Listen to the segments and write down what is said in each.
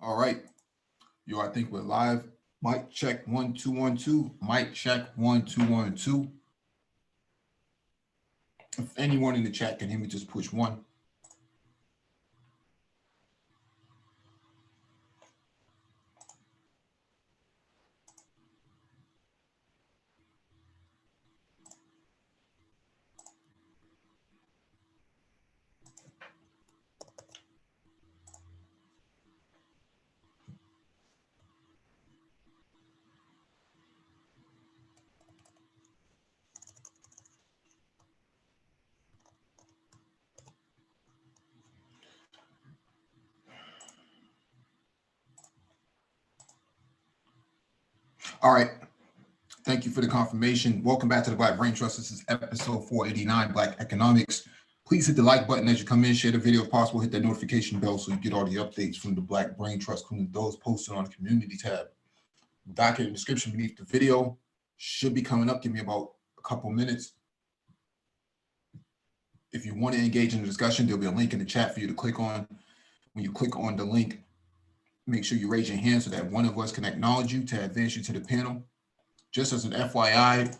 All right. Yo, I think we're live. Mic check 1 2 1 2. Mic check 1 2 1 2. If anyone in the chat can hear me, just push one. All right. Thank you for the confirmation. Welcome back to the Black Brain Trust. This is episode 489, Black Economics. Please hit the like button as you come in. Share the video if possible. Hit that notification bell so you get all the updates from the Black Brain Trust, including those posted on the community tab. Document in the description beneath the video should be coming up. Give me about a couple minutes. If you want to engage in the discussion, there'll be a link in the chat for you to click on. When you click on the link, make sure you raise your hand so that one of us can acknowledge you to advance you to the panel. Just as an FYI,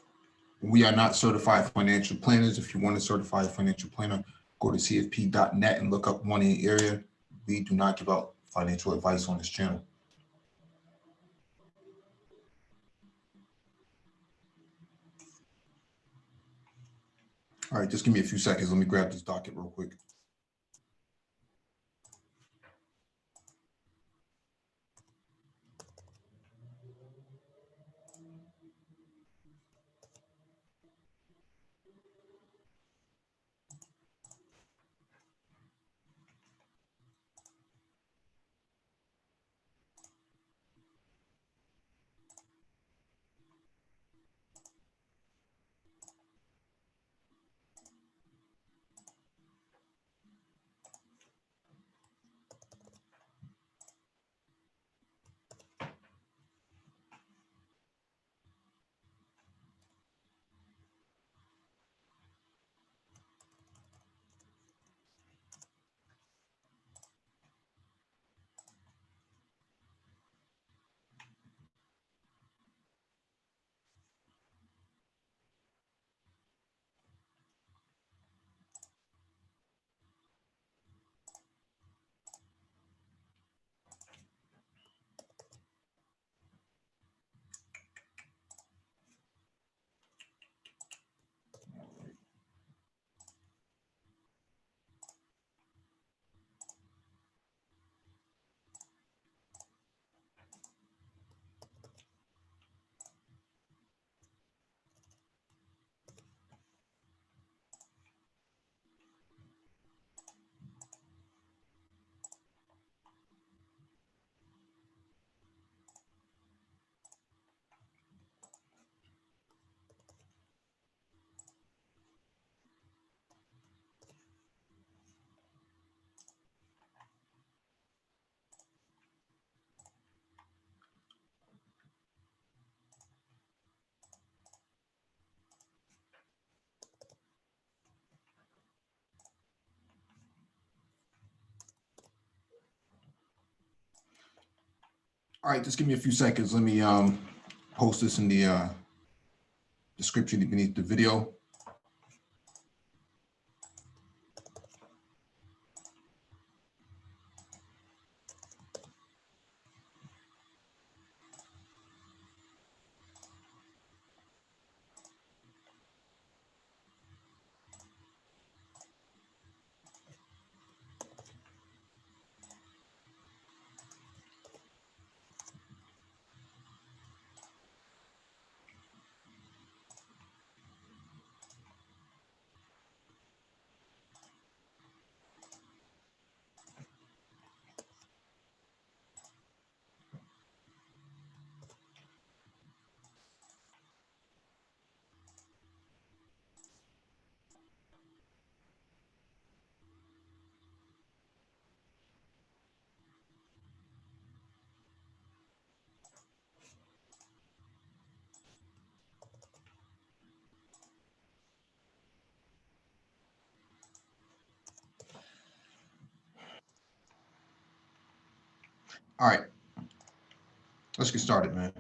we are not certified financial planners. If you want a certified financial planner, go to cfp.net and look up one in the area. We do not give out financial advice on this channel. All right, just give me a few seconds. Let me grab this docket real quick. All right, just give me a few seconds. Let me post this in the description beneath the video. All right, let's get started, man.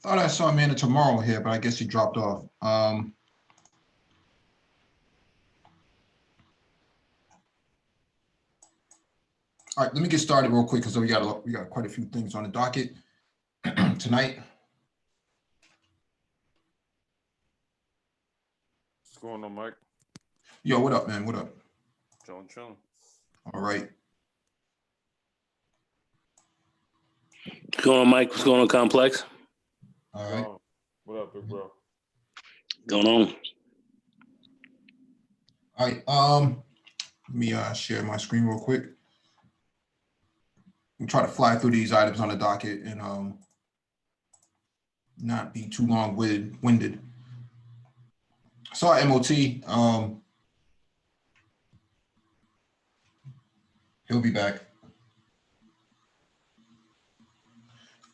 Thought I saw Amanda tomorrow here, but I guess he dropped off. All right, let me get started real quick because we got quite a few things on the docket tonight. What's going on, Mike? Yo, what up, man? What up? Chilling. All right. What's going on, Mike? What's going on, Complex? All right. What up, big bro? Going on? All right. Let me share my screen real quick. We'll try to fly through these items on the docket and not be too long-winded. Saw MOT. He'll be back.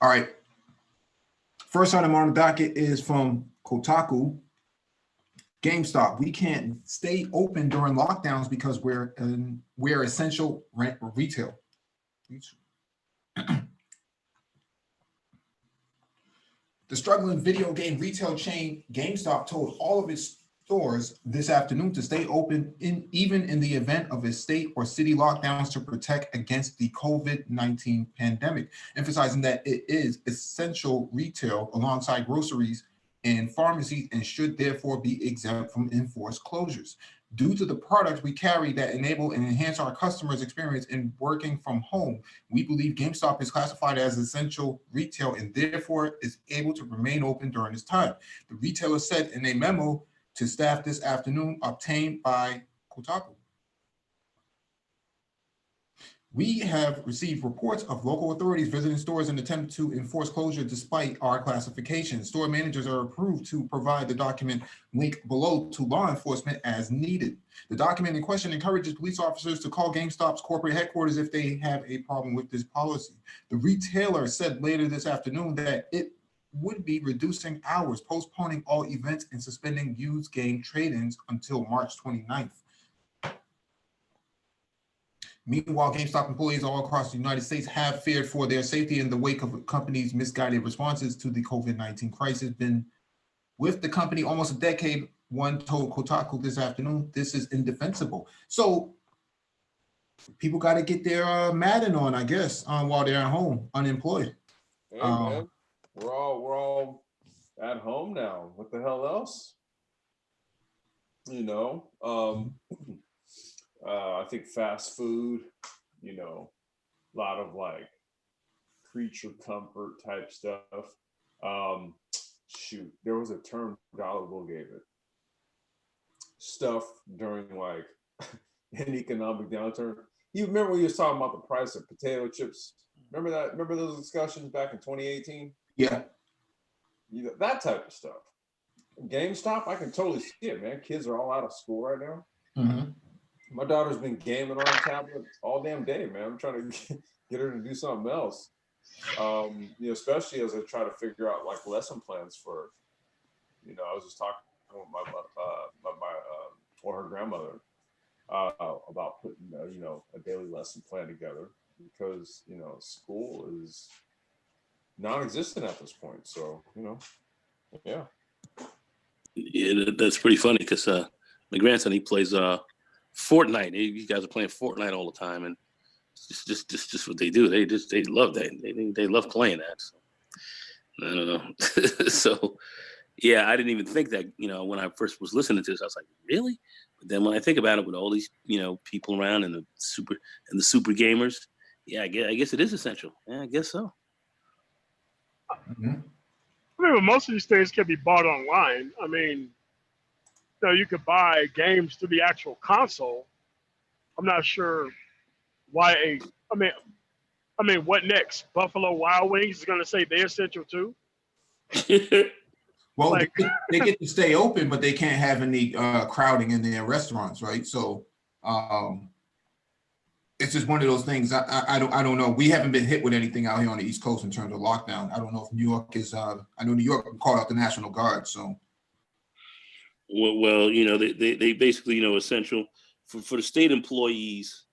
All right. First item on the docket is from Kotaku. GameStop. We can't stay open during lockdowns because we're essential retail. The struggling video game retail chain GameStop told all of its stores this afternoon to stay open even in the event of a state or city lockdowns to protect against the COVID-19 pandemic, emphasizing that it is essential retail alongside groceries and pharmacies and should therefore be exempt from enforced closures. Due to the products we carry that enable and enhance our customers' experience in working from home, we believe GameStop is classified as essential retail and therefore is able to remain open during this time. The retailer said in a memo to staff this afternoon obtained by Kotaku. We have received reports of local authorities visiting stores in an attempt to enforce closure despite our classification. Store managers are approved to provide the document link below to law enforcement as needed. The document in question encourages police officers to call GameStop's corporate headquarters if they have a problem with this policy. The retailer said later this afternoon that it would be reducing hours, postponing all events, and suspending used game trade-ins until March 29th. Meanwhile, GameStop employees all across the United States have feared for their safety in the wake of the company's misguided responses to the COVID-19 crisis. Been with the company almost a decade, one told Kotaku this afternoon, this is indefensible. So people got to get their Madden on, I guess, while they're at home, unemployed. Hey, man, we're all at home now. What the hell else? You know, I think fast food, you know, a lot of like creature comfort type stuff. Shoot, there was a term Dollar Bill gave it. Stuff during like an economic downturn. You remember when you was talking about the price of potato chips? Remember that? Remember those discussions back in 2018? Yeah. You know, that type of stuff. GameStop, I can totally see it, man. Kids are all out of school right now. Mm-hmm. My daughter's been gaming on a tablet all damn day, man. I'm trying to get her to do something else. You know, especially as I try to figure out like lesson plans for, you know, I was just talking with my or her grandmother about putting, you know, a daily lesson plan together because, you know, school is non-existent at this point. So, you know, yeah. Yeah, that's pretty funny because my grandson, he plays Fortnite. You guys are playing Fortnite all the time, and it's just what they do. They love that. They love playing that. So, I don't know. So Yeah, I didn't even think that, when I first was listening to this, I was like, really? But then when I think about it with all these, people around and the super gamers, yeah, I guess it is essential. Yeah, I guess so. Mhm. I mean, most of these things can be bought online. I mean, you could buy games through the actual console. I'm not sure why I mean, what next? Buffalo Wild Wings is going to say they're essential too? Well, Like, they get to stay open, but they can't have any crowding in their restaurants, right? So it's just one of those things. I don't know. We haven't been hit with anything out here on the East Coast in terms of lockdown. I don't know if New York is. I know New York called out the National Guard. So, well, they basically, essential for the state employees,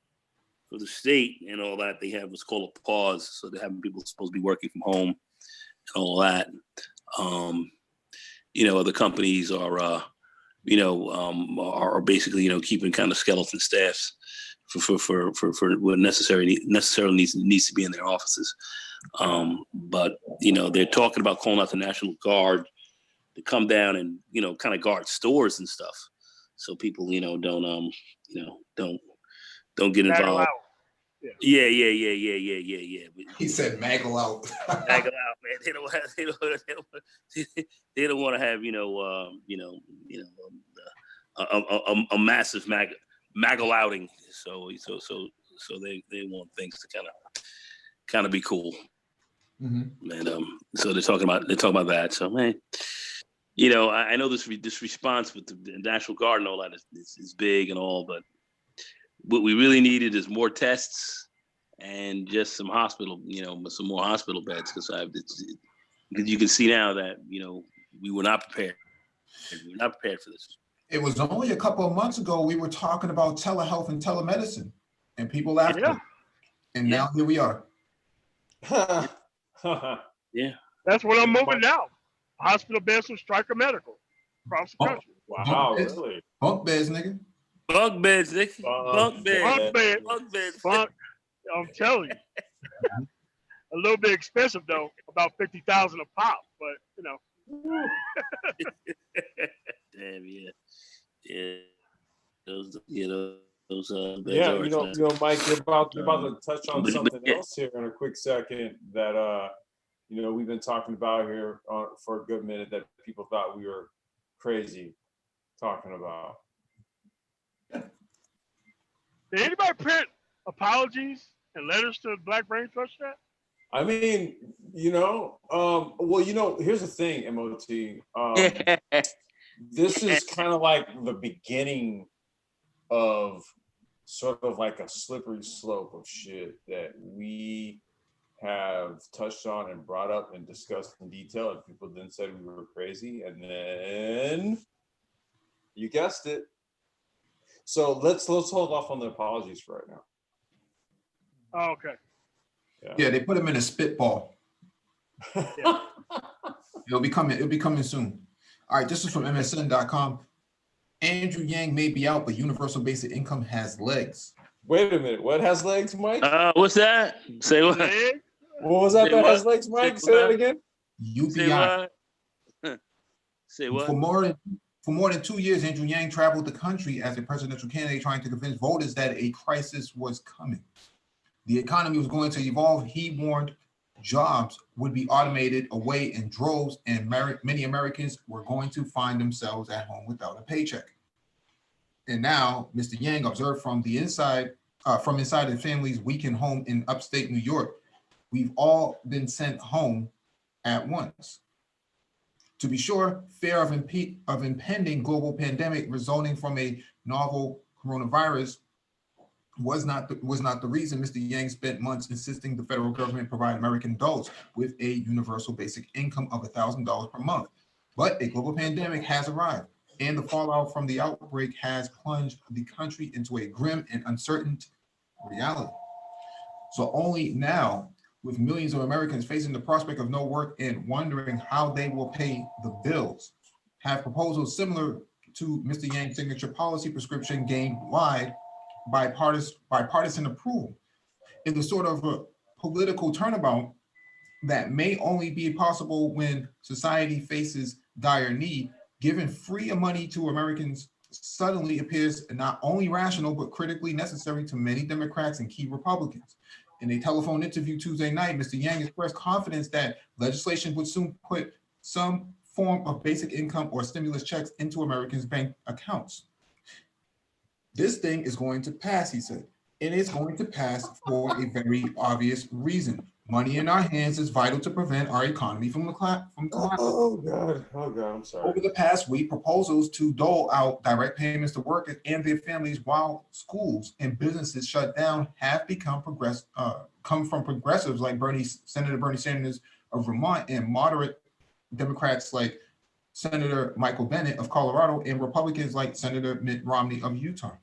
for the state and all that. They have what's called a pause, so they're having people supposed to be working from home and all that. Other companies are basically, keeping kind of skeleton staffs for what necessarily needs to be in their offices. But they're talking about calling out the National Guard to come down and kind of guard stores and stuff, so people don't get involved. Yeah. he said, "Maggle out." Maggle out, man. They don't want to have a massive maggle outing. So they want things to kind of be cool. Mm-hmm. And so they're talking about that. So man, I know this response with the National Guard and all that is big and all, but what we really needed is more tests and just some more hospital beds, because you can see now that we were not prepared. We were not prepared for this. It was only a couple of months ago we were talking about telehealth and telemedicine, and people laughed. Yeah. And now here we are. Yeah. That's what I'm moving now. Hospital beds from Stryker Medical across the country. Wow, really? Bunk beds, nigga. Bunk beds, Nick. Bunk beds. Bunk beds. I'm telling you. A little bit expensive though, about $50,000 a pop, but Damn, yeah. Those beds Yeah, are Mike, you're about to touch on something else here in a quick second that we've been talking about here for a good minute that people thought we were crazy talking about. Did anybody print apologies and letters to Black Brain Trust yet? I mean, here's the thing, MOT. This is kind of like the beginning of sort of like a slippery slope of shit that we have touched on and brought up and discussed in detail, and people then said we were crazy, and then you guessed it. So let's hold off on the apologies for right now. Oh, okay. Yeah, they put him in a spitball. Yeah. It'll be coming soon. All right, this is from MSN.com. Andrew Yang may be out, but universal basic income has legs. Wait a minute. What has legs, Mike? What's that? Say what? What was that has legs, Mike? Say that again. UBI. Say what? For more than 2 years, Andrew Yang traveled the country as a presidential candidate trying to convince voters that a crisis was coming. The economy was going to evolve. He warned jobs would be automated away in droves, and many Americans were going to find themselves at home without a paycheck. And now, Mr. Yang observed from inside the family's weekend home in upstate New York, we've all been sent home at once. To be sure, fear of impending global pandemic resulting from a novel coronavirus was not the reason Mr. Yang spent months insisting the federal government provide American adults with a universal basic income of $1,000 per month. But a global pandemic has arrived, and the fallout from the outbreak has plunged the country into a grim and uncertain reality. So only now, with millions of Americans facing the prospect of no work and wondering how they will pay the bills, have proposals similar to Mr. Yang's signature policy prescription gained wide bipartisan approval in the sort of a political turnabout that may only be possible when society faces dire need, giving free money to Americans suddenly appears not only rational, but critically necessary to many Democrats and key Republicans. In a telephone interview Tuesday night, Mr. Yang expressed confidence that legislation would soon put some form of basic income or stimulus checks into Americans' bank accounts. This thing is going to pass, he said. It is going to pass for a very obvious reason. Money in our hands is vital to prevent our economy from collapsing. Oh God, I'm sorry. Over the past week, proposals to dole out direct payments to workers and their families while schools and businesses shut down have come from progressives like Senator Bernie Sanders of Vermont and moderate Democrats like Senator Michael Bennet of Colorado and Republicans like Senator Mitt Romney of Utah.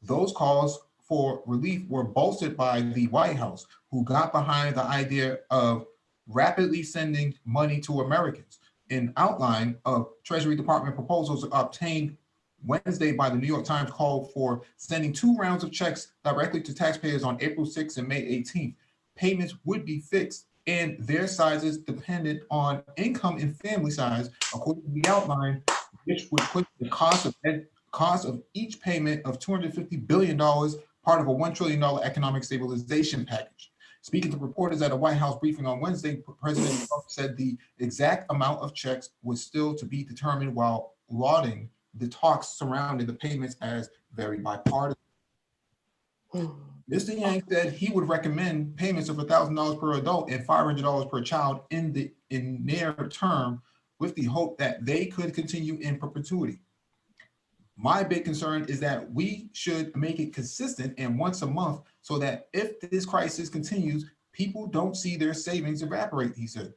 Those calls for relief were bolstered by the White House, who got behind the idea of rapidly sending money to Americans. An outline of Treasury Department proposals obtained Wednesday by the New York Times called for sending 2 rounds of checks directly to taxpayers on April 6th and May 18th. Payments would be fixed and their sizes dependent on income and family size, according to the outline, which would put the cost of each payment of $250 billion, part of a $1 trillion economic stabilization package. Speaking to reporters at a White House briefing on Wednesday, President Trump said the exact amount of checks was still to be determined while lauding the talks surrounding the payments as very bipartisan. Mr. Yang said he would recommend payments of $1,000 per adult and $500 per child in near term, with the hope that they could continue in perpetuity. My big concern is that we should make it consistent and once a month so that if this crisis continues, people don't see their savings evaporate, he said.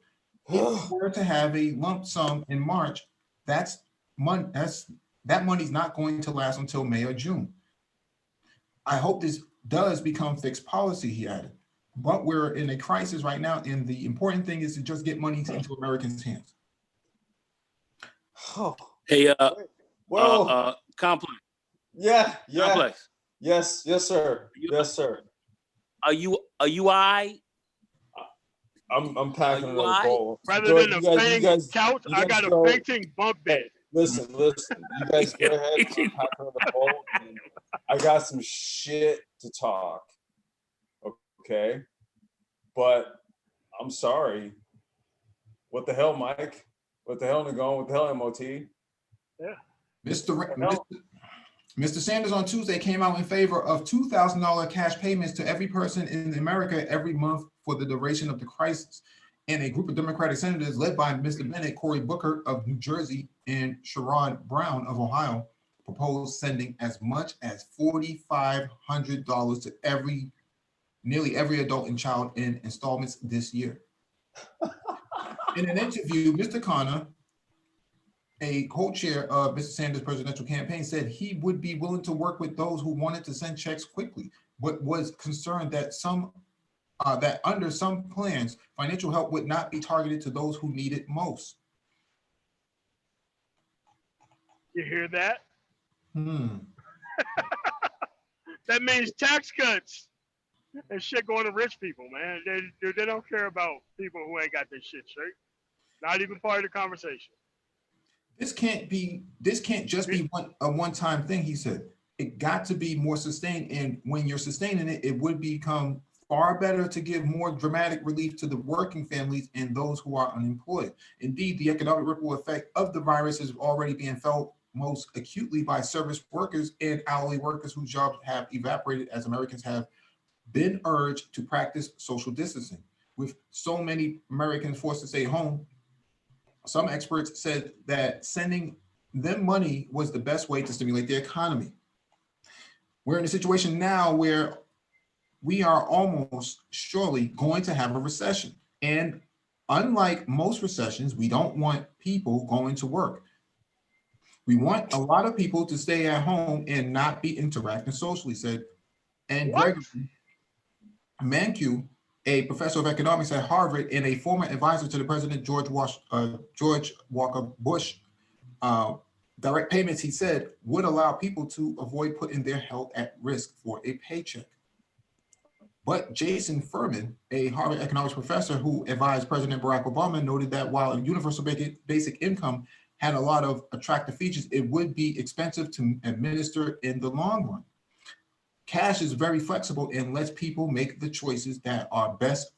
If we were to have a lump sum in March, that money's not going to last until May or June. I hope this does become fixed policy, he added. But we're in a crisis right now, and the important thing is to just get money into Americans' hands. Oh. Hey, Well, Complex. yeah. Complex. Yes, sir. Yes, sir. Are you I? I'm packing another bowl. Rather than a fang couch, I got a fainting bunk bed. Listen. You guys go ahead. I'm packing another bowl. And I got some shit to talk. Okay, but I'm sorry. What the hell, Mike? What the hell, Negro? What the hell, MOT? Yeah. Mr. Sanders on Tuesday came out in favor of $2,000 cash payments to every person in America every month for the duration of the crisis. And a group of Democratic senators led by Mr. Bennett, Cory Booker of New Jersey, and Sherrod Brown of Ohio proposed sending as much as $4,500 to nearly every adult and child in installments this year. In an interview, Mr. Connor, a co-chair of Mr. Sanders' presidential campaign, said he would be willing to work with those who wanted to send checks quickly, but was concerned that that under some plans, financial help would not be targeted to those who need it most. You hear that? That means tax cuts and shit going to rich people, man. They don't care about people who ain't got this shit straight. Not even part of the conversation. This can't just be a one-time thing, he said. It got to be more sustained, and when you're sustaining it, it would become far better to give more dramatic relief to the working families and those who are unemployed. Indeed, the economic ripple effect of the virus is already being felt most acutely by service workers and hourly workers whose jobs have evaporated as Americans have been urged to practice social distancing. With so many Americans forced to stay home, some experts said that sending them money was the best way to stimulate the economy. We're in a situation now where we are almost surely going to have a recession. And unlike most recessions, we don't want people going to work. We want a lot of people to stay at home and not be interacting socially, said. And Gregory Mankiw, a professor of economics at Harvard and a former advisor to the president George Walker Bush, direct payments, he said, would allow people to avoid putting their health at risk for a paycheck. But Jason Furman, a Harvard economics professor who advised President Barack Obama, noted that while universal basic income had a lot of attractive features, it would be expensive to administer in the long run. Cash is very flexible and lets people make the choices that are best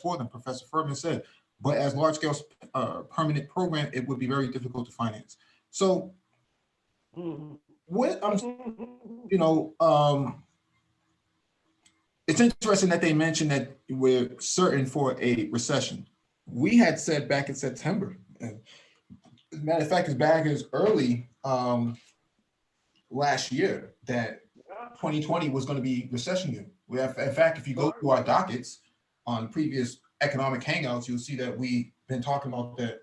for them, Professor Furman said. But as large-scale permanent program, it would be very difficult to finance. So, what it's interesting that they mentioned that we're certain for a recession. We had said back in September, as a matter of fact, as back as early last year, that 2020 was going to be recession year. In fact, if you go through our dockets on previous economic hangouts, you'll see that we've been talking about that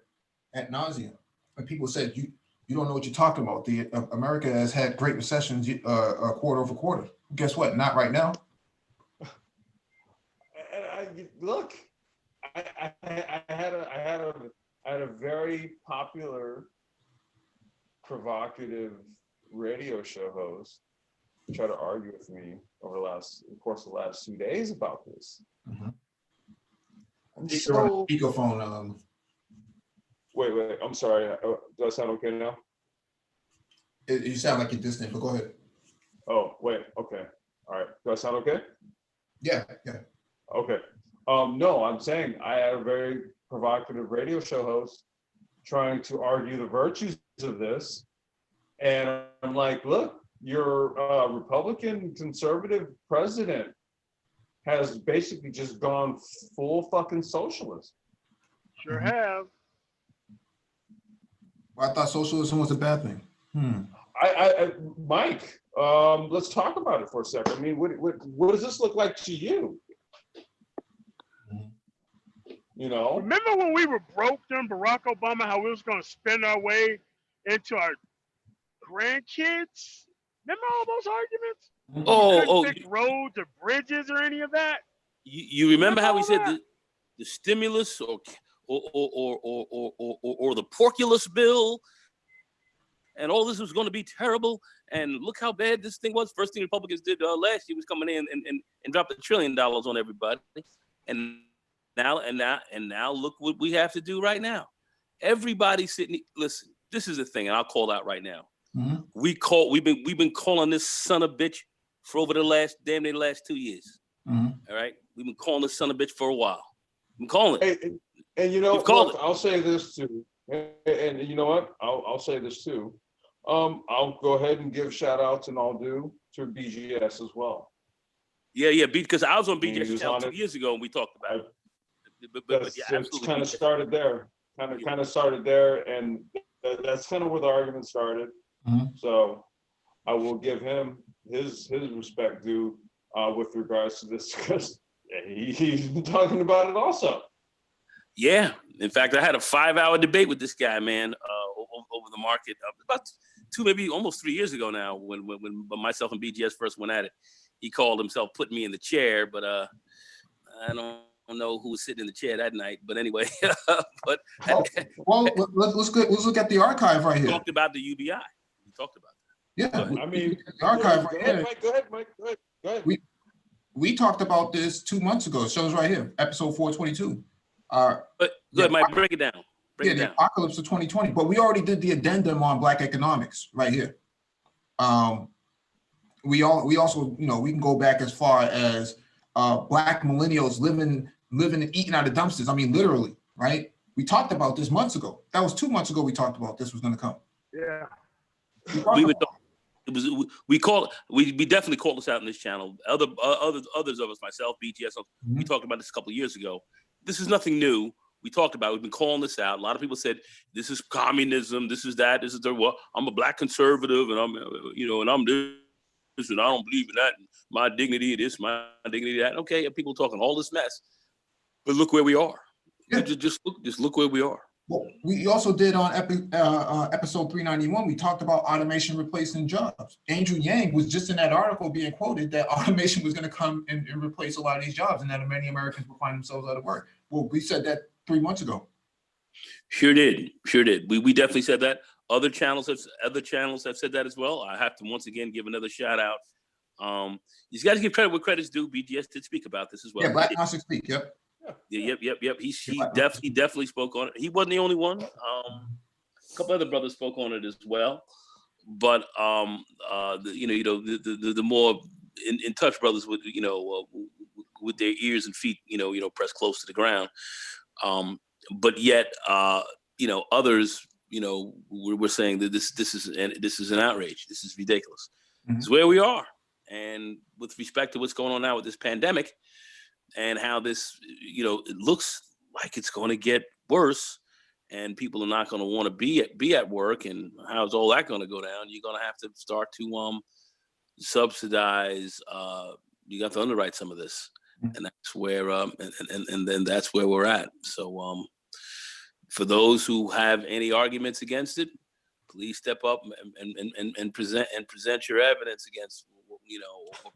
ad nauseum. And people said, you don't know what you're talking about. America has had great recessions quarter over quarter. Guess what? Not right now. Look, I had a very popular, provocative radio show host try to argue with me over the course of the last 2 days about this. Mm-hmm. So, speakerphone. Wait. I'm sorry. Do I sound okay now? You sound like you're distant, but go ahead. Oh, wait. Okay. All right. Do I sound okay? Yeah. Okay. No, I'm saying I had a very provocative radio show host trying to argue the virtues of this. And I'm like, look, your Republican conservative president has basically just gone full fucking socialist. Sure have. Well, I thought socialism was a bad thing. Mike, let's talk about it for a second. I mean, what does this look like to you? You know? Remember when we were broke during Barack Obama, how we was going to spend our way into our grandkids? Remember all those arguments? Fix roads or bridges or any of that? You remember how we said the stimulus or the porculus bill, and all this was going to be terrible, and look how bad this thing was. First thing Republicans did last year was coming in and dropped $1 trillion on everybody, and now look what we have to do right now. Everybody sitting. Listen, this is the thing, and I'll call out right now. Mm-hmm. We've been calling this son of a bitch for over the damn near the last 2 years. Mm-hmm. All right, we've been calling this son of a bitch for a while. I'm calling it. And you know, look, I'll say this too. And you know what? I'll say this too. I'll go ahead and give shout outs and all due to BGS as well. Yeah, because I was on BGS channel 2 years ago and we talked about it. But yeah, it's kind of started there. Kind of started there, and that's kind of where the argument started. Mm-hmm. So I will give him his respect due with regards to this, because he's been talking about it also. Yeah, in fact, I had a 5-hour debate with this guy, man, over the market about 2, maybe almost 3 years ago now, when myself and BGS first went at it. He called himself putting me in the chair, but I don't know who was sitting in the chair that night. But anyway, but let's look at the archive right here. We talked about the UBI. We talked about that. Yeah, I mean, the archive right here. Go ahead, Mike. Go ahead. We talked about this 2 months ago. It shows right here, episode 422. But go ahead, Mike, break it down. The apocalypse of 2020. But we already did the addendum on Black economics right here. We also, we can go back as far as Black millennials living and eating out of dumpsters. I mean, literally, right? We talked about this months ago. That was 2 months ago. We talked about this was going to come. Yeah. We definitely called this out in this channel. Others of us, myself, BGS, we talked about this a couple of years ago. This is nothing new. We talked about it. We've been calling this out. A lot of people said this is communism. This is that. This is the well. I'm a Black conservative, and I'm this, and I don't believe in that. And my dignity, this, my dignity, that. Okay, people talking all this mess, but look where we are. Yeah. Just look where we are. Well, we also did on episode 391, we talked about automation replacing jobs. Andrew Yang was just in that article being quoted that automation was going to come and replace a lot of these jobs, and that many Americans will find themselves out of work. Well, we said that 3 months ago. Sure did. We definitely said that. Other channels have said that as well. I have to once again give another shout out He's got to give credit where credit's due. BGS did speak about this as well. Yeah, Black Monster speak. Yep. Yep. He definitely spoke on it. He wasn't the only one. A couple other brothers spoke on it as well. But the more in touch brothers with with their ears and feet pressed close to the ground. But yet others we're saying that this is an outrage. This is ridiculous. This is where we are. And with respect to what's going on now with this pandemic and how this, it looks like it's going to get worse and people are not going to want to be at work. And how's all that going to go down? You're going to have to start to subsidize. You got to underwrite some of this. And that's where and then that's where we're at. So for those who have any arguments against it, please step up and present your evidence against or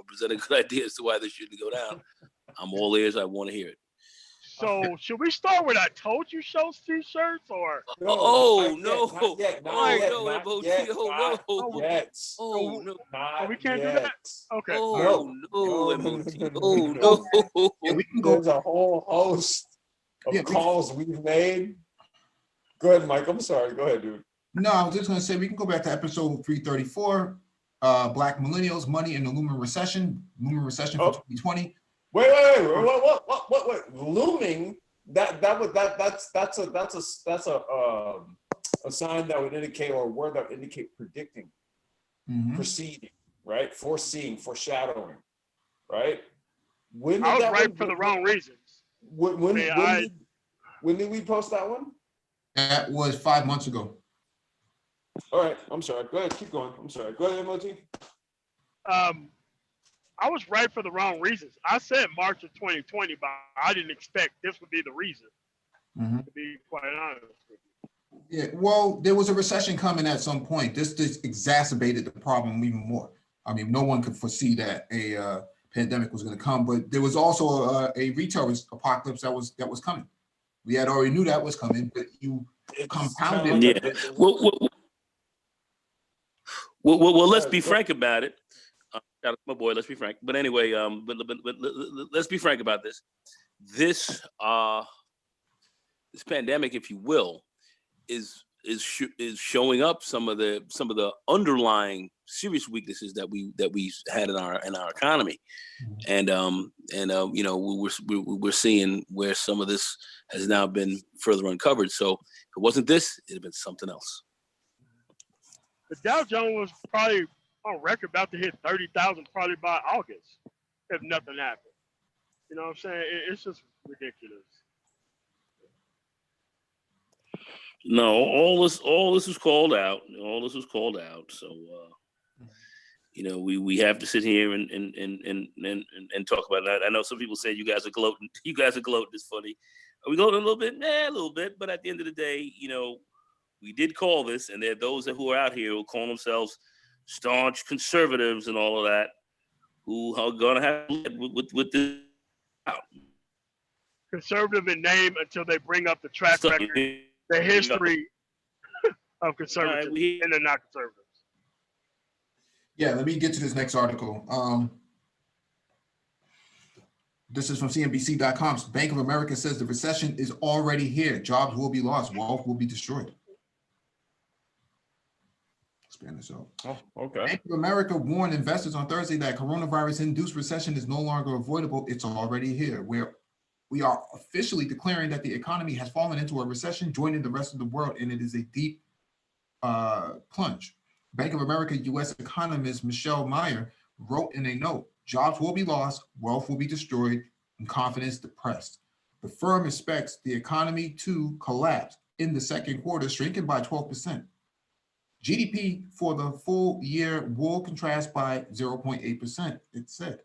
present a good idea as to why this shouldn't go down. I'm all ears. I want to hear it. So should we start with "I told you so" t-shirts or? No. We can't do that. Okay. No. There's a whole host of calls we've made. Go ahead, Mike. I'm sorry. Go ahead, dude. No, I was just going to say we can go back to episode 334. Black millennials, money in the looming recession for 2020. Wait. Looming. That's a sign that would indicate, or a word that would indicate predicting, proceeding, right? Foreseeing, foreshadowing, right? I was right for the wrong reasons. When did we post that one? That was 5 months ago. All right, I'm sorry. Go ahead, keep going. I'm sorry. Go ahead, MOT. I was right for the wrong reasons. I said March of 2020, but I didn't expect this would be the reason, to be quite honest with you. Yeah, well, there was a recession coming at some point. This just exacerbated the problem even more. I mean, no one could foresee that a pandemic was going to come, but there was also a retail apocalypse that was coming. We had already knew that was coming, but you compounded. Yeah. Well, let's be frank about it. Shout out to my boy. Let's be frank. But anyway, but let's be frank about this. This pandemic, if you will, is showing up some of the underlying serious weaknesses that we had in our economy, and we're seeing where some of this has now been further uncovered. So if it wasn't this, it'd have been something else. The Dow Jones was probably on record about to hit 30,000 probably by August if nothing happened. You know what I'm saying? It's just ridiculous. No, all this was called out. All this was called out. So we have to sit here and talk about that. I know some people say you guys are gloating. You guys are gloating. It's funny. Are we gloating a little bit? A little bit. But at the end of the day, we did call this, and there are those who are out here who call themselves staunch conservatives and all of that, who are going to have with this out. Conservative in name until they bring up the track record, the history of conservatism, and they're not conservatives. Yeah, let me get to this next article. This is from CNBC.com. Bank of America says the recession is already here. Jobs will be lost. Wealth will be destroyed. Expand this out. Oh, okay. Bank of America warned investors on Thursday that coronavirus-induced recession is no longer avoidable. It's already here. We are officially declaring that the economy has fallen into a recession, joining the rest of the world, and it is a deep plunge. Bank of America U.S. economist Michelle Meyer wrote in a note, jobs will be lost, wealth will be destroyed, and confidence depressed. The firm expects the economy to collapse in the second quarter, shrinking by 12%. GDP for the full year will contrast by 0.8%, it said.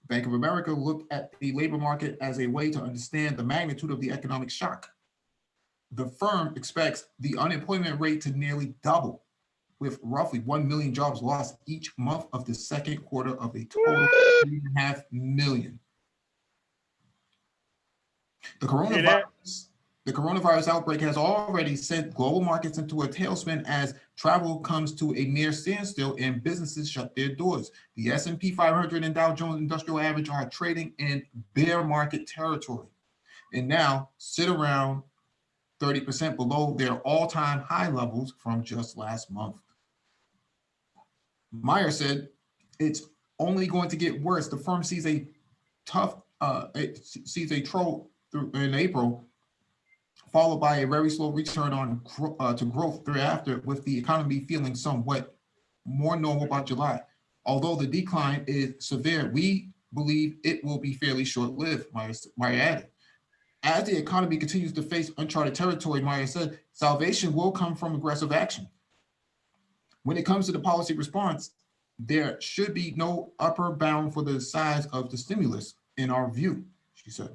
Bank of America looked at the labor market as a way to understand the magnitude of the economic shock. The firm expects the unemployment rate to nearly double, with roughly 1 million jobs lost each month of the second quarter of a total of 3.5 million. The coronavirus The coronavirus outbreak has already sent global markets into a tailspin as travel comes to a near standstill and businesses shut their doors. The S&P 500 and Dow Jones Industrial Average are trading in bear market territory and now sit around 30% below their all-time high levels from just last month. Meyer said it's only going to get worse. The firm sees a trough through in April, followed by a very slow return to growth thereafter, with the economy feeling somewhat more normal by July. Although the decline is severe, we believe it will be fairly short-lived, Meyer added. As the economy continues to face uncharted territory, Meyer said, salvation will come from aggressive action. When it comes to the policy response, there should be no upper bound for the size of the stimulus, in our view, she said.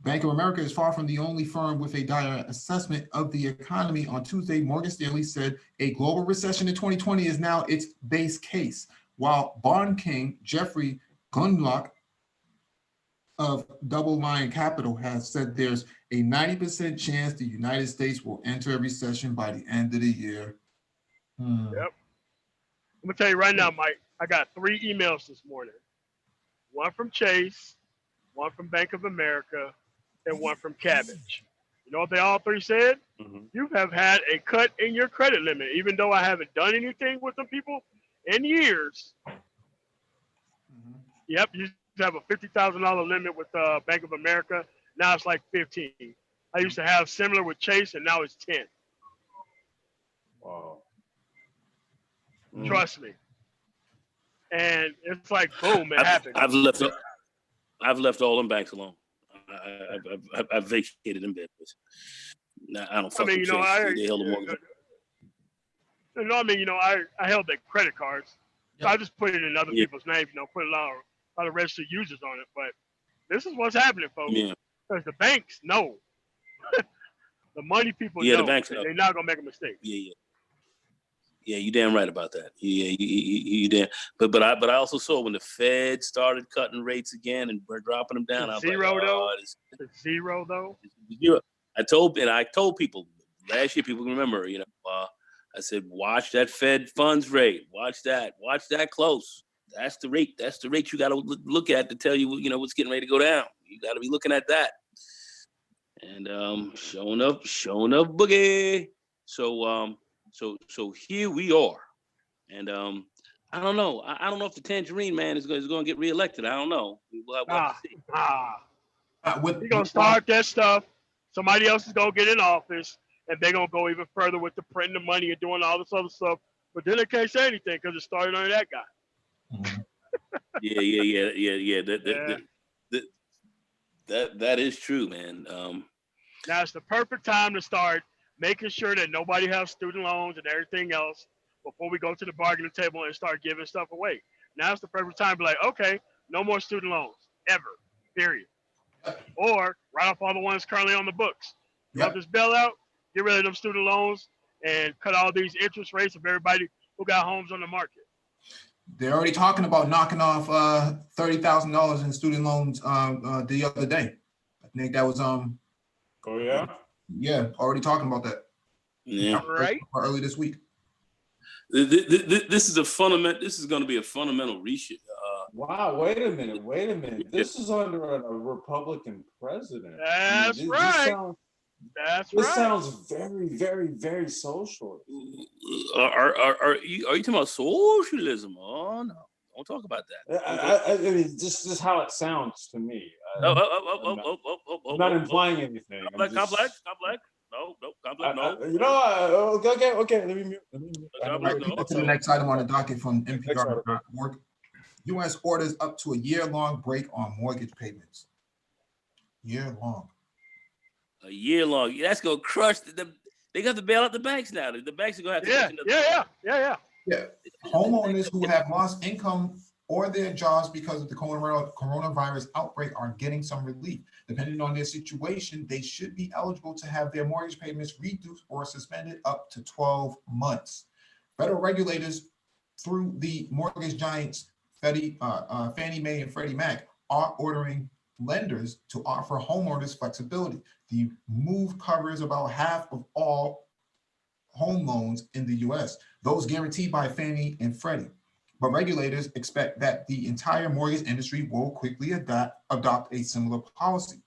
Bank of America is far from the only firm with a dire assessment of the economy. On Tuesday, Morgan Stanley said a global recession in 2020 is now its base case, while bond king Jeffrey Gundlach of Double Line Capital has said there's a 90% chance the United States will enter a recession by the end of the year. Yep. I'm gonna tell you right now, Mike, I got 3 emails this morning. One from Chase, one from Bank of America, and one from Cabbage. You know what they all 3 said? You have had a cut in your credit limit, even though I haven't done anything with some people in years. Yep, you have a $50,000 limit with Bank of America. Now it's like 15. I used to have similar with Chase, and now it's 10. Wow. Trust me. And it's like, boom, it happened. I've left all them banks alone. I've vacated them business. Nah, I don't fuck with Chase. They held the mortgage. No, I mean, you know, I held their credit cards. So I just put it in other people's names, you know, put a lot of registered users on it. But this is what's happening, folks. Because the banks know. The money people know. The banks know. They're not going to make a mistake. Yeah, you damn right about that. You damn. But I also saw when the Fed started cutting rates again and we're dropping them down. Zero though. It's zero though. Zero. I told people last year. People remember. You know, I said, watch that Fed funds rate. Watch that close. That's the rate. That's the rate you got to look at to tell you, you know, what's getting ready to go down. You got to be looking at that. And showing up, boogie. So here we are, and I don't know. I don't know if the Tangerine Man is going to get reelected. I don't know. We'll have to see. We're gonna start that stuff. Somebody else is gonna get in office, and they're gonna go even further with the printing of money and doing all this other stuff. But then they can't say anything because it started under that guy. Yeah. That is true, man. Now it's the perfect time to start making sure that nobody has student loans and everything else before we go to the bargaining table and start giving stuff away. Now it's the perfect time to be like, okay, no more student loans, ever, period. Or write off all the ones currently on the books. You want this bailout? Get rid of them student loans and cut all these interest rates of everybody who got homes on the market. They're already talking about knocking off $30,000 in student loans the other day. I think that was Oh yeah. Yeah, already talking about that. Yeah, right. Early this week. This is going to be a fundamental reshoot. Wow! Wait a minute. This is under a Republican president. That's right. This sounds very, very, very social. Are you talking about socialism? Oh no, don't talk about that. I mean, just how it sounds to me. I'm not implying anything. Complex. No, complex. No. You know, okay. Let me mute. To the next item on the docket from NPR.org. U.S. orders up to a year-long break on mortgage payments. Year-long. A year-long. That's gonna crush they got to bail out the banks now. The banks are gonna have to. Yeah. Homeowners who have lost income or their jobs because of the coronavirus outbreak are getting some relief. Depending on their situation, they should be eligible to have their mortgage payments reduced or suspended up to 12 months. Federal regulators, through the mortgage giants Fannie Mae and Freddie Mac, are ordering lenders to offer homeowners flexibility. The move covers about half of all home loans in the US, those guaranteed by Fannie and Freddie. But regulators expect that the entire mortgage industry will quickly adopt a similar policy.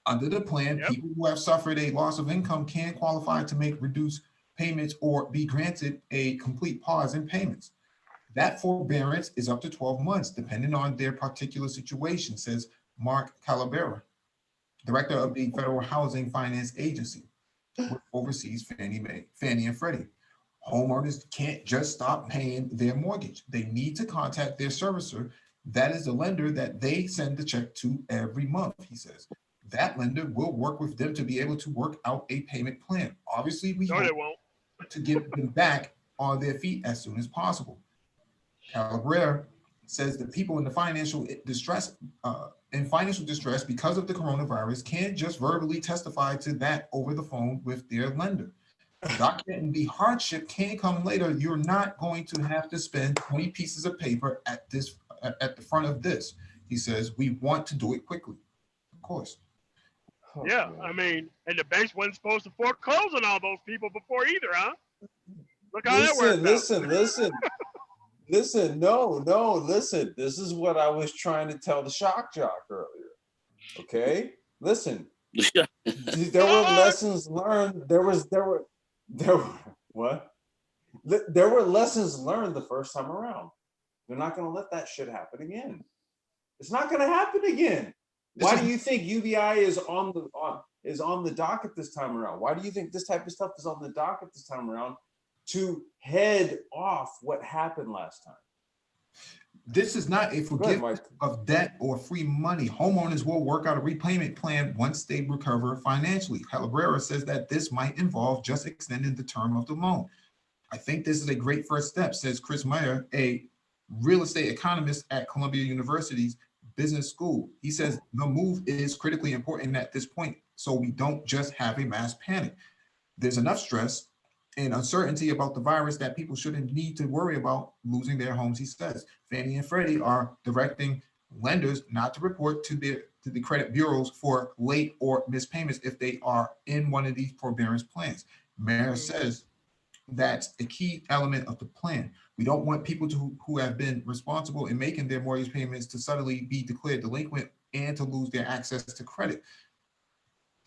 Under the plan, people who have suffered a loss of income can qualify to make reduced payments or be granted a complete pause in payments. That forbearance is up to 12 months, depending on their particular situation, says Mark Calabera, director of the Federal Housing Finance Agency, which oversees Fannie and Freddie. Homeowners can't just stop paying their mortgage. They need to contact their servicer. That is the lender that they send the check to every month, he says. That lender will work with them to be able to work out a payment plan. Obviously, we hope to get them back on their feet as soon as possible. Cabrera says that people in the financial distress because of the coronavirus can't just verbally testify to that over the phone with their lender. Documenting the hardship can come later. You're not going to have to spend 20 pieces of paper at the front of this. He says, we want to do it quickly. Of course. Yeah, I mean, and the banks wasn't supposed to foreclose on all those people before either, huh? Look how that worked out. Listen, no, listen. This is what I was trying to tell the shock jock earlier. Okay, listen. There were lessons learned. There were lessons learned the first time around. They're not going to let that shit happen again. It's not going to happen again. Why do you think UBI is on the docket this time around? Why do you think this type of stuff is on the docket this time around to head off what happened last time? This is not a forgiveness of debt or free money. Homeowners will work out a repayment plan once they recover financially. Calabrera says that this might involve just extending the term of the loan. I think this is a great first step, says Chris Meyer, a real estate economist at Columbia University's Business School. He says the move is critically important at this point, so we don't just have a mass panic. There's enough stress and uncertainty about the virus that people shouldn't need to worry about losing their homes, he says. Fannie and Freddie are directing lenders not to report to the credit bureaus for late or missed payments if they are in one of these forbearance plans. Mayor says that's a key element of the plan. We don't want people who have been responsible in making their mortgage payments to suddenly be declared delinquent and to lose their access to credit,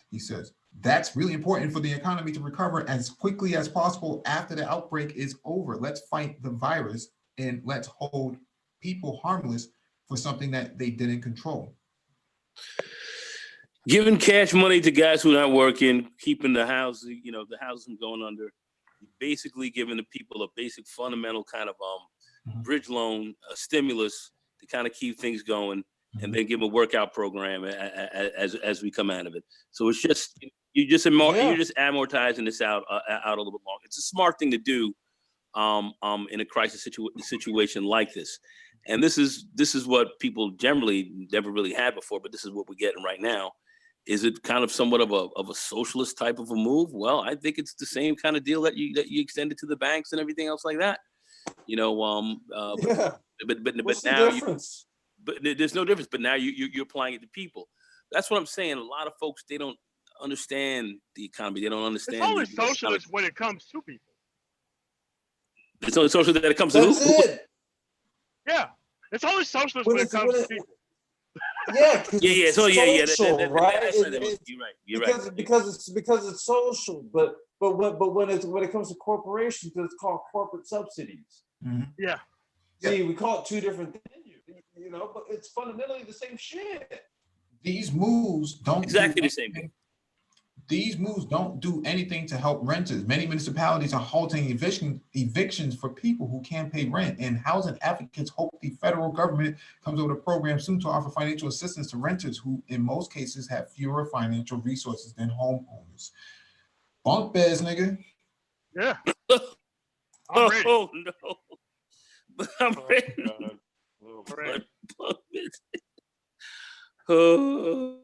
he says. That's really important for the economy to recover as quickly as possible after the outbreak is over. Let's fight the virus and let's hold people harmless for something that they didn't control. Giving cash money to guys who are not working, keeping the houses from going under, basically giving the people a basic fundamental kind of bridge loan, stimulus to kind of keep things going, and then give them a workout program as we come out of it. So it's just you're just amortizing this out a little bit longer. It's a smart thing to do in a crisis situation like this. And this is what people generally never really had before, but this is what we're getting right now. Is it kind of somewhat of a socialist type of a move? Well, I think it's the same kind of deal that you extended to the banks and everything else like that. But now difference? But there's no difference. But now you're applying it to people. That's what I'm saying. A lot of folks, they don't understand the economy. They don't understand. It's only socialist when it comes to people. It's only socialist that it comes to who? It. Yeah, it's only socialist when it comes to people. Yeah, yeah. So social, right? You're right. Because it's social, but when it comes to corporations, it's called corporate subsidies. Mm-hmm. Yeah. See, we call it two different things, but it's fundamentally the same shit. These moves don't exactly the same thing. These moves don't do anything to help renters. Many municipalities are halting evictions for people who can't pay rent, and housing advocates hope the federal government comes up with a program soon to offer financial assistance to renters who, in most cases, have fewer financial resources than homeowners. Bunk beds, nigga. Yeah. I'm ready. Oh no. I'm ready. Bunk beds. Oh.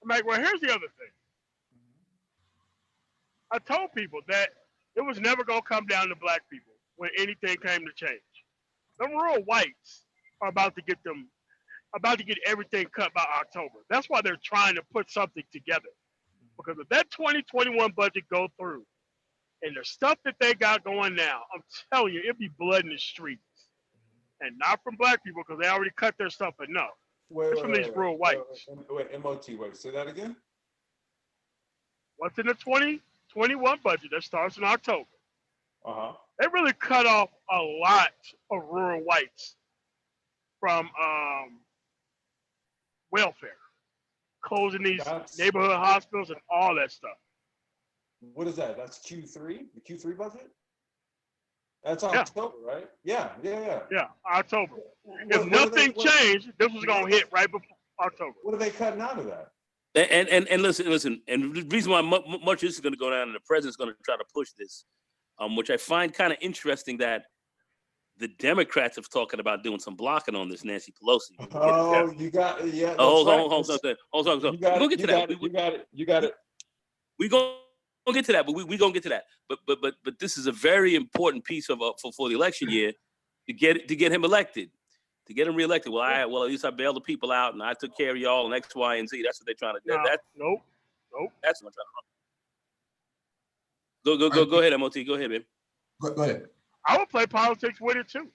I'm like, well, here's the other thing. I told people that it was never going to come down to black people when anything came to change. Them rural whites are about to get them about to get everything cut by October. That's why they're trying to put something together. Because if that 2021 budget go through and the stuff that they got going now, I'm telling you, it'd be blood in the streets. And not from black people because they already cut their stuff enough. It's from these rural whites. Wait, MOT, say that again? What's in the 2021 budget that starts in October? Uh-huh. They really cut off a lot of rural whites from welfare, closing these neighborhood hospitals and all that stuff. What is that? That's Q3, the Q3 budget? That's October, right? Yeah. Yeah, October. If nothing changed, this was going to hit right before October. What are they cutting out of that? And listen, and the reason why much of this is going to go down, and the president's going to try to push this, which I find kind of interesting that the Democrats have talking about doing some blocking on this, Nancy Pelosi. Oh, you got it. Yeah. Oh, hold on. We're going to get to that. You got it. We're going to get to that, but we're going to get to that. But this is a very important piece of for the election year to get him elected. To get him reelected, well, at least I bailed the people out and I took care of y'all and X, Y, and Z. That's what they're trying to do. Nope. That's what I'm trying to do. Go ahead, MOT. Go ahead, baby. Go ahead. I would play politics with it too.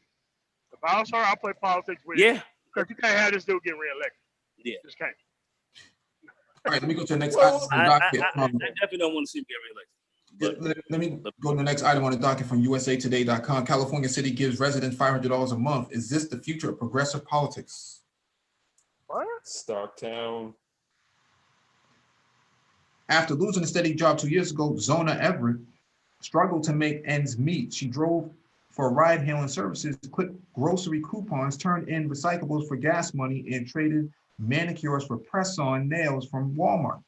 If I was her, I'll play politics with it. Yeah. Because you can't have this dude getting reelected. Yeah. Just can't. All right, let me go to the next item on the docket. I definitely don't want to see him get reelected. Let me go to the next item on the docket from usatoday.com. California City gives residents $500 a month. Is this the future of progressive politics? What? Stockton. After losing a steady job 2 years ago, Zona Everett struggled to make ends meet. She drove for ride-hailing services, clipped grocery coupons, turned in recyclables for gas money, and traded manicures for press-on nails from Walmart.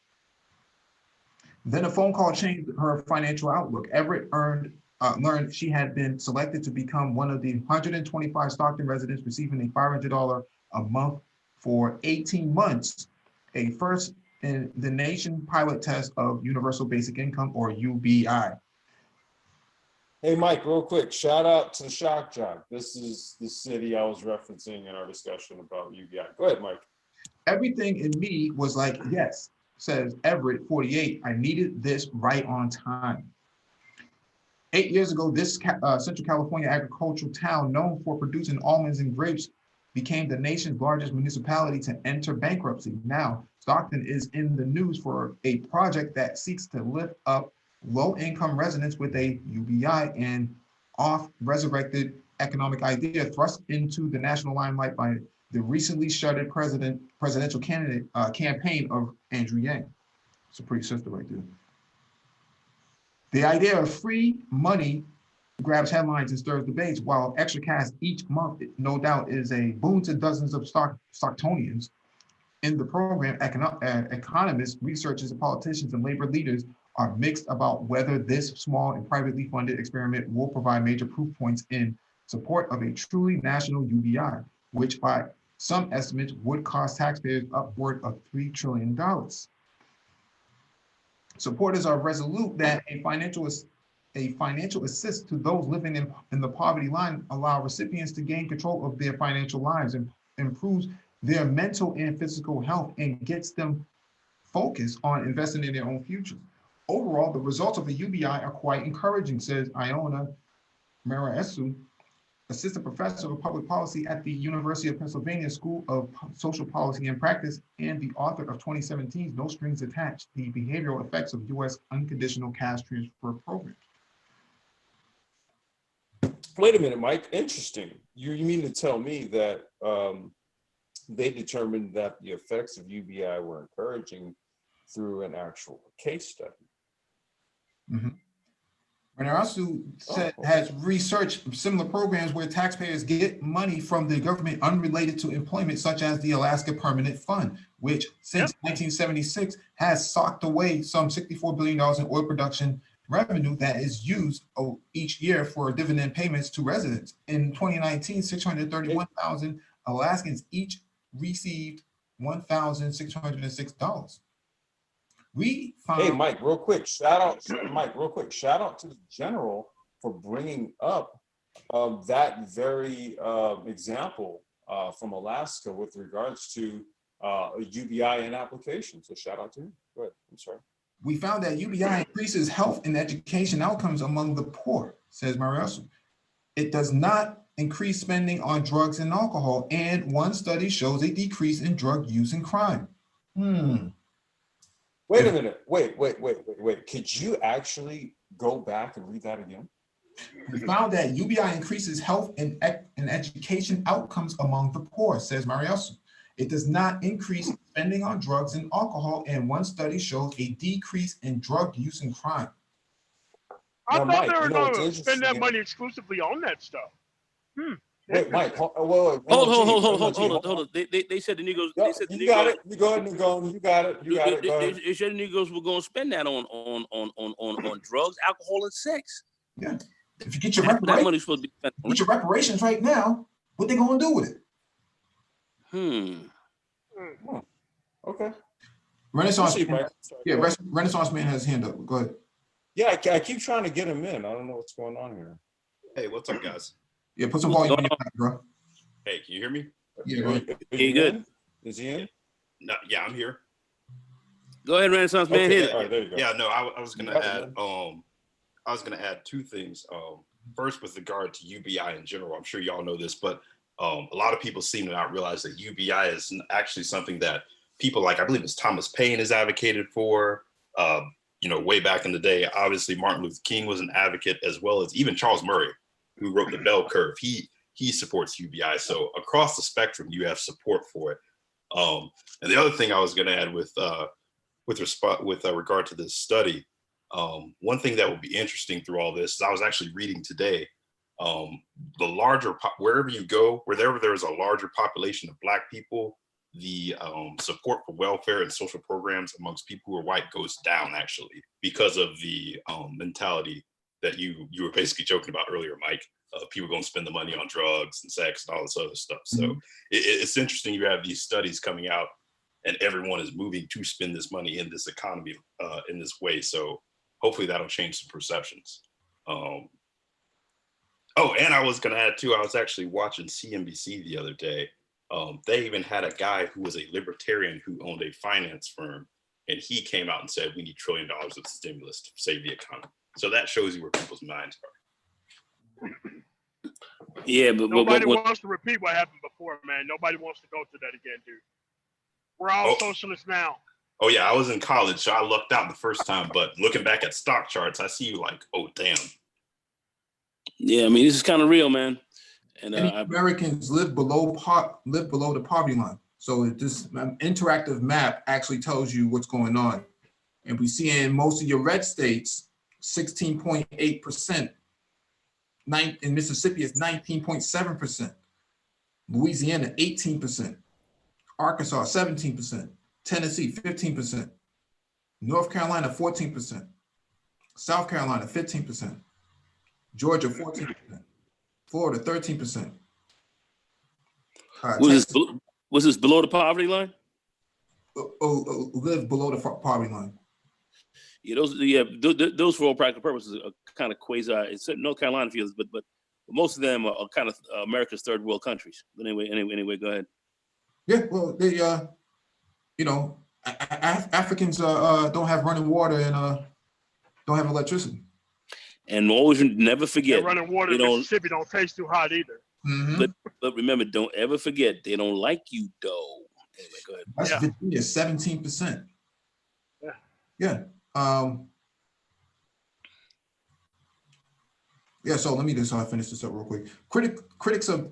Then a phone call changed her financial outlook. Everett learned she had been selected to become one of the 125 Stockton residents receiving a $500 a month for 18 months, a first in the nation pilot test of Universal Basic Income, or UBI. Hey, Mike, real quick, shout out to Shock Jock. This is the city I was referencing in our discussion about UBI. Go ahead, Mike. Everything in me was like, yes, says Everett, 48. I needed this right on time. 8 years ago, this Central California agricultural town, known for producing almonds and grapes, became the nation's largest municipality to enter bankruptcy. Now, Stockton is in the news for a project that seeks to lift up low-income residents with a UBI, and off-resurrected economic idea thrust into the national limelight by the recently shuttered presidential campaign of Andrew Yang. It's a pretty sister right there. The idea of free money grabs headlines and stirs debates, while extra cash each month, no doubt, is a boon to dozens of Stocktonians. In the program, economists, researchers, and politicians and labor leaders are mixed about whether this small and privately funded experiment will provide major proof points in support of a truly national UBI, which by some estimates would cost taxpayers upward of $3 trillion. Supporters are resolute that a financial assist to those living in the poverty line allow recipients to gain control of their financial lives and improves their mental and physical health and gets them focused on investing in their own futures. Overall, the results of the UBI are quite encouraging, says Iona Maraesu, assistant professor of public policy at the University of Pennsylvania School of Social Policy and Practice and the author of 2017's No Strings Attached, the Behavioral Effects of U.S. Unconditional Cash Transfer Program. Wait a minute, Mike, interesting. You mean to tell me that they determined that the effects of UBI were encouraging through an actual case study? Mm-hmm. Maraesu has researched similar programs where taxpayers get money from the government unrelated to employment, such as the Alaska Permanent Fund, which since 1976 has socked away some $64 billion in oil production revenue that is used each year for dividend payments to residents. In 2019, 631,000 Alaskans each received $1,606. Hey, Mike, real quick, shout out to the general for bringing up that very example from Alaska with regards to UBI and application. So shout out to him. Go ahead. I'm sorry. We found that UBI increases health and education outcomes among the poor, says Marielson. It does not increase spending on drugs and alcohol, and one study shows a decrease in drug use and crime. Wait a minute. Wait. Could you actually go back and read that again? We found that UBI increases health and education outcomes among the poor, says Marielson. It does not increase spending on drugs and alcohol, and one study shows a decrease in drug use and crime. I Now, thought Mike, they were you know what's going to spend that interesting? money exclusively on that stuff. Wait, Mike. Hold Hold on. They said the Negroes. Yep, They said the you got Negroes. it. You go ahead and go. You got it. You got it. Go ahead. They said the Negroes were going to spend that on drugs, alcohol, and sex. Yeah. If you get your That reparations, money's supposed to be spent on get your reparations right now, what they going to do with it? Okay. Renaissance. See, Man, Mike. Sorry, yeah, go ahead. Renaissance Man has his hand up. Go ahead. Yeah, I keep trying to get him in. I don't know what's going on here. Hey, what's up, guys? Yeah, put some volume on your mic, bro. Hey, can you hear me? Yeah, go ahead. Is You he good? in? Is he in? No, yeah, I'm here. Go ahead, Renaissance Man. Okay, Hit it. all right, there you go. Yeah, no, I was gonna Got it, add I was gonna add two things. First, with regard to UBI in general, I'm sure y'all know this, but a lot of people seem to not realize that UBI is actually something that people like, I believe it's Thomas Paine has advocated for, way back in the day. Obviously, Martin Luther King was an advocate, as well as even Charles Murray, who wrote the Bell Curve. He supports UBI. So across the spectrum, you have support for it. And the other thing I was going to add with regard to this study, one thing that will be interesting through all this is I was actually reading today, wherever you go, wherever there's a larger population of Black people, the support for welfare and social programs amongst people who are white goes down, actually, because of the mentality that you were basically joking about earlier, Mike. People going to spend the money on drugs and sex and all this other stuff. So it's interesting you have these studies coming out and everyone is moving to spend this money in this economy in this way. So hopefully that'll change some perceptions. And I was going to add too, I was actually watching CNBC the other day. They even had a guy who was a libertarian who owned a finance firm, and he came out and said, we need $1 trillion of stimulus to save the economy. So that shows you where people's minds are. Yeah, but Nobody wants to repeat what happened before, man. Nobody wants to go through that again, dude. We're all socialists now. Oh yeah, I was in college, so I lucked out the first time. But looking back at stock charts, I see you like, oh damn. Yeah, I mean, this is kind of real, man. And Americans live below the poverty line. So this interactive map actually tells you what's going on. And we see in most of your red states, 16.8%. In Mississippi, it's 19.7%. Louisiana, 18%. Arkansas, 17%. Tennessee, 15%. North Carolina, 14%. South Carolina, 15%. Georgia, 14%. Florida, 13%. Was this below the poverty line? Live below the poverty line. Yeah, those for all practical purposes are kind of quasi. It's North Carolina feels, but most of them are kind of America's third world countries. But anyway, go ahead. Yeah, well, they Africans don't have running water and don't have electricity. And always never forget, running water in Mississippi don't taste too hot either. Mm-hmm. But remember, don't ever forget, they don't like you though. Anyway, go ahead. That's Virginia, 17%. Yeah. So let me just finish this up real quick. Critics of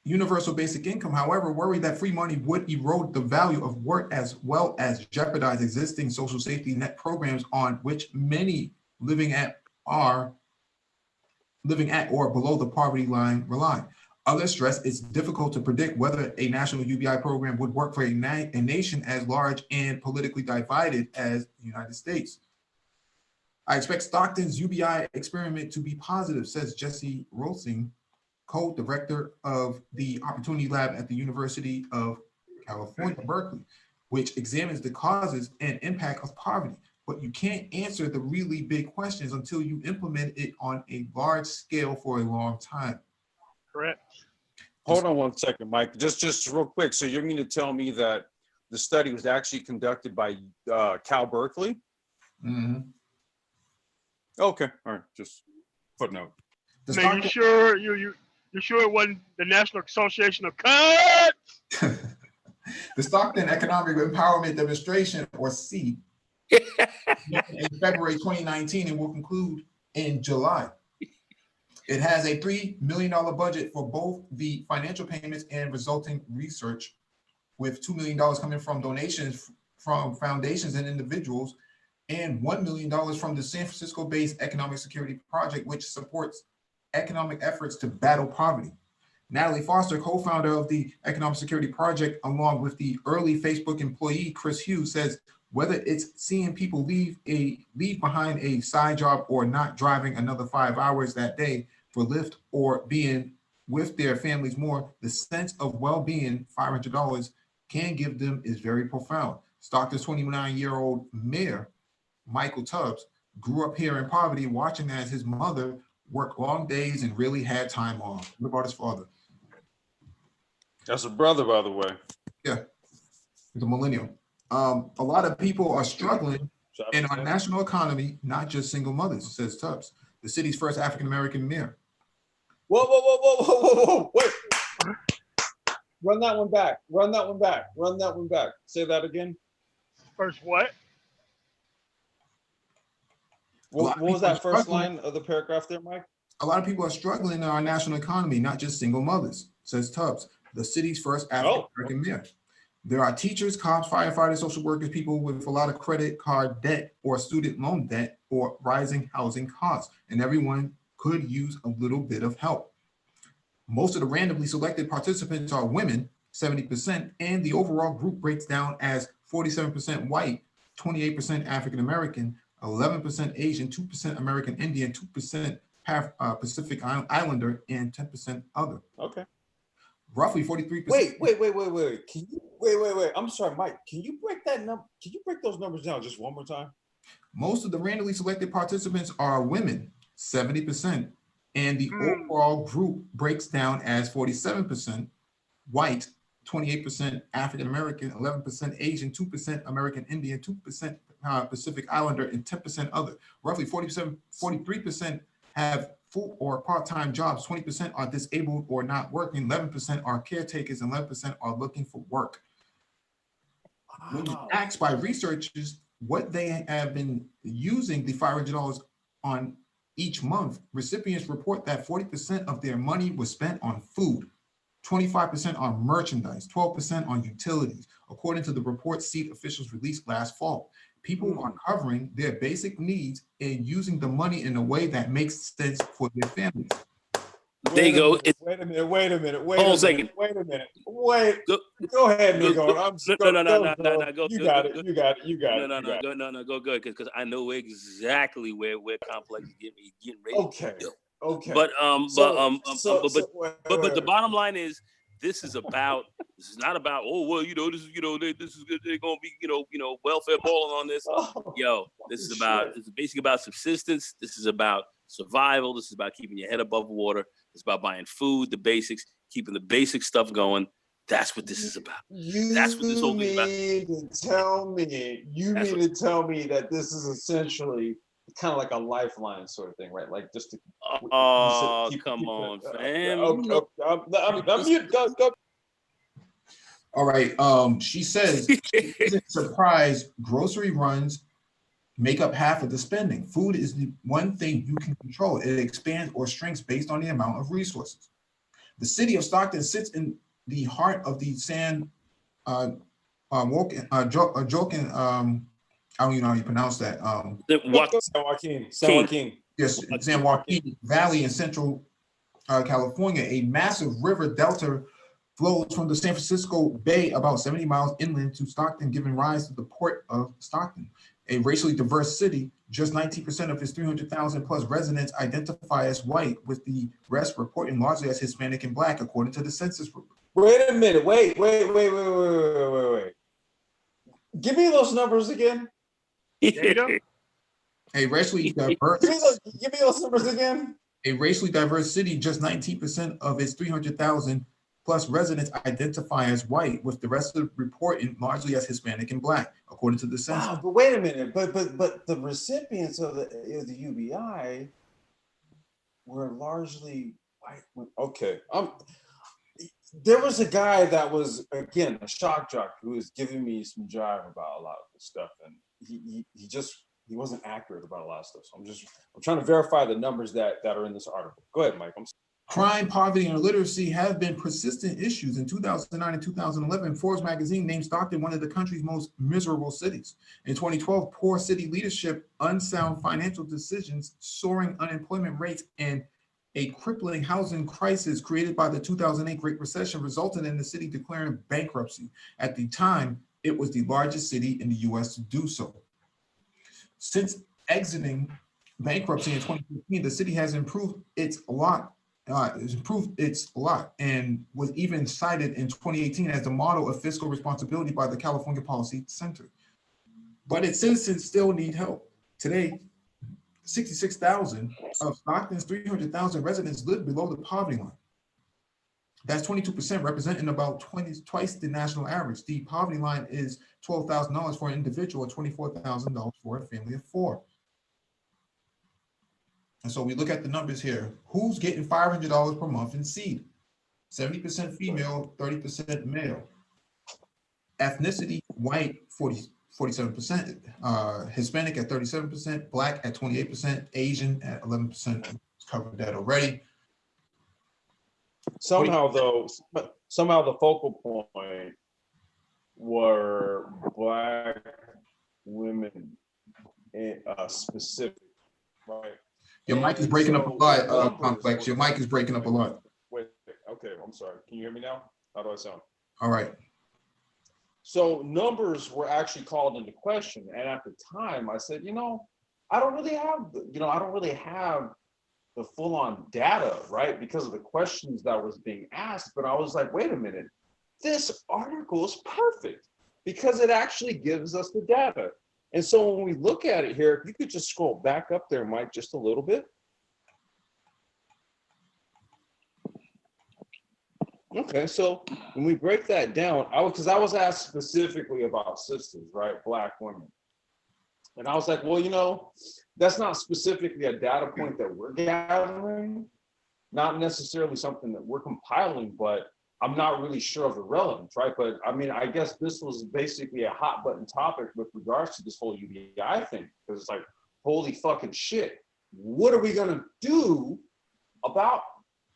universal basic income, however, worry that free money would erode the value of work as well as jeopardize existing social safety net programs on which many living at or below the poverty line rely. Others stress it's difficult to predict whether a national UBI program would work for a nation as large and politically divided as the United States. I expect Stockton's UBI experiment to be positive, says Jesse Rosing, co-director of the Opportunity Lab at the University of California, Berkeley, which examines the causes and impact of poverty. But you can't answer the really big questions until you implement it on a large scale for a long time. Correct. Hold on one second, Mike. Just real quick. So you mean to tell me that the study was actually conducted by Cal Berkeley? Mm-hmm. Okay, all right. Just footnote. The Now, you Stockton, sure you sure it wasn't the National Association of Cuts? the Stockton Economic Empowerment Demonstration, or SEED, in February 2019 and will conclude in July. It has a $3 million budget for both the financial payments and resulting research, with $2 million coming from donations from foundations and individuals, and $1 million from the San Francisco-based Economic Security Project, which supports economic efforts to battle poverty. Natalie Foster, co-founder of the Economic Security Project, along with the early Facebook employee Chris Hughes, says whether it's seeing people leave behind a side job or not driving another 5 hours that day for Lyft or being with their families more, the sense of well-being $500 can give them is very profound. Stockton's 29-year-old mayor, Michael Tubbs, grew up here in poverty, watching as his mother worked long days and really had time off. What about his father? That's a brother, by the way. Yeah, he's a millennial. A lot of people are struggling in our national economy, not just single mothers, says Tubbs, the city's first African-American mayor. Whoa, wait. Run that one back. Run that one back. Say that again. First what? What was that first line of the paragraph there, Mike? A lot of people are struggling in our national economy, not just single mothers, says Tubbs, the city's first African-American mayor. There are teachers, cops, firefighters, social workers, people with a lot of credit card debt or student loan debt or rising housing costs, and everyone could use a little bit of help. Most of the randomly selected participants are women, 70%, and the overall group breaks down as 47% white, 28% African-American, 11% Asian, 2% American Indian, 2% Pacific Islander, and 10% other. Okay. Roughly 43%. Wait. Can you wait. I'm sorry, Mike. Can you break that number? Can you break those numbers down just one more time? Most of the randomly selected participants are women, 70%, and the overall group breaks down as 47% white, 28% African American, 11% Asian, 2% American Indian, 2% Pacific Islander, and 10% other. Roughly 43% have full or part-time jobs, 20% are disabled or not working, 11% are caretakers, and 11% are looking for work. When asked by researchers what they have been using the $500 on each month, recipients report that 40% of their money was spent on food, 25% on merchandise, 12% on utilities, according to the report SEED officials released last fall. People are covering their basic needs and using the money in a way that makes sense for their families. There you go. Wait a minute. Wait a minute. Go ahead, Negro. No. Go. You got it. No. Go good, because I know exactly where Complex is getting ready. Okay. But the bottom line is, this is not about, oh well, this is good. They're gonna be welfare balling on this. This is basically about subsistence. This is about survival. This is about keeping your head above water. It's about buying food, the basics, keeping the basic stuff going. That's what this is about. That's what this whole thing is about. You mean to tell me that this is essentially kind of like a lifeline sort of thing, right? Like just to. Oh, come on, fam. All right. She says she isn't surprised grocery runs make up half of the spending. Food is the one thing you can control. It expands or shrinks based on the amount of resources. The city of Stockton sits in the heart of the San Joaquin, I don't even know how you pronounce that. San Joaquin. Yes, San Joaquin Valley in central California. A massive river delta flows from the San Francisco Bay about 70 miles inland to Stockton, giving rise to the port of Stockton. A racially diverse city, just 19% of its 300,000 plus residents identify as white, with the rest reporting largely as Hispanic and Black, according to the census report. Wait a minute. Wait. Give me those numbers again. A racially diverse. Give me those numbers again. A racially diverse city, just 19% of its 300,000 plus residents identify as white, with the rest of the reporting largely as Hispanic and Black, according to the census. Wow, but wait a minute. But the recipients of the UBI were largely white. Okay. There was a guy that was, again, a shock jock who was giving me some jive about a lot of this stuff, and he wasn't accurate about a lot of stuff. So I'm trying to verify the numbers that are in this article. Go ahead, Mike. Crime, poverty, and illiteracy have been persistent issues. In 2009 and 2011, Forbes magazine named Stockton one of the country's most miserable cities. In 2012, poor city leadership, unsound financial decisions, soaring unemployment rates, and a crippling housing crisis created by the 2008 Great Recession resulted in the city declaring bankruptcy. At the time, it was the largest city in the US to do so. Since exiting bankruptcy in 2015, the city has improved its lot and was even cited in 2018 as the model of fiscal responsibility by the California Policy Center. But its citizens still need help. Today, 66,000 of Stockton's 300,000 residents live below the poverty line. That's 22%, representing about twice the national average. The poverty line is $12,000 for an individual, $24,000 for a family of four. And so we look at the numbers here. Who's getting $500 per month in seed? 70% female, 30% male. Ethnicity, white, 47%, Hispanic at 37%, Black at 28%, Asian at 11%. Covered that already. Somehow the focal point were Black women, specific, right? Your mic is breaking up a lot, Complex. Your mic is breaking up a lot. Wait, okay, I'm sorry. Can you hear me now? How do I sound? All right. So numbers were actually called into question. And at the time I said, I don't really have the full-on data, right? Because of the questions that was being asked. But I was like, wait a minute, this article is perfect because it actually gives us the data. And so when we look at it here, if you could just scroll back up there, Mike, just a little bit. Okay, so when we break that down, because I was asked specifically about sisters, right? Black women. And I was like, well, that's not specifically a data point that we're gathering, not necessarily something that we're compiling, but I'm not really sure of the relevance, right? But I mean, I guess this was basically a hot button topic with regards to this whole UBI thing, because it's like, holy fucking shit, what are we gonna do about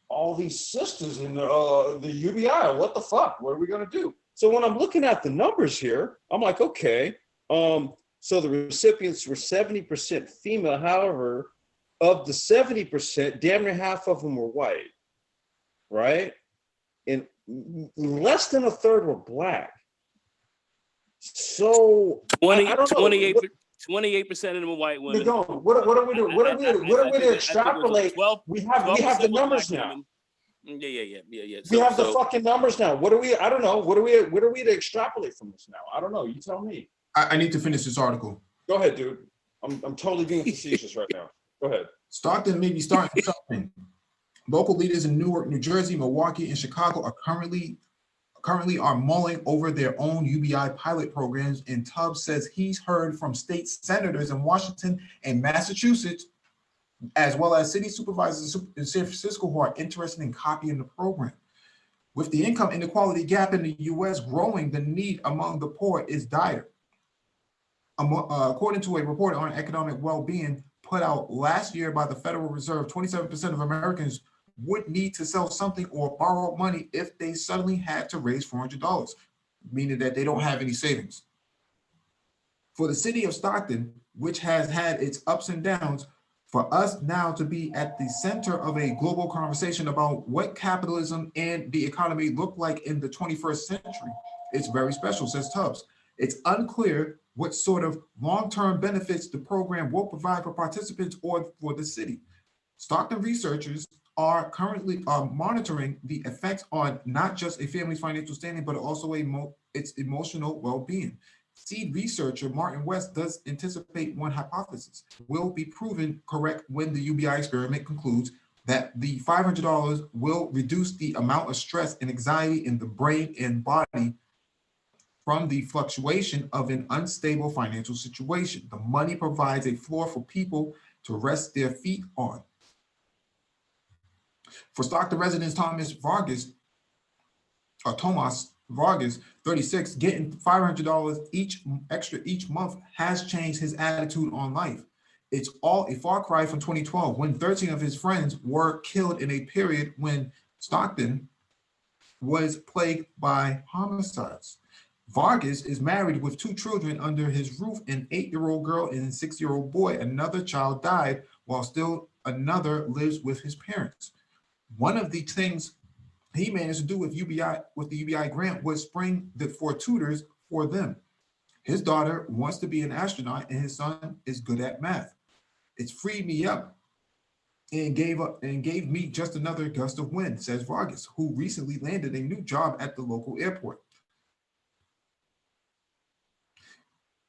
all these sisters in the UBI? What the fuck? What are we gonna do? So when I'm looking at the numbers here, I'm like, okay, so the recipients were 70% female. However, of the 70%, damn near half of them were white, right? And less than a third were Black. So 28% of them are white women. What are we doing? What are we to extrapolate? We have the numbers now. Yeah. We have the fucking numbers now. What are we? I don't know. What are we to extrapolate from this now? I don't know. You tell me. I need to finish this article. Go ahead, dude. I'm totally being facetious right now. Go ahead. Stockton may be starting something. Local leaders in Newark, New Jersey, Milwaukee, and Chicago are currently mulling over their own UBI pilot programs, and Tubbs says he's heard from state senators in Washington and Massachusetts, as well as city supervisors in San Francisco, who are interested in copying the program. With the income inequality gap in the US growing, the need among the poor is dire. According to a report on economic well-being put out last year by the Federal Reserve, 27% of Americans would need to sell something or borrow money if they suddenly had to raise $400, meaning that they don't have any savings. For the city of Stockton, which has had its ups and downs, for us now to be at the center of a global conversation about what capitalism and the economy look like in the 21st century, it's very special, says Tubbs. It's unclear what sort of long-term benefits the program will provide for participants or for the city. Stockton researchers are currently monitoring the effects on not just a family's financial standing, but also its emotional well-being. Seed researcher Martin West does anticipate one hypothesis will be proven correct when the UBI experiment concludes, that the $500 will reduce the amount of stress and anxiety in the brain and body from the fluctuation of an unstable financial situation. The money provides a floor for people to rest their feet on. For Stockton residents Tomas Vargas, 36, getting $500 extra each month has changed his attitude on life. It's all a far cry from 2012, when 13 of his friends were killed in a period when Stockton was plagued by homicides. Vargas is married with 2 children under his roof, an 8-year-old girl and a 6-year-old boy. Another child died, while still another lives with his parents. One of the things he managed to do with the UBI grant was spring for tutors for them. His daughter wants to be an astronaut, and his son is good at math. It's freed me up and gave me just another gust of wind, says Vargas, who recently landed a new job at the local airport.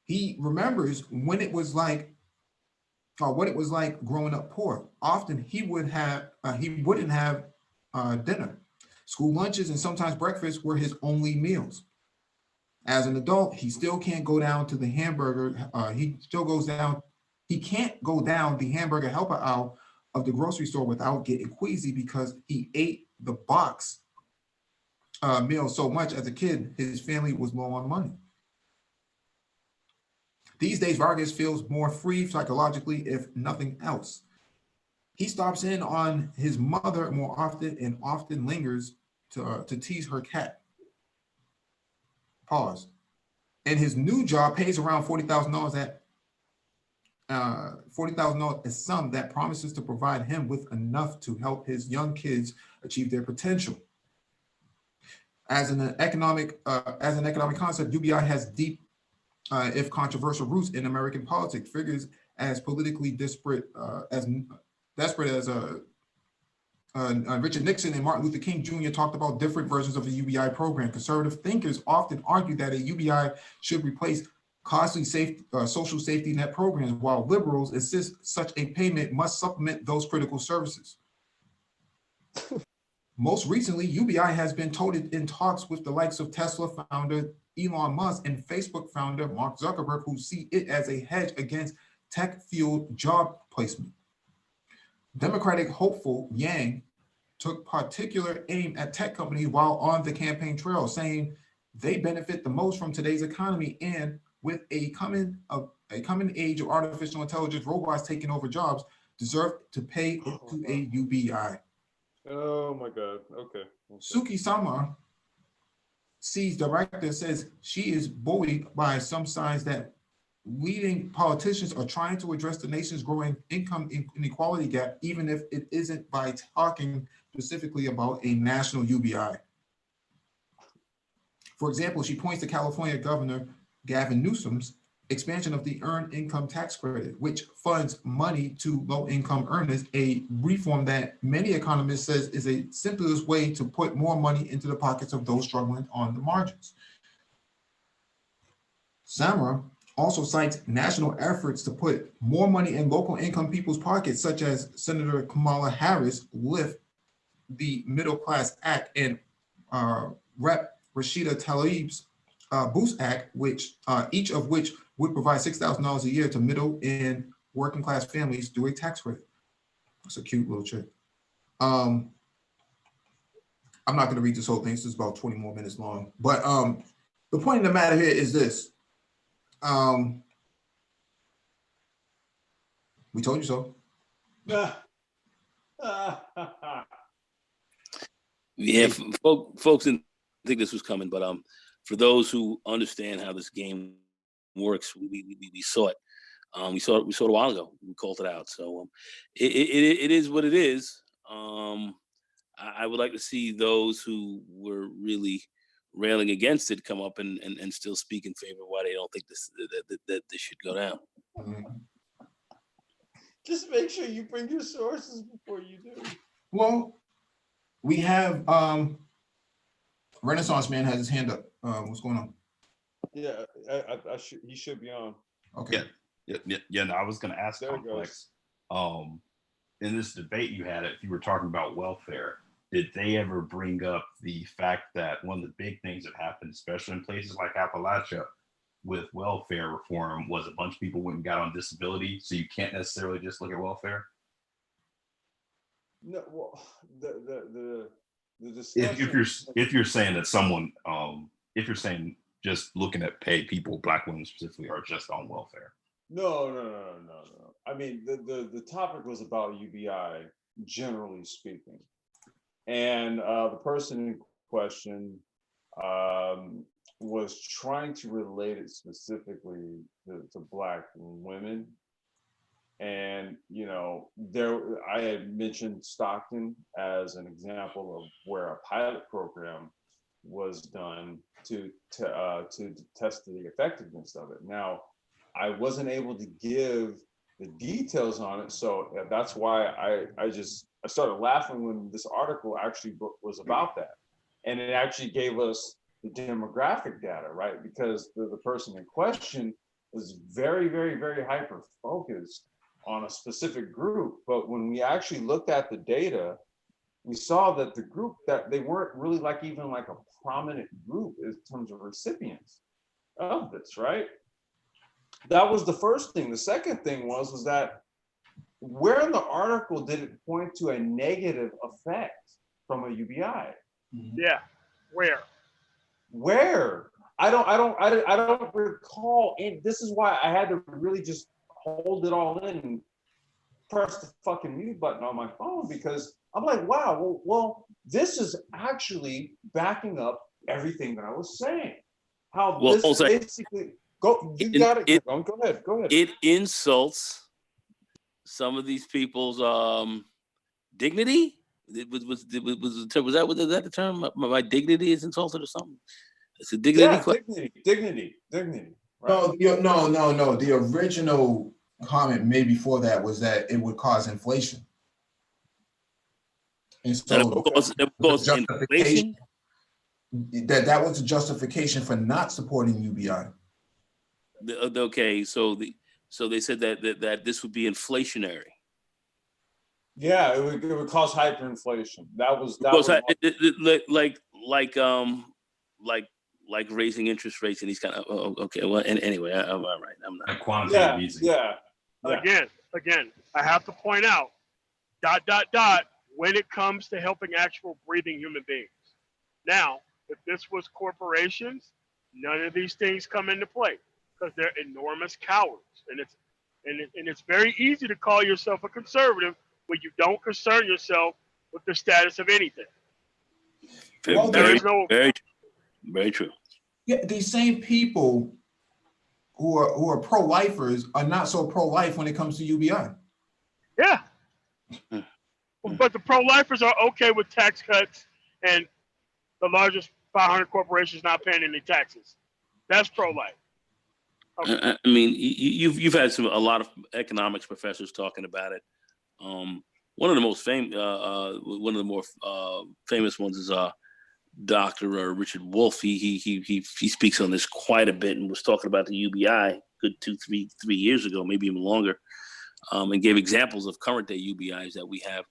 He remembers when it was like, what it was like growing up poor. Often he wouldn't have dinner. School lunches and sometimes breakfast were his only meals. As an adult, he still can't go down to the hamburger. He can't go down the hamburger helper aisle of the grocery store without getting queasy, because he ate the box meal so much as a kid, his family was low on money. These days, Vargas feels more free psychologically, if nothing else. He stops in on his mother more often and often lingers to tease her cat. Pause. And his new job pays around $40,000 $40,000, a sum that promises to provide him with enough to help his young kids achieve their potential. As an economic concept, UBI has deep, if controversial, roots in American politics. Figures as politically desperate as Richard Nixon and Martin Luther King Jr. talked about different versions of the UBI program. Conservative thinkers often argue that a UBI should replace costly social safety net programs, while liberals insist such a payment must supplement those critical services. Most recently, UBI has been touted in talks with the likes of Tesla founder Elon Musk and Facebook founder Mark Zuckerberg, who see it as a hedge against tech-fueled job placement. Democratic hopeful Yang took particular aim at tech companies while on the campaign trail, saying they benefit the most from today's economy, and with a coming age of artificial intelligence, robots taking over jobs, deserve to pay into a UBI. Oh my God. Okay. Suki Samar, C's director, says she is buoyed by some signs that leading politicians are trying to address the nation's growing income inequality gap, even if it isn't by talking specifically about a national UBI. For example, she points to California Governor Gavin Newsom's expansion of the Earned Income Tax Credit, which funds money to low-income earners, a reform that many economists says is a simplest way to put more money into the pockets of those struggling on the margins. Samra also cites national efforts to put more money in local income people's pockets, such as Senator Kamala Harris lift the Middle Class Act and Rep. Rashida Tlaib's Boost Act, which each of which would provide $6,000 a year to middle and working class families through a tax credit. It's a cute little trick. I'm not going to read this whole thing. This is about 20 more minutes long. But the point of the matter here is this. We told you so. Yeah, folks didn't think this was coming, but for those who understand how this game works, we saw it. We saw it a while ago. We called it out. So it is what it is. I would like to see those who were really railing against it come up and still speak in favor of why they don't think that this should go down. Just make sure you bring your sources before you do. Well, we have Renaissance Man has his hand up. What's going on? Yeah, he should be on. Okay. Yeah. No, I was gonna ask Complex. in this debate you had, if you were talking about welfare, did they ever bring up the fact that one of the big things that happened, especially in places like Appalachia, with welfare reform was a bunch of people went and got on disability, so you can't necessarily just look at welfare? No, well, the discussion. If you're saying that someone, if you're saying just looking at pay, people, Black women specifically, are just on welfare. No. I mean, the topic was about UBI, generally speaking, and the person in question was trying to relate it specifically to Black women. And, you know, I had mentioned Stockton as an example of where a pilot program was done to test the effectiveness of it. Now, I wasn't able to give the details on it, so that's why I started laughing when this article actually was about that, and it actually gave us the demographic data, right? Because the person in question was very, very, very hyper focused on a specific group, but when we actually looked at the data, we saw that the group, that they weren't really even like a prominent group in terms of recipients of this, right? That was the first thing. The second thing was that where in the article did it point to a negative effect from a UBI? Yeah, where? Where? I don't recall. And this is why I had to really just hold it all in and press the fucking mute button on my phone, because I'm like, wow, well, this is actually backing up everything that I was saying. How this basically go ahead. It insults some of these people's dignity. Was that the term? My dignity is insulted or something? It's a dignity question. Dignity. Right? No. The original comment made before that was that it would cause inflation. And so it cause inflation? That was a justification for not supporting UBI. Okay, so they said that this would be inflationary. Yeah, it would cause hyperinflation. That was like raising interest rates and these kind of. Okay, well, and anyway, I'm all right. I'm not quantitative easing. Yeah. Again, I have to point out, ... when it comes to helping actual breathing human beings. Now, if this was corporations, none of these things come into play because they're enormous cowards, and it's very easy to call yourself a conservative when you don't concern yourself with the status of anything. Well, very true. Yeah, these same people who are pro-lifers are not so pro-life when it comes to UBI. Yeah. But the pro-lifers are okay with tax cuts and the largest 500 corporations not paying any taxes. That's pro-life. Okay. I mean, you've had a lot of economics professors talking about it. One of the most one of the more famous ones is Dr. Richard Wolff. He speaks on this quite a bit and was talking about the UBI good 3 years ago, maybe even longer, and gave examples of current day UBIs that we have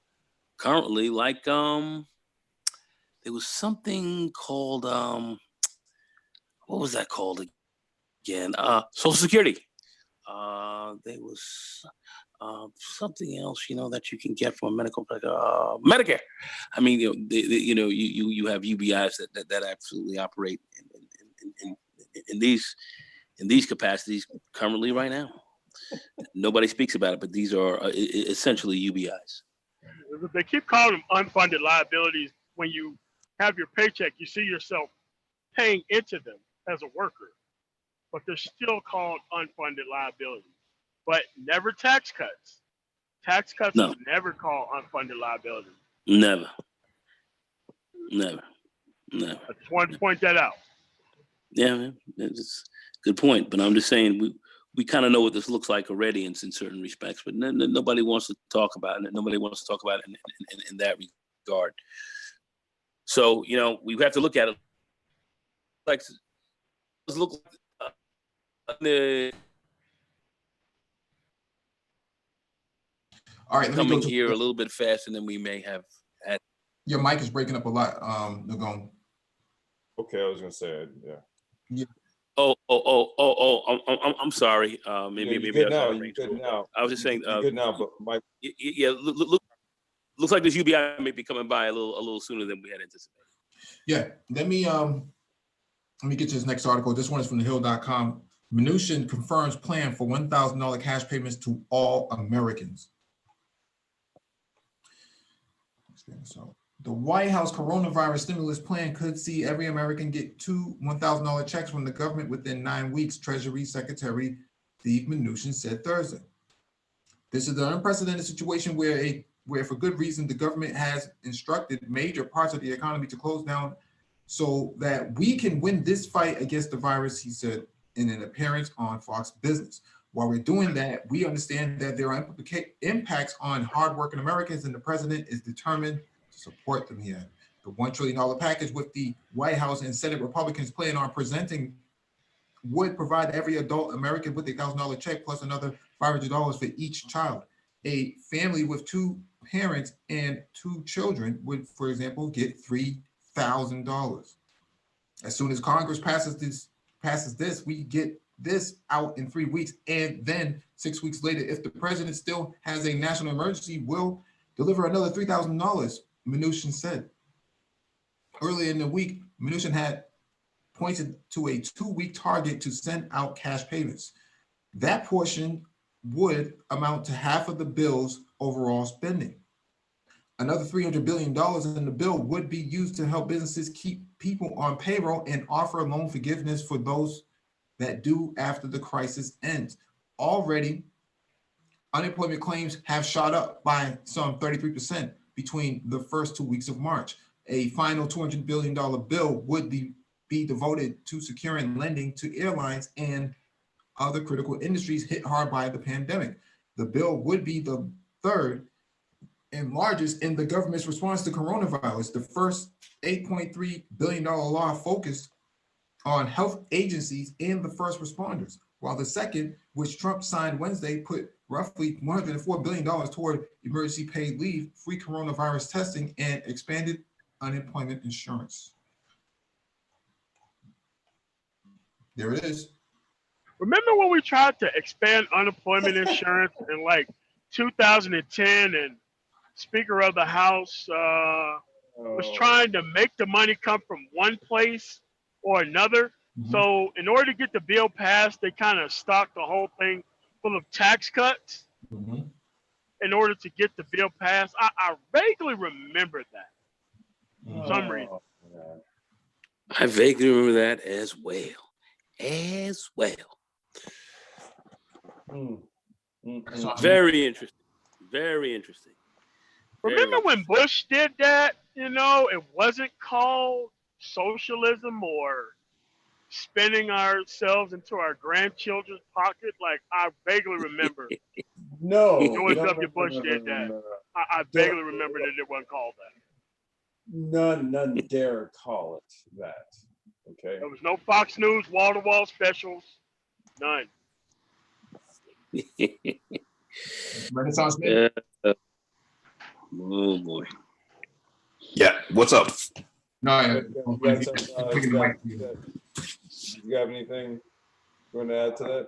currently. Like there was something called what was that called again? Social Security. There was something else, that you can get from a medical Medicare. I mean, you have UBIs that absolutely operate in these capacities currently right now. Nobody speaks about it, but these are essentially UBIs. They keep calling them unfunded liabilities. When you have your paycheck, you see yourself paying into them as a worker, but they're still called unfunded liabilities. But never tax cuts. Tax cuts is never called unfunded liability. Never. I just wanted to point that out. Yeah, man, it's a good point. But I'm just saying we kind of know what this looks like already in certain respects, but nobody wants to talk about it. Nobody wants to talk about it in that regard. So we have to look at it like All right, let me go coming to here a little bit faster than we may have had. your mic is breaking up a lot, Negro. Okay, I was gonna say, yeah. I'm sorry. Maybe You're maybe good I was now. out of You're range. good now. I was just saying. You're good now, but Mike. Yeah, looks like this UBI may be coming by a little sooner than we had anticipated. Yeah, let me get to this next article. This one is from thehill.com. Mnuchin confirms plan for $1,000 cash payments to all Americans. So the White House coronavirus stimulus plan could see every American get two $1,000 checks from the government within 9 weeks, Treasury Secretary Steve Mnuchin said Thursday. This is an unprecedented situation where for good reason, the government has instructed major parts of the economy to close down so that we can win this fight against the virus, he said in an appearance on Fox Business. While we're doing that, we understand that there are impacts on hardworking Americans, and the president is determined to support them here. The $1 trillion package with the White House and Senate Republicans plan on presenting would provide every adult American with a $1,000 check plus another $500 for each child. A family with two parents and two children would, for example, get $3,000. As soon as Congress passes this, we get this out in 3 weeks, and then 6 weeks later, if the president still has a national emergency, we'll deliver another $3,000, Mnuchin said. Earlier in the week, Mnuchin had pointed to a 2-week target to send out cash payments. That portion would amount to half of the bill's overall spending. Another $300 billion in the bill would be used to help businesses keep people on payroll and offer loan forgiveness for those that do after the crisis ends. Already, unemployment claims have shot up by some 33% between the first 2 weeks of March. A final $200 billion bill would be devoted to securing lending to airlines and other critical industries hit hard by the pandemic. The bill would be the third and largest in the government's response to coronavirus. The first $8.3 billion law focused on health agencies and the first responders, while the second, which Trump signed Wednesday, put roughly $104 billion toward emergency paid leave, free coronavirus testing, and expanded unemployment insurance. There it is. Remember when we tried to expand unemployment insurance in like 2010, and Speaker of the House was trying to make the money come from one place or another. Mm-hmm. So in order to get the bill passed, they kind of stocked the whole thing full of tax cuts in order to get the bill passed. I vaguely remember that for some reason. I vaguely remember that as well. Very interesting. Very interesting. Remember when Bush did that? You know, it wasn't called socialism or spending ourselves into our grandchildren's pocket. Like, I vaguely remember. George W. Bush did that. I vaguely remember that it wasn't called that. None dare call it that. Okay. There was no Fox News wall-to-wall specials. None. Renaissance man. Oh boy. Yeah, what's up? No, you have anything you want to add to that?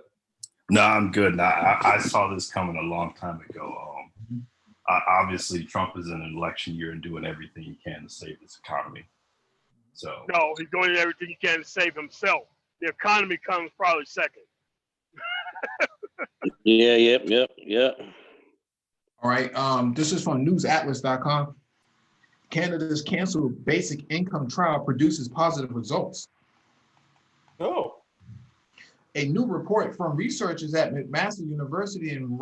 No, I'm good. I saw this coming a long time ago. Obviously, Trump is in an election year and doing everything he can to save this economy. So no, he's doing everything he can to save himself. The economy comes probably second. Yeah. All right. This is from newsatlas.com. Canada's canceled basic income trial produces positive results. Oh. A new report from researchers at McMaster University and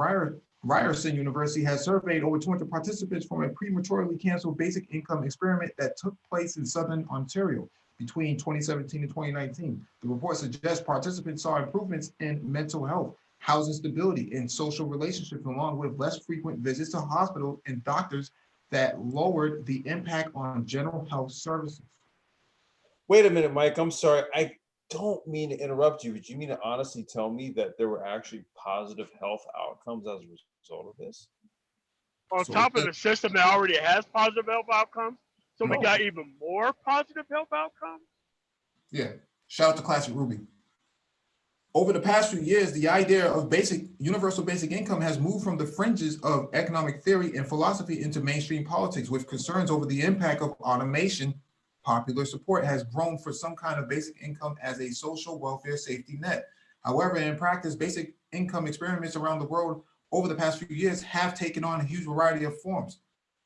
Ryerson University has surveyed over 200 participants from a prematurely canceled basic income experiment that took place in Southern Ontario between 2017 and 2019. The report suggests participants saw improvements in mental health, housing stability, and social relationships, along with less frequent visits to hospitals and doctors that lowered the impact on general health services. Wait a minute, Mike. I'm sorry. I don't mean to interrupt you, but you mean to honestly tell me that there were actually positive health outcomes as a result of this? On So top of the system that already has positive health outcomes, so we No. got even more positive health outcomes. yeah, shout out to Classic Ruby. Over the past few years, the idea of universal basic income has moved from the fringes of economic theory and philosophy into mainstream politics, with concerns over the impact of automation. Popular support has grown for some kind of basic income as a social welfare safety net. However, in practice, basic income experiments around the world over the past few years have taken on a huge variety of forms,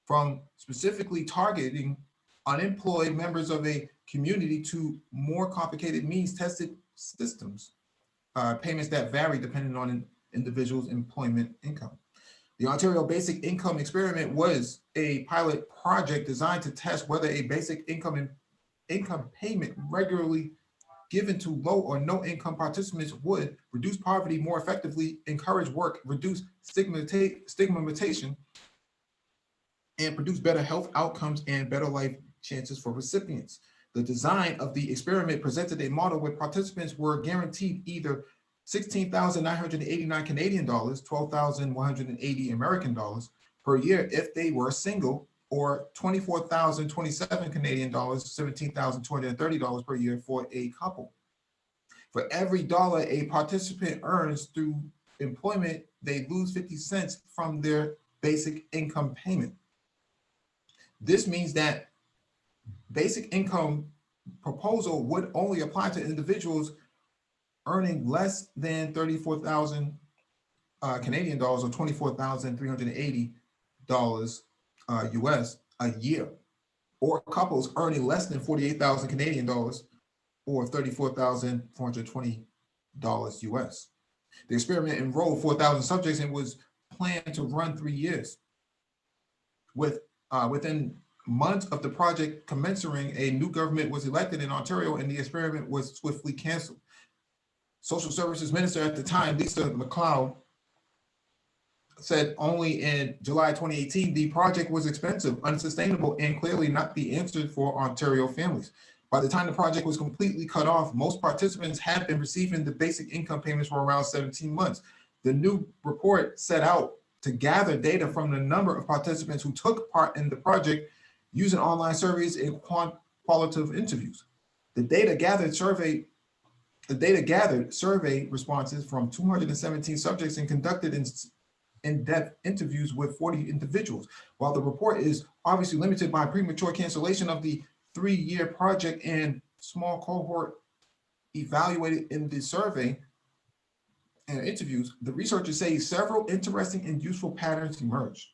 from specifically targeting unemployed members of a community to more complicated means-tested systems. Payments that vary depending on an individual's employment income. The Ontario Basic Income Experiment was a pilot project designed to test whether a basic income payment regularly given to low or no income participants would reduce poverty more effectively, encourage work, reduce stigmatization, and produce better health outcomes and better life chances for recipients. The design of the experiment presented a model where participants were guaranteed either 16,989 Canadian dollars, 12,180 American dollars per year if they were single, or 24,027 Canadian dollars, $17,230 per year for a couple. For every dollar a participant earns through employment, they lose 50 cents from their basic income payment. This means that basic income proposal would only apply to individuals earning less than 34,000 Canadian dollars, or $24,380 US a year, or couples earning less than 48,000 Canadian dollars, or $34,420 US. The experiment enrolled 4,000 subjects and was planned to run 3 years. Within months of the project commencing, a new government was elected in Ontario and the experiment was swiftly canceled. Social Services Minister at the time, Lisa McLeod, said only in July 2018, the project was expensive, unsustainable, and clearly not the answer for Ontario families. By the time the project was completely cut off, most participants had been receiving the basic income payments for around 17 months. The new report set out to gather data from the number of participants who took part in the project using online surveys and qualitative interviews. The data gathered survey responses from 217 subjects and conducted in-depth interviews with 40 individuals. While the report is obviously limited by premature cancellation of the 3-year project and small cohort evaluated in the survey and interviews, the researchers say several interesting and useful patterns emerged.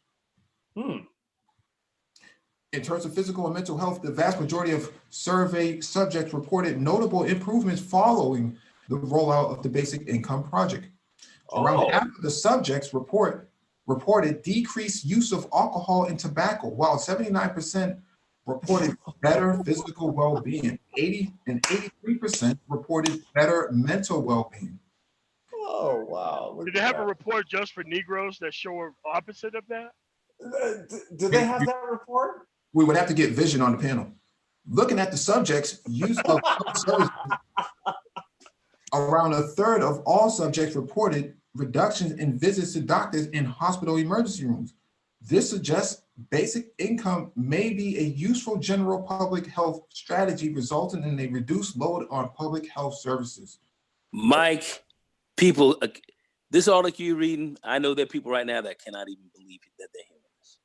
In terms of physical and mental health, the vast majority of survey subjects reported notable improvements following the rollout of the basic income project. Around half of the subjects reported decreased use of alcohol and tobacco, while 79% reported better physical well-being. 83% reported better mental well-being. Oh, wow. Did they have a report just for Negroes that show opposite of that? Do they have that report? We would have to get vision on the panel. Looking at the subjects' use of services, around a third of all subjects reported reductions in visits to doctors in hospital emergency rooms. This suggests basic income may be a useful general public health strategy, resulting in a reduced load on public health services. Mike, people, this article you're reading, I know there are people right now that cannot even believe that they're hearing this.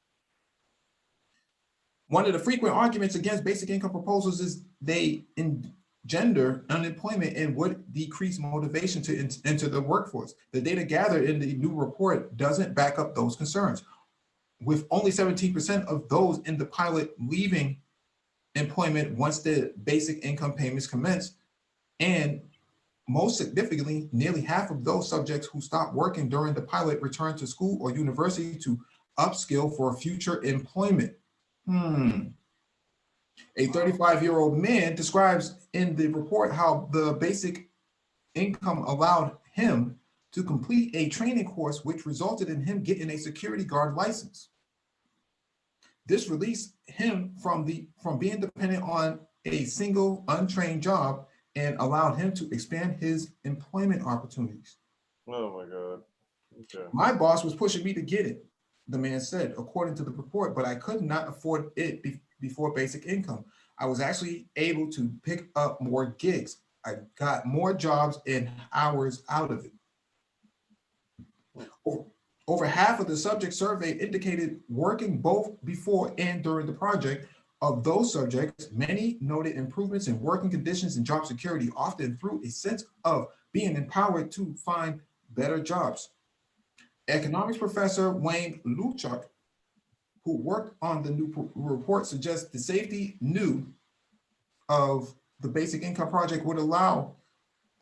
One of the frequent arguments against basic income proposals is they engender unemployment and would decrease motivation to enter the workforce. The data gathered in the new report doesn't back up those concerns, with only 17% of those in the pilot leaving employment once the basic income payments commence, and most significantly, nearly half of those subjects who stopped working during the pilot returned to school or university to upskill for future employment. A 35-year-old man describes in the report how the basic income allowed him to complete a training course, which resulted in him getting a security guard license. This released him from being dependent on a single untrained job and allowed him to expand his employment opportunities. Oh my God. Okay. My boss was pushing me to get it. the man said, according to the report, but I could not afford it before basic income. I was actually able to pick up more gigs. I got more jobs and hours out of it. Over half of the subjects surveyed indicated working both before and during the project. Of those subjects, many noted improvements in working conditions and job security, often through a sense of being empowered to find better jobs. Economics professor Wayne Luchuk, who worked on the new report, suggests the safety new of the basic income project would allow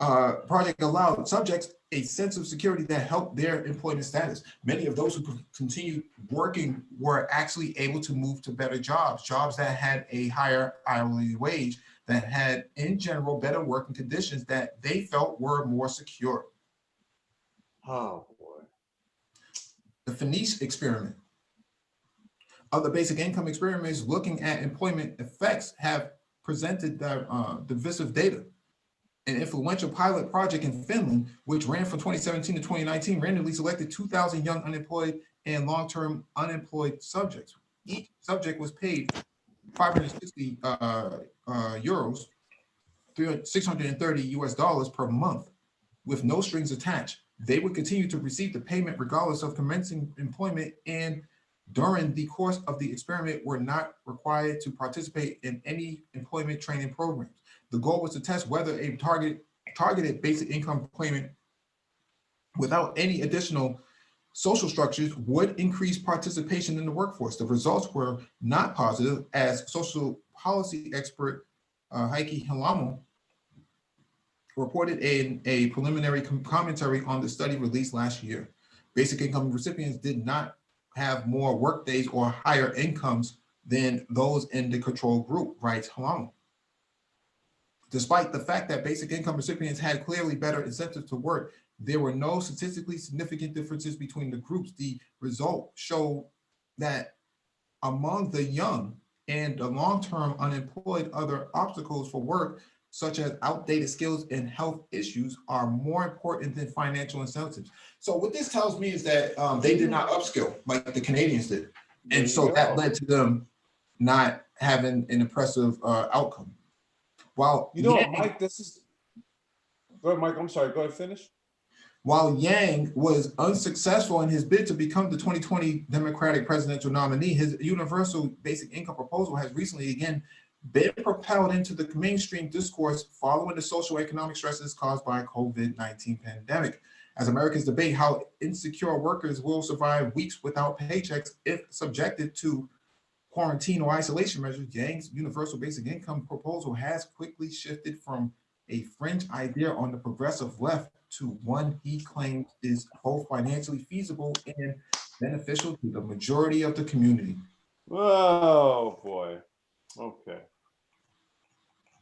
allowed subjects a sense of security that helped their employment status. Many of those who continued working were actually able to move to better jobs, jobs that had a higher hourly wage, that had, in general, better working conditions that they felt were more secure. Oh, boy. The Finis experiment. Other basic income experiments looking at employment effects have presented divisive data. An influential pilot project in Finland, which ran from 2017 to 2019, randomly selected 2,000 young unemployed and long-term unemployed subjects. Each subject was paid 560 euros, $630 US per month, with no strings attached. They would continue to receive the payment regardless of commencing employment, and during the course of the experiment were not required to participate in any employment training programs. The goal was to test whether a targeted basic income payment without any additional social structures would increase participation in the workforce. The results were not positive, as social policy expert Heikki Helamo reported in a preliminary commentary on the study released last year. Basic income recipients did not have more work days or higher incomes than those in the control group, writes Helamo. Despite the fact that basic income recipients had clearly better incentives to work, there were no statistically significant differences between the groups. The result showed that among the young and the long-term unemployed, other obstacles for work, such as outdated skills and health issues, are more important than financial incentives. So what this tells me is that they did not upskill like the Canadians did. And so that led to them not having an impressive outcome. While Mike, this is. Go ahead, Mike. I'm sorry. Go ahead, finish. While Yang was unsuccessful in his bid to become the 2020 Democratic presidential nominee, his universal basic income proposal has recently again been propelled into the mainstream discourse following the social economic stresses caused by COVID-19 pandemic. As Americans debate how insecure workers will survive weeks without paychecks if subjected to quarantine or isolation measures, Yang's universal basic income proposal has quickly shifted from a fringe idea on the progressive left to one he claims is both financially feasible and beneficial to the majority of the community. Oh boy. Okay.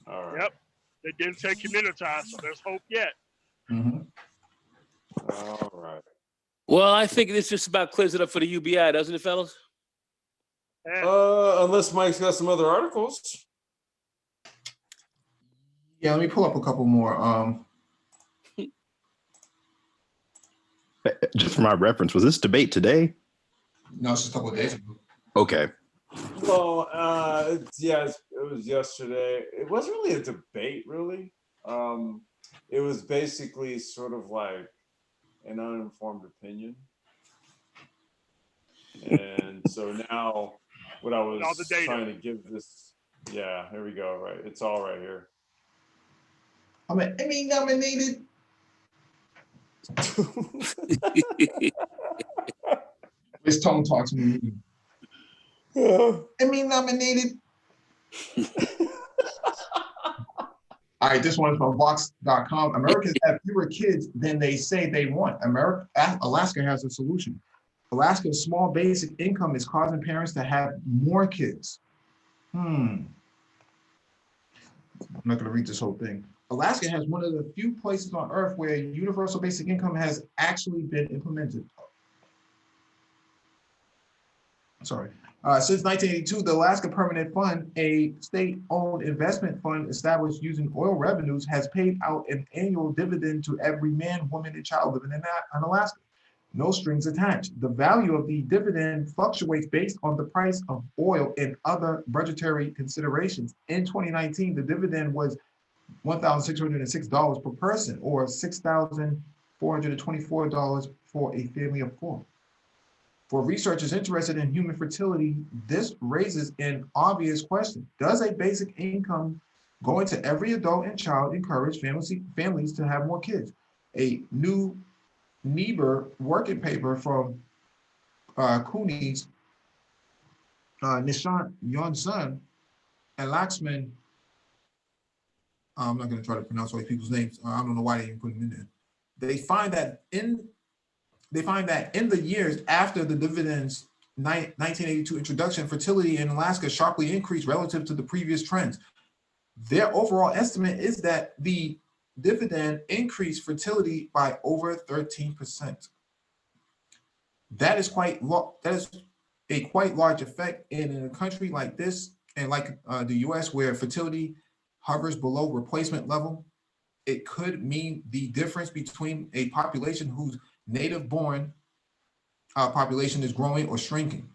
All right. Yep. They didn't take communitized, so there's hope yet. Mm-hmm. All right. Well, I think this just about clears it up for the UBI, doesn't it, fellas? Unless Mike's got some other articles. Yeah, let me pull up a couple more. Just for my reference, was this debate today? No, it's just a couple of days ago. Okay. Well, it was yesterday. It wasn't really a debate, really. It was basically sort of like an uninformed opinion. And so now what I was trying to give this, yeah, here we go, right? It's all right here. I'm an Emmy nominated. This tone talks to me. Emmy nominated. All right, this one is from Vox.com. Americans have fewer kids than they say they want. Alaska has a solution. Alaska's small basic income is causing parents to have more kids. I'm not going to read this whole thing. Alaska has one of the few places on earth where universal basic income has actually been implemented. Sorry. Since 1982, the Alaska Permanent Fund, a state-owned investment fund established using oil revenues, has paid out an annual dividend to every man, woman, and child living in Alaska. no strings attached. The value of the dividend fluctuates based on the price of oil and other budgetary considerations. In 2019, the dividend was $1,606 per person, or $6,424 for a family of four. For researchers interested in human fertility, this raises an obvious question. Does a basic income going to every adult and child encourage families to have more kids? A new Negro working paper from Cooney's, Nishant Yonsun, and Laxman. I'm not going to try to pronounce all these people's names. I don't know why they even put them in there. They find that in the years after the dividend's 1982 introduction, fertility in Alaska sharply increased relative to the previous trends. Their overall estimate is that the dividend increased fertility by over 13%. That is a quite large effect in a country like this, and like the US, where fertility hovers below replacement level. It could mean the difference between a population whose native born population is growing or shrinking.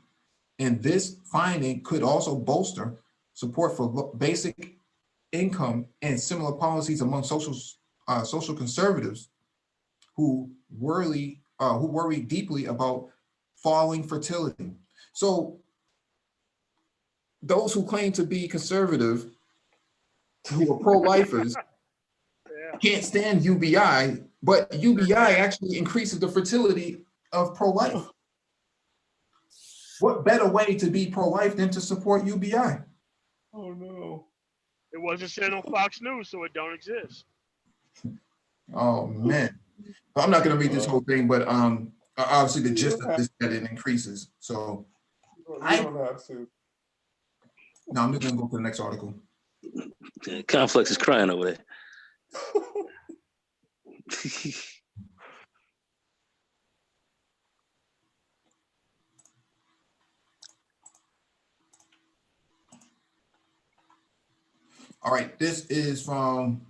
And this finding could also bolster support for basic income and similar policies among social conservatives who worry deeply about falling fertility. So those who claim to be conservative, who are pro-lifers, can't stand UBI, but UBI actually increases the fertility of pro-life. What better way to be pro-life than to support UBI? Oh no. It wasn't said on Fox News, so it don't exist. Oh man. I'm not going to read this whole thing, but obviously the gist of this that it increases. So you don't have to. No, I'm just going to go to the next article. Complex is crying over there. All right, this is from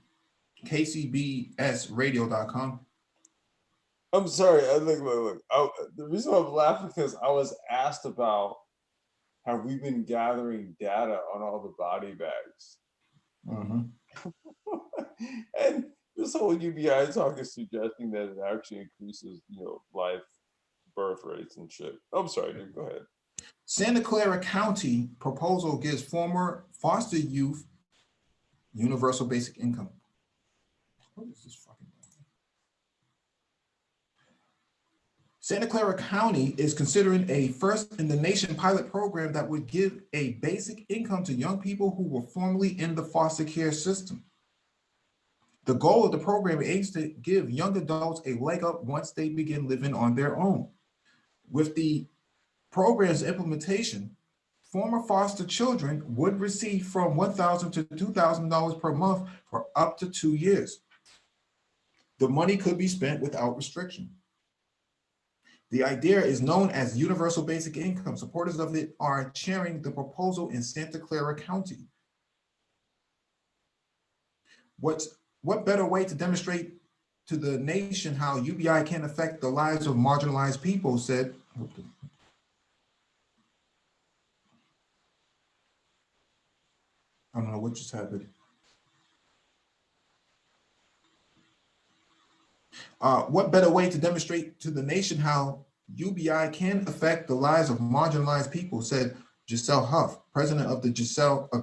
kcbsradio.com. I'm sorry. Look. The reason I'm laughing because I was asked about have we been gathering data on all the body bags, and this whole UBI talk is suggesting that it actually increases, life birth rates and shit. I'm sorry, dude. Go ahead. Santa Clara County proposal gives former foster youth universal basic income. What is this fucking thing? Santa Clara County is considering a first in the nation pilot program that would give a basic income to young people who were formerly in the foster care system. The goal of the program aims to give young adults a leg up once they begin living on their own. With the program's implementation, former foster children would receive from $1,000 to $2,000 per month for up to 2 years. The money could be spent without restriction. The idea is known as universal basic income. Supporters of it are chairing the proposal in Santa Clara County. What better way to demonstrate to the nation how UBI can affect the lives of marginalized people, said. I don't know what just happened. What better way to demonstrate to the nation how UBI can affect the lives of marginalized people, said Giselle Huff, president of the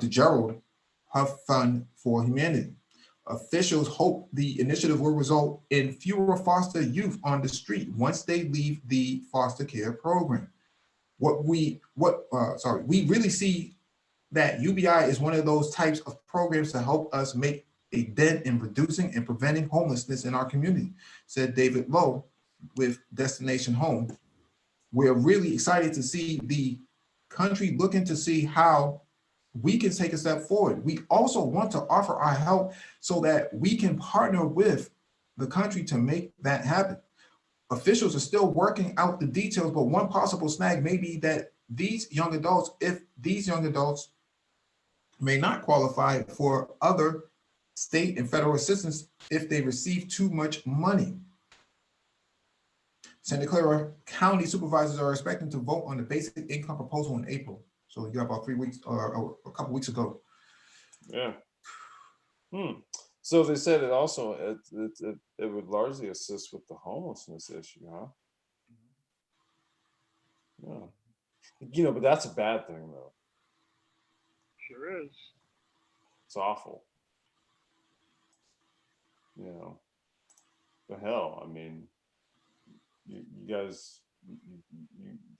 Gerald Huff Fund for Humanity. Officials hope the initiative will result in fewer foster youth on the street once they leave the foster care program. We really see that UBI is one of those types of programs to help us make a dent in reducing and preventing homelessness in our community, said David Lowe with Destination Home. We're really excited to see the country looking to see how we can take a step forward. We also want to offer our help so that we can partner with the country to make that happen. Officials are still working out the details, but one possible snag may be that these young adults may not qualify for other state and federal assistance if they receive too much money. Santa Clara County supervisors are expecting to vote on the basic income proposal in April. So you got about 3 weeks or a couple weeks ago. Yeah. So they said it also it would largely assist with the homelessness issue, huh? Yeah. But that's a bad thing though. Sure is. It's awful. The hell. I mean, you guys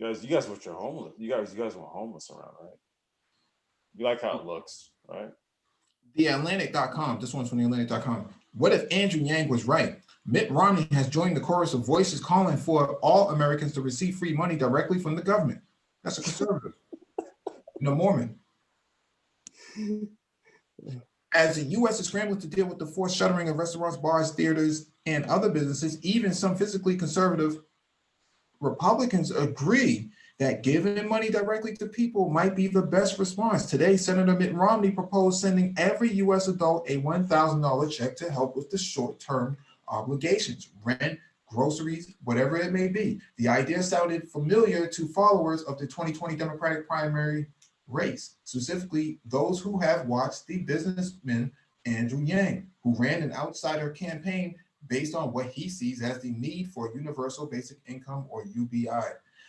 want your homeless. You guys want homeless around, right? You like how it looks, right? TheAtlantic.com. This one's from TheAtlantic.com. What if Andrew Yang was right? Mitt Romney has joined the chorus of voices calling for all Americans to receive free money directly from the government. That's a conservative and a Mormon. As the U.S. is scrambling to deal with the forced shuttering of restaurants, bars, theaters, and other businesses, even some physically conservative Republicans agree that giving money directly to people might be the best response. Today, Senator Mitt Romney proposed sending every U.S. adult a $1,000 check to help with the short-term obligations, rent, groceries, whatever it may be. The idea sounded familiar to followers of the 2020 Democratic primary race, specifically those who have watched the businessman Andrew Yang, who ran an outsider campaign based on what he sees as the need for universal basic income, or UBI.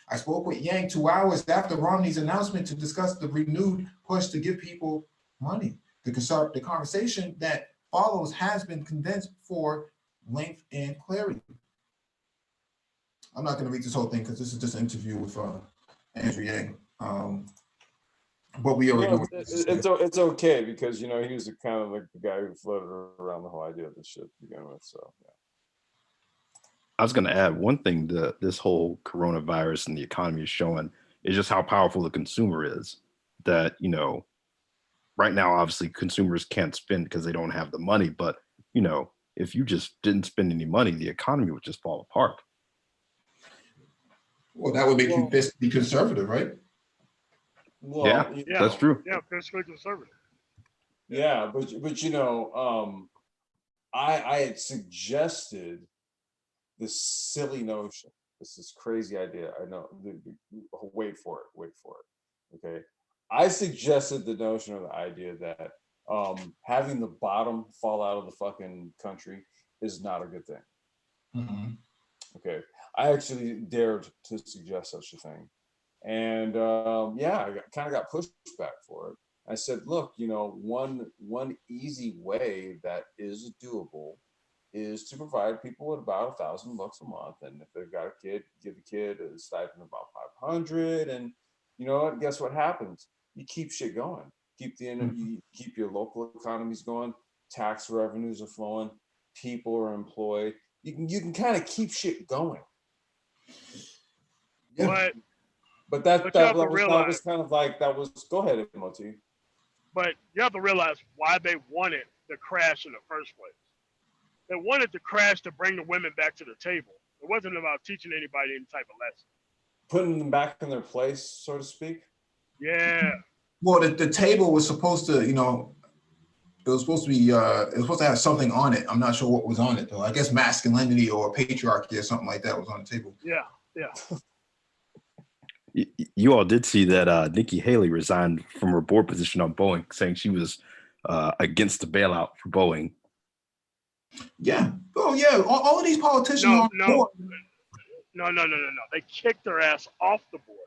I spoke with Yang 2 hours after Romney's announcement to discuss the renewed push to give people money. The conversation that follows has been condensed for length and clarity. I'm not going to read this whole thing because this is just an interview with Andrew Yang. But we already know it's okay because he was kind of like the guy who floated around the whole idea of this shit to begin with. So yeah. I was going to add one thing that this whole coronavirus and the economy is showing is just how powerful the consumer is. That, right now, obviously consumers can't spend because they don't have the money. But, if you just didn't spend any money, the economy would just fall apart. Well, that would make you be conservative, right? Well, yeah, that's true. Yeah, fiscally conservative. Yeah, but I had suggested this silly notion. This crazy idea. I know. Wait for it. Okay. I suggested the notion or the idea that having the bottom fall out of the fucking country is not a good thing. Mm-hmm. Okay. I actually dared to suggest such a thing. And I kind of got pushed back for it. I said, look, one easy way that is doable is to provide people with about $1,000 a month. And if they've got a kid, give the kid a stipend of about $500. And you know what? Guess what happens? You keep shit going. You keep your local economies going. Tax revenues are flowing. People are employed. You can kind of keep shit going. Yeah. But that was kind of like that was. Go ahead, MOT. But you have to realize why they wanted the crash in the first place. They wanted to crash to bring the women back to the table. It wasn't about teaching anybody any type of lesson. Putting them back in their place, so to speak. Yeah. Well, the table was supposed to, it was supposed to be, it was supposed to have something on it. I'm not sure what was on it though. I guess masculinity or patriarchy or something like that was on the table. Yeah. You all did see that Nikki Haley resigned from her board position on Boeing, saying she was against the bailout for Boeing. Yeah. Oh, yeah. All of these politicians on board. No. They kicked her ass off the board.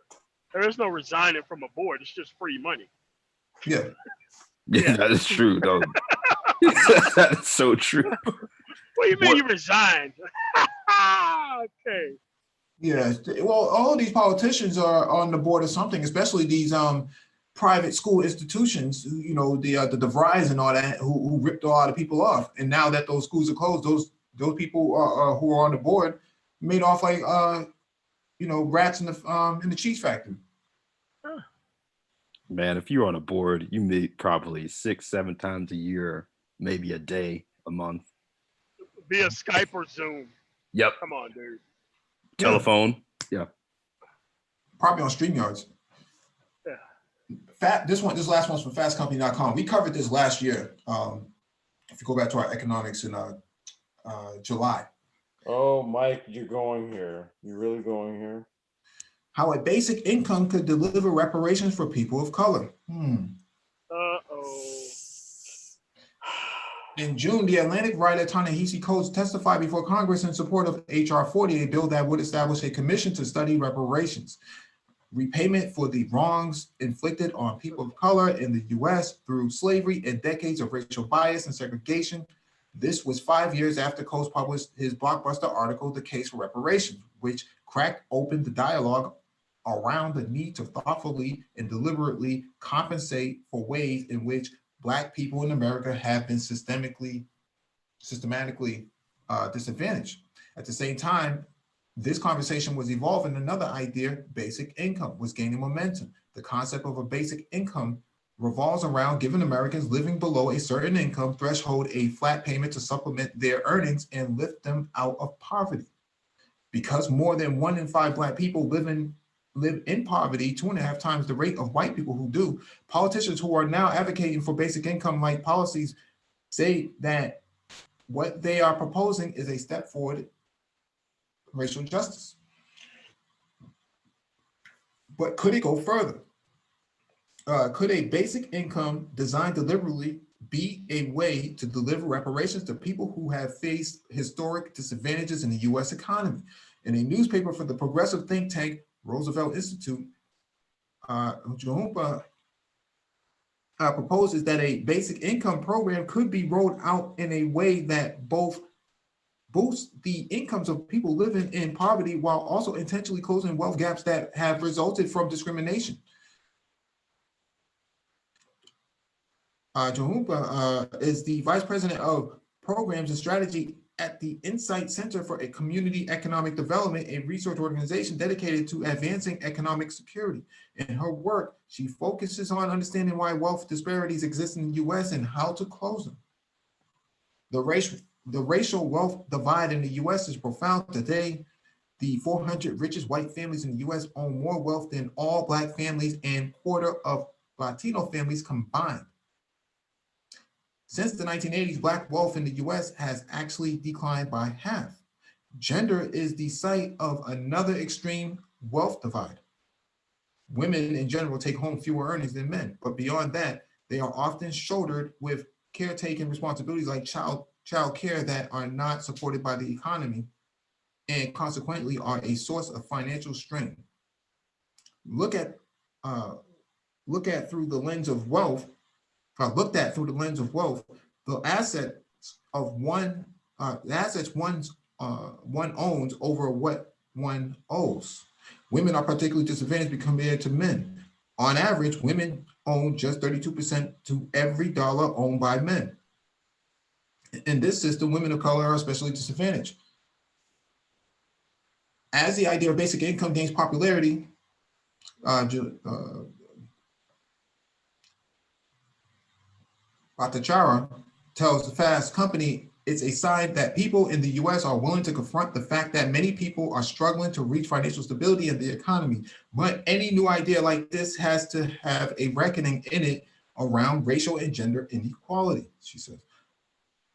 There is no resigning from a board. It's just free money. Yeah. Yeah, that is true, though. That's so true. What do you mean you resigned? Okay. Yeah. Well, all of these politicians are on the board of something, especially these private school institutions, the DeVries and all that, who ripped a lot of people off. And now that those schools are closed, those people who are on the board made off like rats in the cheese factory. Man, if you're on a board, you meet probably 6-7 times a year, maybe a day, a month. Via Skype or Zoom. Yep. Come on, dude. Telephone. Yeah. Probably on StreamYards. Yeah. This last one's from fastcompany.com. We covered this last year. If you go back to our economics in July. Oh, Mike, you're going here. You're really going here. How a basic income could deliver reparations for people of color. Uh-oh. In June, the Atlantic writer Ta-Nehisi Coates testified before Congress in support of H.R. 40, a bill that would establish a commission to study reparations, repayment for the wrongs inflicted on people of color in the U.S. through slavery and decades of racial bias and segregation. This was 5 years after Coates published his blockbuster article, The Case for Reparations, which cracked open the dialogue around the need to thoughtfully and deliberately compensate for ways in which Black people in America have been systematically disadvantaged. At the same time, this conversation was evolving. Another idea, basic income, was gaining momentum. The concept of a basic income revolves around giving Americans living below a certain income threshold a flat payment to supplement their earnings and lift them out of poverty. Because more than 1 in 5 Black people live in poverty, 2.5 times the rate of white people who do, politicians who are now advocating for basic income-like policies say that what they are proposing is a step forward in racial justice. But could it go further? Could a basic income designed deliberately be a way to deliver reparations to people who have faced historic disadvantages in the U.S. economy? In a newspaper for the progressive think tank Roosevelt Institute, Jehumpa proposes that a basic income program could be rolled out in a way that both boosts the incomes of people living in poverty while also intentionally closing wealth gaps that have resulted from discrimination. Jehumpa is the Vice President of Programs and Strategy at the Insight Center for Community Economic Development, a research organization dedicated to advancing economic security. In her work, she focuses on understanding why wealth disparities exist in the U.S. and how to close them. The racial wealth divide in the U.S. is profound today. The 400 richest white families in the U.S. own more wealth than all Black families and quarter of Latino families combined. Since the 1980s, Black wealth in the US has actually declined by half. Gender is the site of another extreme wealth divide. Women in general take home fewer earnings than men, but beyond that, they are often shouldered with caretaking responsibilities like child care that are not supported by the economy and consequently are a source of financial strain. Looked at through the lens of wealth, the assets one owns over what one owes. Women are particularly disadvantaged compared to men. On average, women own just 32% to every dollar owned by men. In this system, women of color are especially disadvantaged. As the idea of basic income gains popularity, Bhattacharya tells the Fast Company it's a sign that people in the US are willing to confront the fact that many people are struggling to reach financial stability in the economy. But any new idea like this has to have a reckoning in it around racial and gender inequality, she says.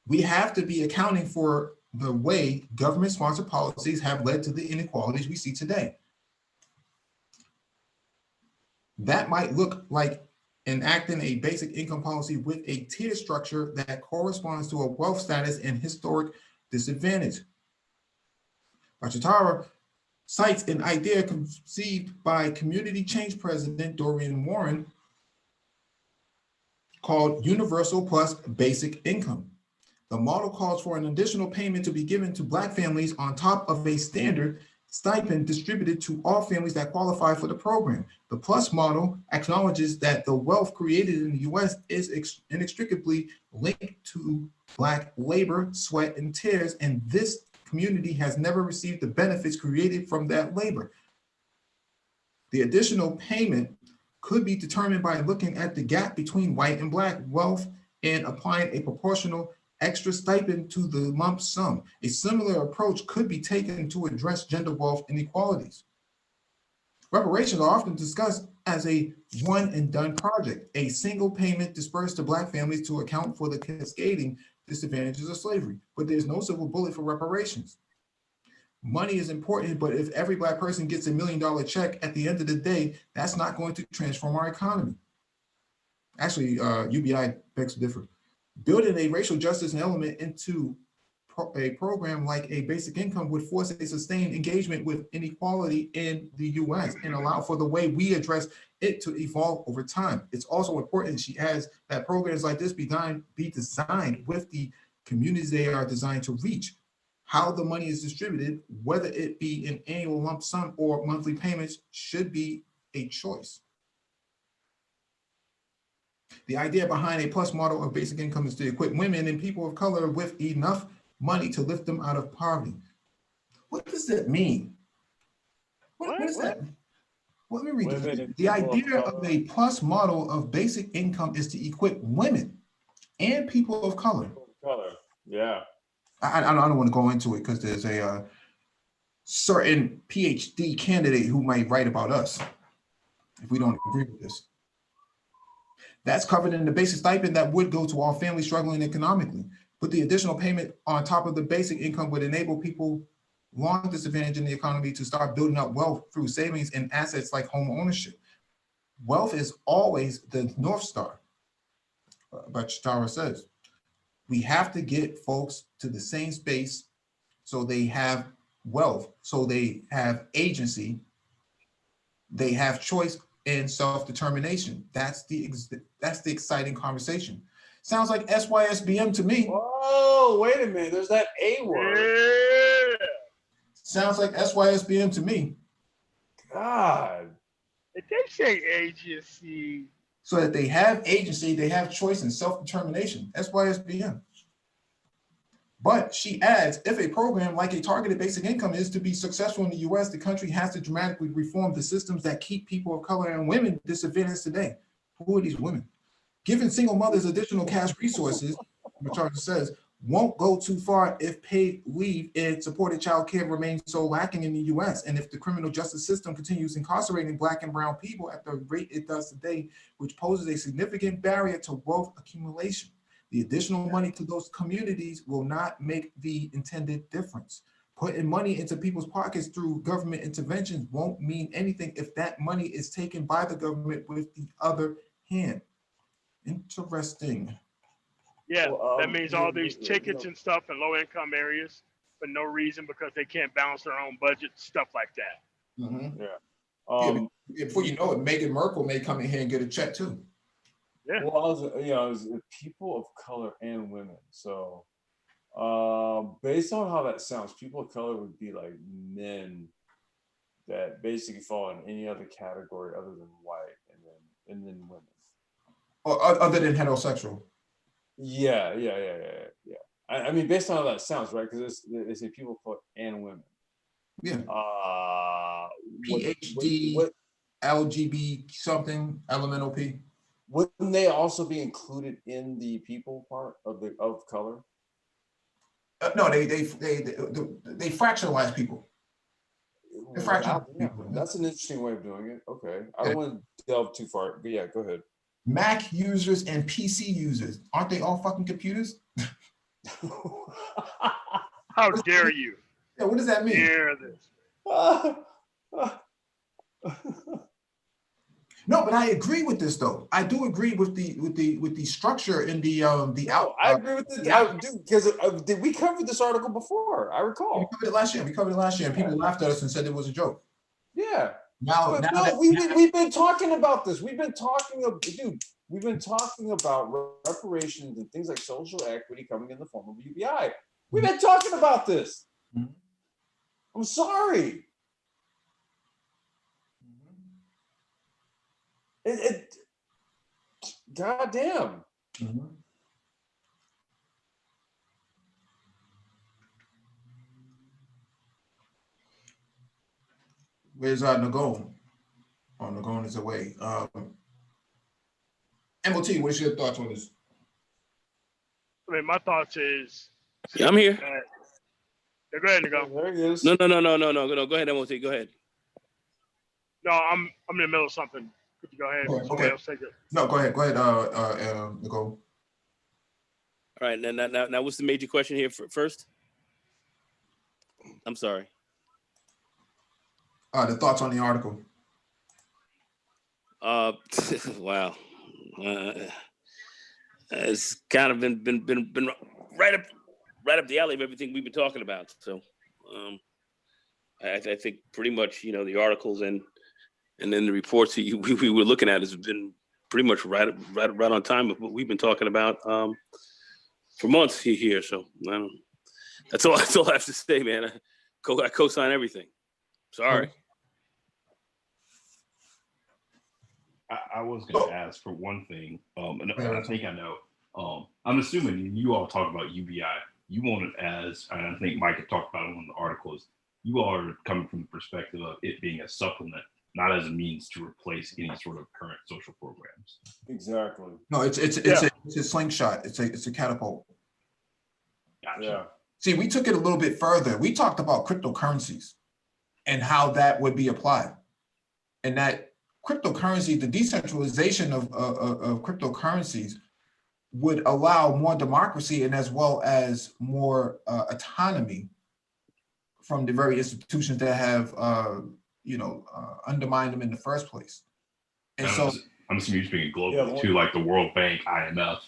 We have to be accounting for the way government-sponsored policies have led to the inequalities we see today. That might look like enacting a basic income policy with a tier structure that corresponds to a wealth status and historic disadvantage. Bhattacharya cites an idea conceived by Community Change President Dorian Warren called Universal Plus Basic Income. The model calls for an additional payment to be given to Black families on top of a standard stipend distributed to all families that qualify for the program. The plus model acknowledges that the wealth created in the US is inextricably linked to Black labor, sweat, and tears, and this community has never received the benefits created from that labor. The additional payment could be determined by looking at the gap between white and Black wealth and applying a proportional extra stipend to the lump sum. A similar approach could be taken to address gender wealth inequalities. Reparations are often discussed as a one and done project, a single payment dispersed to Black families to account for the cascading disadvantages of slavery. But there's no silver bullet for reparations. Money is important, but if every Black person gets $1 million check at the end of the day, that's not going to transform our economy. Actually, UBI begs to differ. Building a racial justice element into a program like a basic income would force a sustained engagement with inequality in the US and allow for the way we address it to evolve over time. It's also important, she adds, that programs like this be designed with the communities they are designed to reach. How the money is distributed, whether it be an annual lump sum or monthly payments, should be a choice. The idea behind a plus model of basic income is to equip women and people of color with enough money to lift them out of poverty. What does that mean? What does that mean? Well, let me read this. The idea of a plus model of basic income is to equip women and people of color. Yeah. I don't want to go into it because there's a certain PhD candidate who might write about us if we don't agree with this. That's covered in the basic stipend that would go to all families struggling economically. But the additional payment on top of the basic income would enable people long disadvantaged in the economy to start building up wealth through savings and assets like home ownership. Wealth is always the North Star, but Shatara says. We have to get folks to the same space so they have wealth, so they have agency, they have choice and self-determination. That's the exciting conversation. Sounds like SYSBM to me. Whoa, wait a minute. There's that A word. Yeah. Sounds like SYSBM to me. God. Did they say agency? So that they have agency, they have choice and self-determination. SYSBM. But she adds, if a program like a targeted basic income is to be successful in the US, the country has to dramatically reform the systems that keep people of color and women disadvantaged today. Who are these women? Giving single mothers additional cash resources, Macharger says, won't go too far if paid leave and supported child care remains so lacking in the US. And if the criminal justice system continues incarcerating Black and brown people at the rate it does today, which poses a significant barrier to wealth accumulation. The additional money to those communities will not make the intended difference. Putting money into people's pockets through government interventions won't mean anything if that money is taken by the government with the other hand. Interesting. Yeah, that means all these tickets and stuff in low-income areas for no reason because they can't balance their own budget, stuff like that. Mm-hmm. Yeah. Before you know it, Meghan Merkel may come in here and get a check too. Yeah. Well, it was people of color and women. So, based on how that sounds, people of color would be like men that basically fall in any other category other than white, and then women. Or other than heterosexual. Yeah. I mean, based on how that sounds, right? Because they say people of color and women. Yeah. PhD, what LGB something, elemental P. Wouldn't they also be included in the people part of color? No, they fractionalize people. They fractionalize people. That's an interesting way of doing it. Okay, I don't want to delve too far, but yeah, go ahead. Mac users and PC users, aren't they all fucking computers? How dare you? Yeah, what does that mean? Dare this. No, but I agree with this though. I do agree with the structure and the out. I agree with this, dude. Because did we cover this article before? I recall. We covered it last year. And people laughed at us and said it was a joke. Yeah. Now we've been talking about this. We've been talking about reparations and things like social equity coming in the form of UBI. We've been talking about this. Mm-hmm. I'm sorry. God damn. Mm-hmm. Where's Negro? Oh, Negro is away. MOT, what's your thoughts on this? I mean, my thoughts is. Yeah, I'm here. Yeah, go ahead, Negro. There he is. No. Go ahead, MOT. Go ahead. No, I'm in the middle of something. Could you go ahead? Okay. Else take it. No, go ahead. Negro. All right. Now, what's the major question here first? I'm sorry. The thoughts on the article. Wow. It's kind of been right up the alley of everything we've been talking about. So I think pretty much, the articles and then the reports that we were looking at has been pretty much right on time with what we've been talking about for months here. So that's all I have to say, man. I co-sign everything. Sorry. I was going to ask for one thing, and I think I know. I'm assuming you all talk about UBI. You want it as, and I think Mike had talked about it in one of the articles, you all are coming from the perspective of it being a supplement, not as a means to replace any sort of current social programs. Exactly. No, it's a slingshot. It's a catapult. Gotcha. Yeah. See, we took it a little bit further. We talked about cryptocurrencies and how that would be applied, and that cryptocurrency, the decentralization of cryptocurrencies would allow more democracy and as well as more autonomy from the very institutions that have, undermined them in the first place. And so I'm assuming you're speaking globally too, like the World Bank, IMF.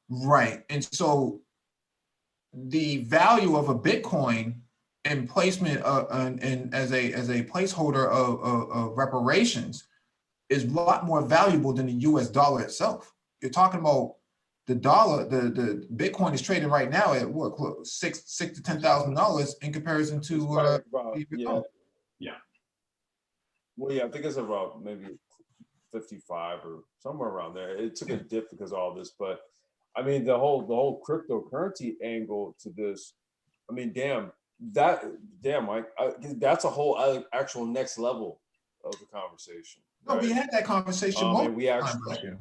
Right. And so the value of a Bitcoin and placement and as a placeholder of reparations is a lot more valuable than the US dollar itself. You're talking about the dollar, the Bitcoin is trading right now at what, $6,000 to $10,000 in comparison to yeah. Well, yeah, I think it's about maybe 55 or somewhere around there. It took a dip because of all this, but I mean the whole cryptocurrency angle to this. I mean, damn, Mike, that's a whole actual next level of the conversation. No, right? We had that conversation. And we actually.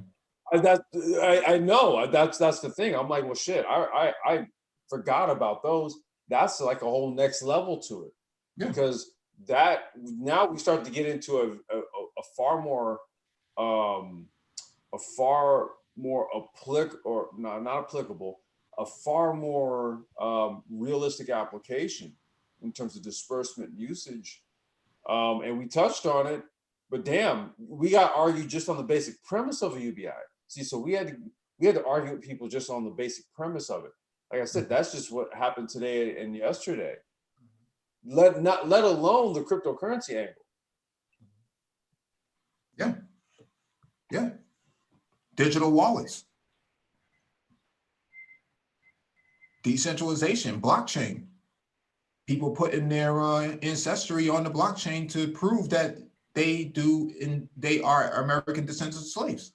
I know that's the thing. I'm like, well, shit. I forgot about those. That's like a whole next level to it, because that now we start to get into a far more realistic application in terms of disbursement usage. And we touched on it, but damn, we got argued just on the basic premise of a UBI. See, so we had to argue with people just on the basic premise of it. Like I said, that's just what happened today and yesterday. Let alone the cryptocurrency angle. Yeah. Digital wallets, decentralization, blockchain. People putting their ancestry on the blockchain to prove that they are American descendants of slaves.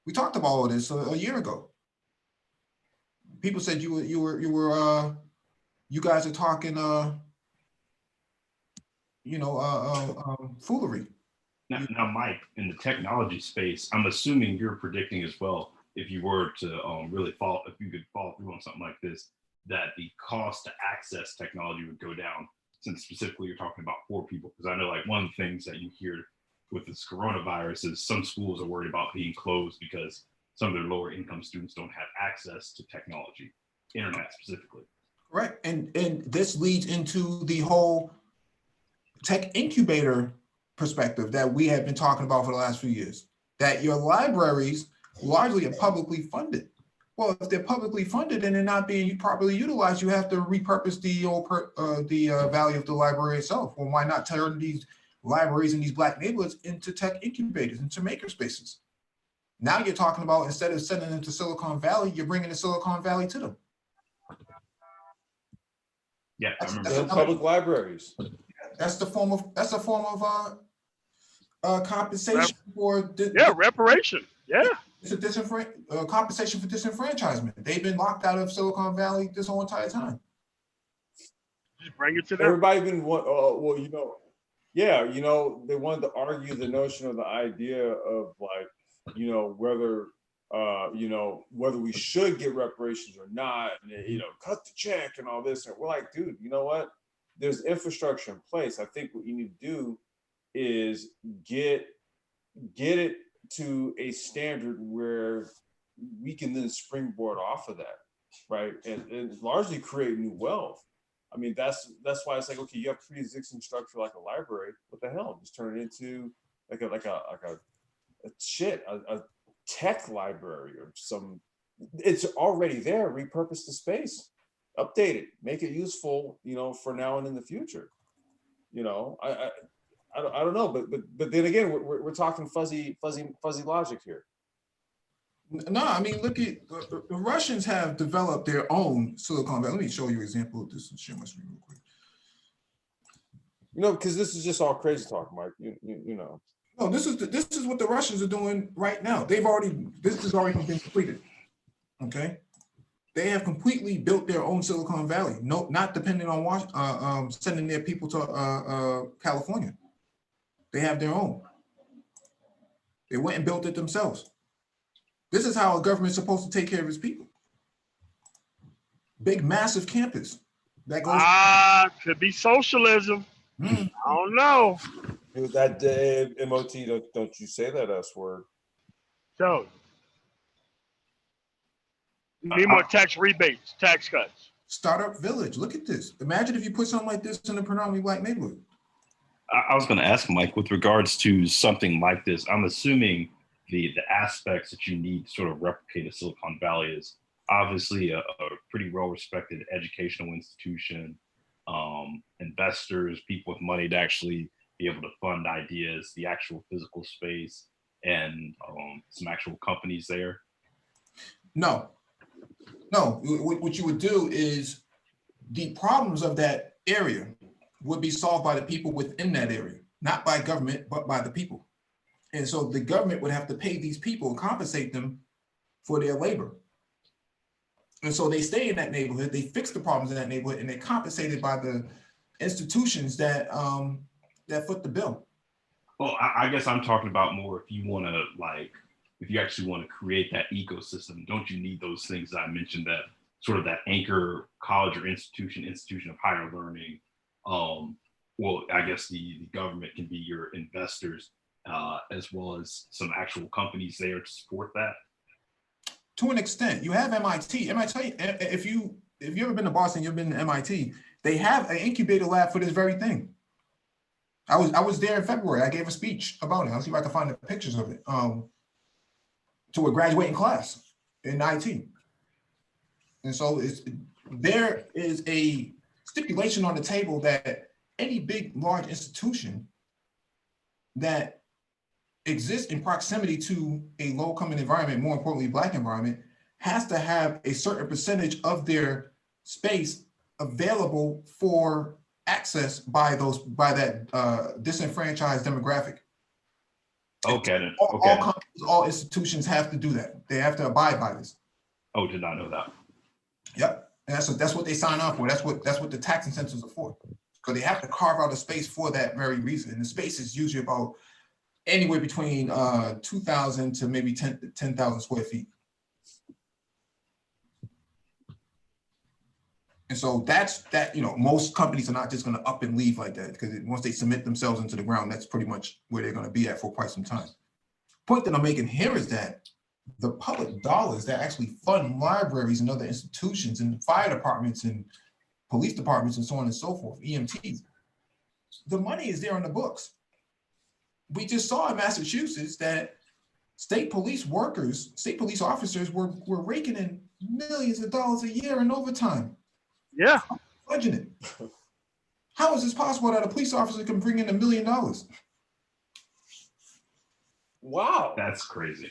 We talked about all this a year ago. People said you guys are talking foolery. Now, Mike, in the technology space, I'm assuming you're predicting as well, if you were to if you could follow through on something like this, that the cost to access technology would go down, since specifically you're talking about poor people. Because I know, like, one of the things that you hear with this coronavirus is some schools are worried about being closed because some of their lower income students don't have access to technology, internet specifically. Right, and this leads into the whole tech incubator perspective that we have been talking about for the last few years, that your libraries largely are publicly funded. Well, if they're publicly funded and they're not being properly utilized, you have to repurpose the value of the library itself. Well, why not turn these libraries in these Black neighborhoods into tech incubators, into maker spaces? Now you're talking about, instead of sending them to Silicon Valley, you're bringing the Silicon Valley to them. Yeah, that's public libraries. That's a form of compensation for reparation. Yeah. It's a compensation for disenfranchisement. They've been locked out of Silicon Valley this whole entire time. Just bring it to them. Everybody been they wanted to argue the notion of the idea of, like, whether we should get reparations or not, and cut the check and all this. And we're like, dude, you know what? There's infrastructure in place. I think what you need to do is get it to a standard where we can then springboard off of that, right? And largely create new wealth. I mean, that's why it's like, okay, you have pre-existing structure like a library. What the hell? Just turn it into like a tech library or some. It's already there. Repurpose the space, update it, make it useful, for now and in the future. I don't know, but then again, we're talking fuzzy logic here. No, I mean, look at the Russians have developed their own Silicon Valley. Let me show you an example of this and share my screen real quick. Because this is just all crazy talk, Mike. No, this is what the Russians are doing right now. This has already been completed. Okay, they have completely built their own Silicon Valley. No, not depending on sending their people to California. They have their own. They went and built it themselves. This is how a government's supposed to take care of its people. Big, massive campus. That goes. Could be socialism. Mm. I don't know. That MOT, don't you say that S word. So, need more tax rebates, tax cuts. Startup Village. Look at this. Imagine if you put something like this in a predominantly black neighborhood. I was going to ask Mike, with regards to something like this, I'm assuming the aspects that you need to sort of replicate a Silicon Valley is obviously a pretty well-respected educational institution, investors, people with money to actually be able to fund ideas, the actual physical space, and some actual companies there. No. What you would do is the problems of that area would be solved by the people within that area, not by government, but by the people. And so the government would have to pay these people and compensate them for their labor. And so they stay in that neighborhood, they fix the problems in that neighborhood, and they're compensated by the institutions that foot the bill. Well, I guess I'm talking about more if you want to, if you actually want to create that ecosystem, don't you need those things that I mentioned, that sort of that anchor college or institution of higher learning? Well, I guess the government can be your investors, as well as some actual companies there to support that. To an extent, you have MIT. MIT, if you've ever been to Boston, you've been to MIT. They have an incubator lab for this very thing. I was there in February. I gave a speech about it. I'll see if I can find the pictures of it. To a graduating class in IT. And so there is a stipulation on the table that any big, large institution that exists in proximity to a low-income environment, more importantly, Black environment, has to have a certain percentage of their space available for access by that disenfranchised demographic. Okay. All companies, all institutions have to do that. They have to abide by this. Oh, did not know that. Yep, and that's what they sign up for. That's what the tax incentives are for. Because they have to carve out a space for that very reason. And the space is usually about anywhere between 2,000 to maybe 10,000 square feet. And so most companies are not just going to up and leave like that, because once they cement themselves into the ground, that's pretty much where they're going to be at for quite some time. Point that I'm making here is that the public dollars that actually fund libraries and other institutions and fire departments and police departments and so on and so forth, EMTs, the money is there on the books. We just saw in Massachusetts that state police officers were raking in millions of dollars a year in overtime. Yeah. Budgeted. How is this possible that a police officer can bring in $1 million? Wow. That's crazy.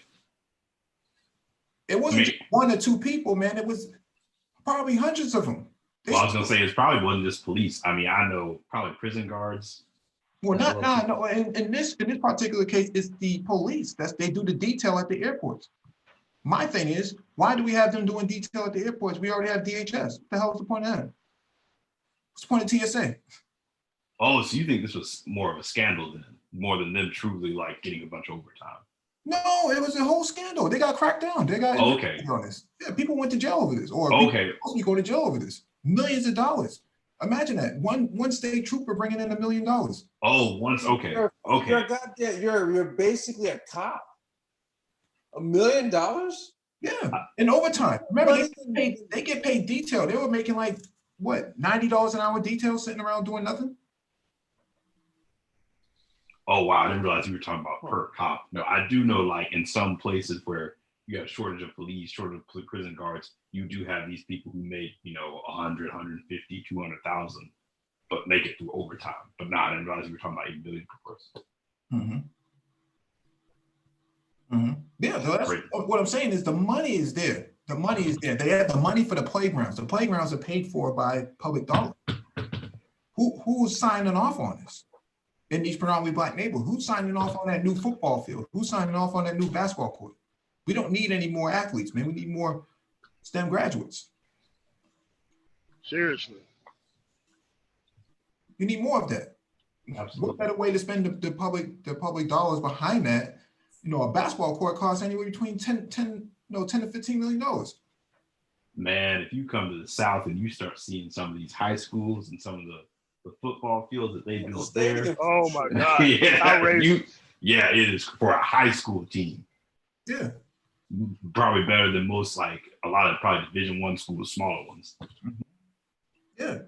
It wasn't just one or two people, man. It was probably hundreds of them. Well, I was going to say, it probably wasn't just police. I mean, I know probably prison guards. Well, no. In this particular case, it's the police. They do the detail at the airports. My thing is, why do we have them doing detail at the airports? We already have DHS. What the hell is the point of that? What's the point of TSA? Oh, so you think this was more of a scandal then, more than them truly getting a bunch of overtime? No, it was a whole scandal. They got cracked down. They got on this. Yeah, people went to jail over this, or supposed to go to jail over this. Millions of dollars. Imagine that one state trooper bringing in $1 million. Oh, once You're basically a cop. $1 million? Yeah, in overtime. Remember, they get paid detail. They were making what, $90 an hour details sitting around doing nothing? Oh wow, I didn't realize you were talking about per cop. No, I do know, like in some places where you have shortage of police, shortage of prison guards, you do have these people who make, 100, 150, 200,000, but make it through overtime. But nah, I didn't realize you were talking about 8 million per person. Yeah, so that's what I'm saying is the money is there. The money is there. They have the money for the playgrounds. The playgrounds are paid for by public dollars. Who's signing off on this? In these predominantly Black neighborhoods, who's signing off on that new football field? Who's signing off on that new basketball court? We don't need any more athletes, man. We need more STEM graduates. Seriously. You need more of that. Absolutely. What better way to spend the public dollars behind that? A basketball court costs anywhere between 10 to $15 million. Man, if you come to the South and you start seeing some of these high schools and some of the football fields that they built there. Oh my God. Yeah, it is for a high school team. Yeah. Probably better than most, like a lot of probably Division I schools, smaller ones. Yeah.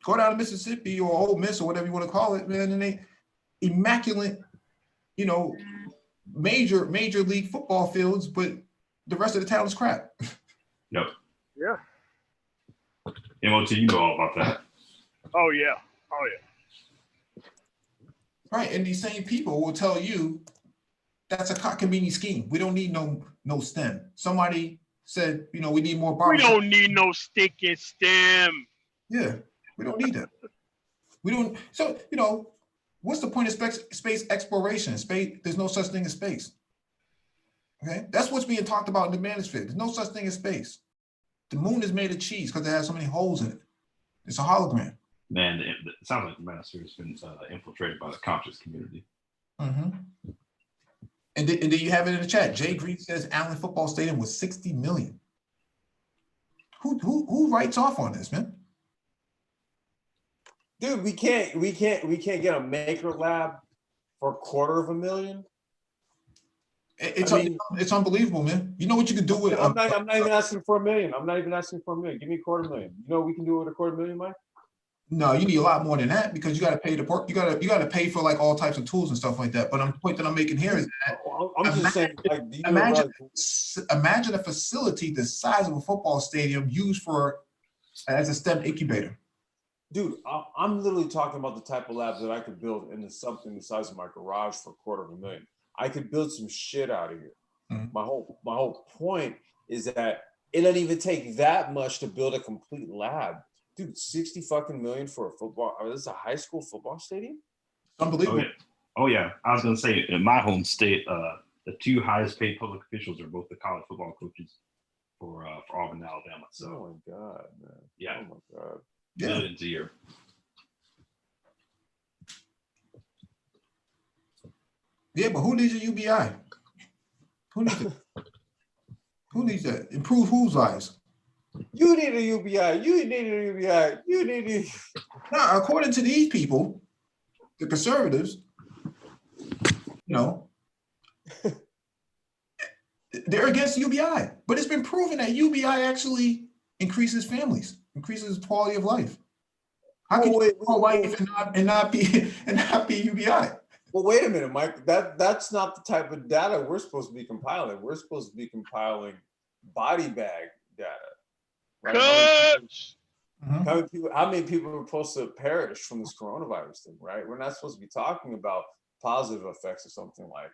Go down to Mississippi or Ole Miss or whatever you want to call it, man, and they immaculate, major league football fields, but the rest of the town is crap. Yep. Yeah. MOT, you know all about that. Oh yeah. Right, and these same people will tell you that's a cockamamie scheme. We don't need no STEM. Somebody said, we need more We don't need no sticky STEM. Yeah, we don't need that. We don't. So, what's the point of space exploration? Space, there's no such thing as space. Okay, that's what's being talked about in the manosphere. There's no such thing as space. The moon is made of cheese because it has so many holes in it. It's a hologram. Man, it sounds like the manosphere has been infiltrated by the conscious community. And then you have it in the chat. Jay Green says Allen Football Stadium was $60 million. Who writes off on this, man? Dude, we can't get a maker lab for $250,000. It's unbelievable, man. You know what you could do with? I'm not even asking for $1 million. I'm not even asking for $1 million. Give me $250,000. You know what we can do with $250,000, Mike? No, you need a lot more than that because you got to pay you got to pay for like all types of tools and stuff like that. But the point that I'm making here is that imagine a facility the size of a football stadium used as a STEM incubator. Dude, I'm literally talking about the type of labs that I could build into something the size of my garage for $250,000. I could build some shit out of here. My whole point is that it doesn't even take that much to build a complete lab. Dude, $60 million for a football. This is a high school football stadium? Unbelievable. Oh yeah. I was gonna say in my home state, the two highest paid public officials are both the college football coaches for Auburn, Alabama. So oh my God, man. Yeah. Oh my God. Millions a year. Yeah, but who needs a UBI? Who needs it? Who needs that? Improve whose lives? You need a UBI. You need a UBI. You need a... Now, according to these people, the conservatives, they're against UBI. But it's been proven that UBI actually increases families, increases quality of life. How can you be pro-life and not be UBI? Well, wait a minute, Mike. That's not the type of data we're supposed to be compiling. We're supposed to be compiling body bag data. Right? How many people are supposed to perish from this coronavirus thing, right? We're not supposed to be talking about positive effects of something like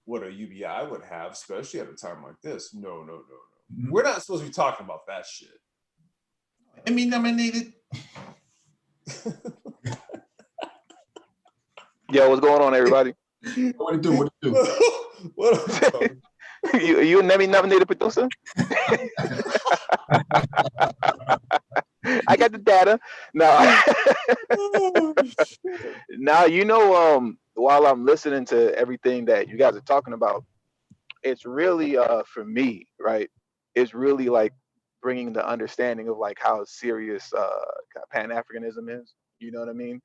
what a UBI would have, especially at a time like this. No. We're not supposed to be talking about that shit. I mean, nominated. Yo, what's going on, everybody? What to do? What up? You a nominated producer? I got the data. No. Now, while I'm listening to everything that you guys are talking about, it's really, for me, right? It's really like bringing the understanding of like how serious Pan-Africanism is. You know what I mean?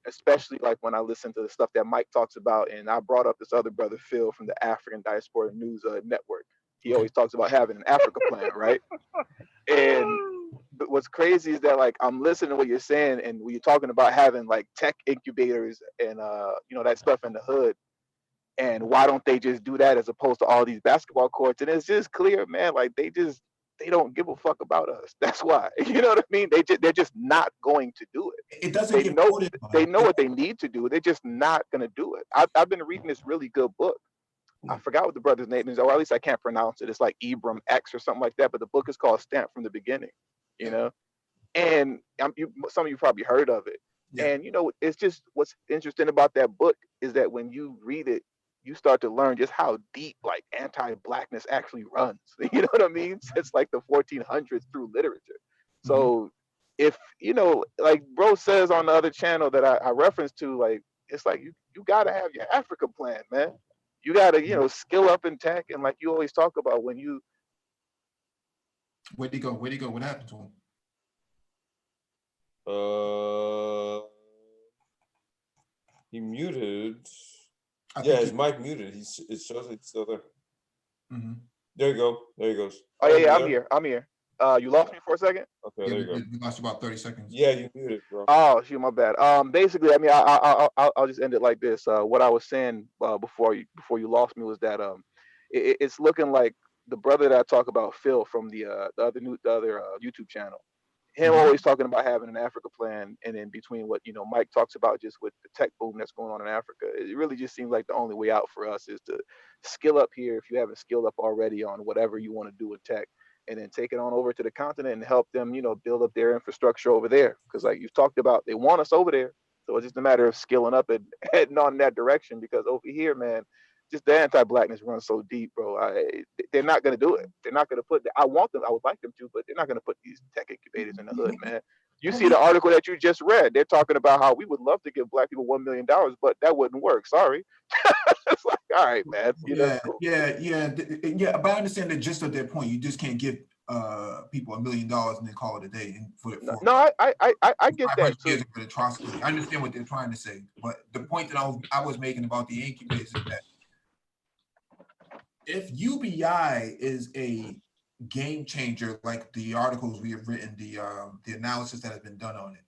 Especially like when I listen to the stuff that Mike talks about, and I brought up this other brother, Phil, from the African Diaspora News Network. He always talks about having an Africa plan, right? And but what's crazy is that like I'm listening to what you're saying, and when you're talking about having like tech incubators and that stuff in the hood, and why don't they just do that as opposed to all these basketball courts? And it's just clear, man, like they don't give a fuck about us. That's why. You know what I mean? They're just not going to do it. It doesn't They get know voted on. they know what they need to do. They're just not gonna do it. I've been reading this really good book. I forgot what the brother's name is, or at least I can't pronounce it. It's like Ibram X or something like that. But the book is called Stamped from the Beginning. You know, and some of you probably heard of it. Yeah. And it's just what's interesting about that book is that when you read it, you start to learn just how deep like anti-blackness actually runs. You know what I mean? Since like the 1400s through literature. So if like bro says on the other channel that I reference to, like it's like you gotta have your Africa plan, man. You gotta skill up in tech, and like you always talk about when you. Where'd he go? What happened to him? He muted. I Yeah, think his mic muted. It shows it's still there. Mm-hmm. There you go. There he goes. Oh yeah, I'm here. You lost me for a second. Okay, Yeah, there you go. we lost about 30 seconds. Yeah, you muted, bro. Oh, shoot, my bad. Basically, I mean, I'll just end it like this. What I was saying before you lost me was that it's looking like the brother that I talk about, Phil, from the other YouTube channel. Him always talking about having an Africa plan, and in between what Mike talks about just with the tech boom that's going on in Africa, it really just seems like the only way out for us is to skill up here if you haven't skilled up already on whatever you want to do with tech, and then take it on over to the continent and help them, build up their infrastructure over there. Because like you've talked about, they want us over there, so it's just a matter of skilling up and heading on in that direction. Because over here, man, just the anti-blackness runs so deep, bro. They're not gonna do it. They're not gonna put. I want them. I would like them to, but they're not gonna put these tech incubators in the hood, man. You see the article that you just read. They're talking about how we would love to give black people $1 million, but that wouldn't work. Sorry. It's like, all right, man. Cool. Yeah. But I understand the gist of their point. You just can't give people $1 million and then call it a day. And No, I get that too. Years of atrocity. I understand what they're trying to say, but the point that I was making about the incubators is that if UBI is a game changer, like the articles we have written, the analysis that has been done on it,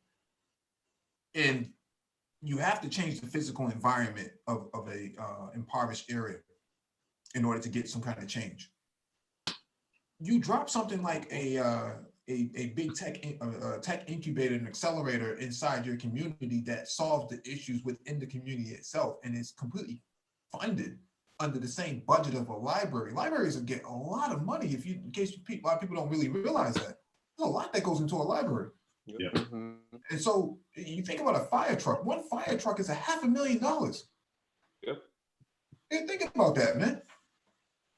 and you have to change the physical environment of a impoverished area in order to get some kind of change. You drop something like a big tech incubator and accelerator inside your community that solves the issues within the community itself, and is completely funded under the same budget of a library. Libraries will get a lot of money. In case a lot of people don't really realize that. There's a lot that goes into a library. Yeah. And so you think about a fire truck. One fire truck is $500,000. Yep. Hey, think about that, man.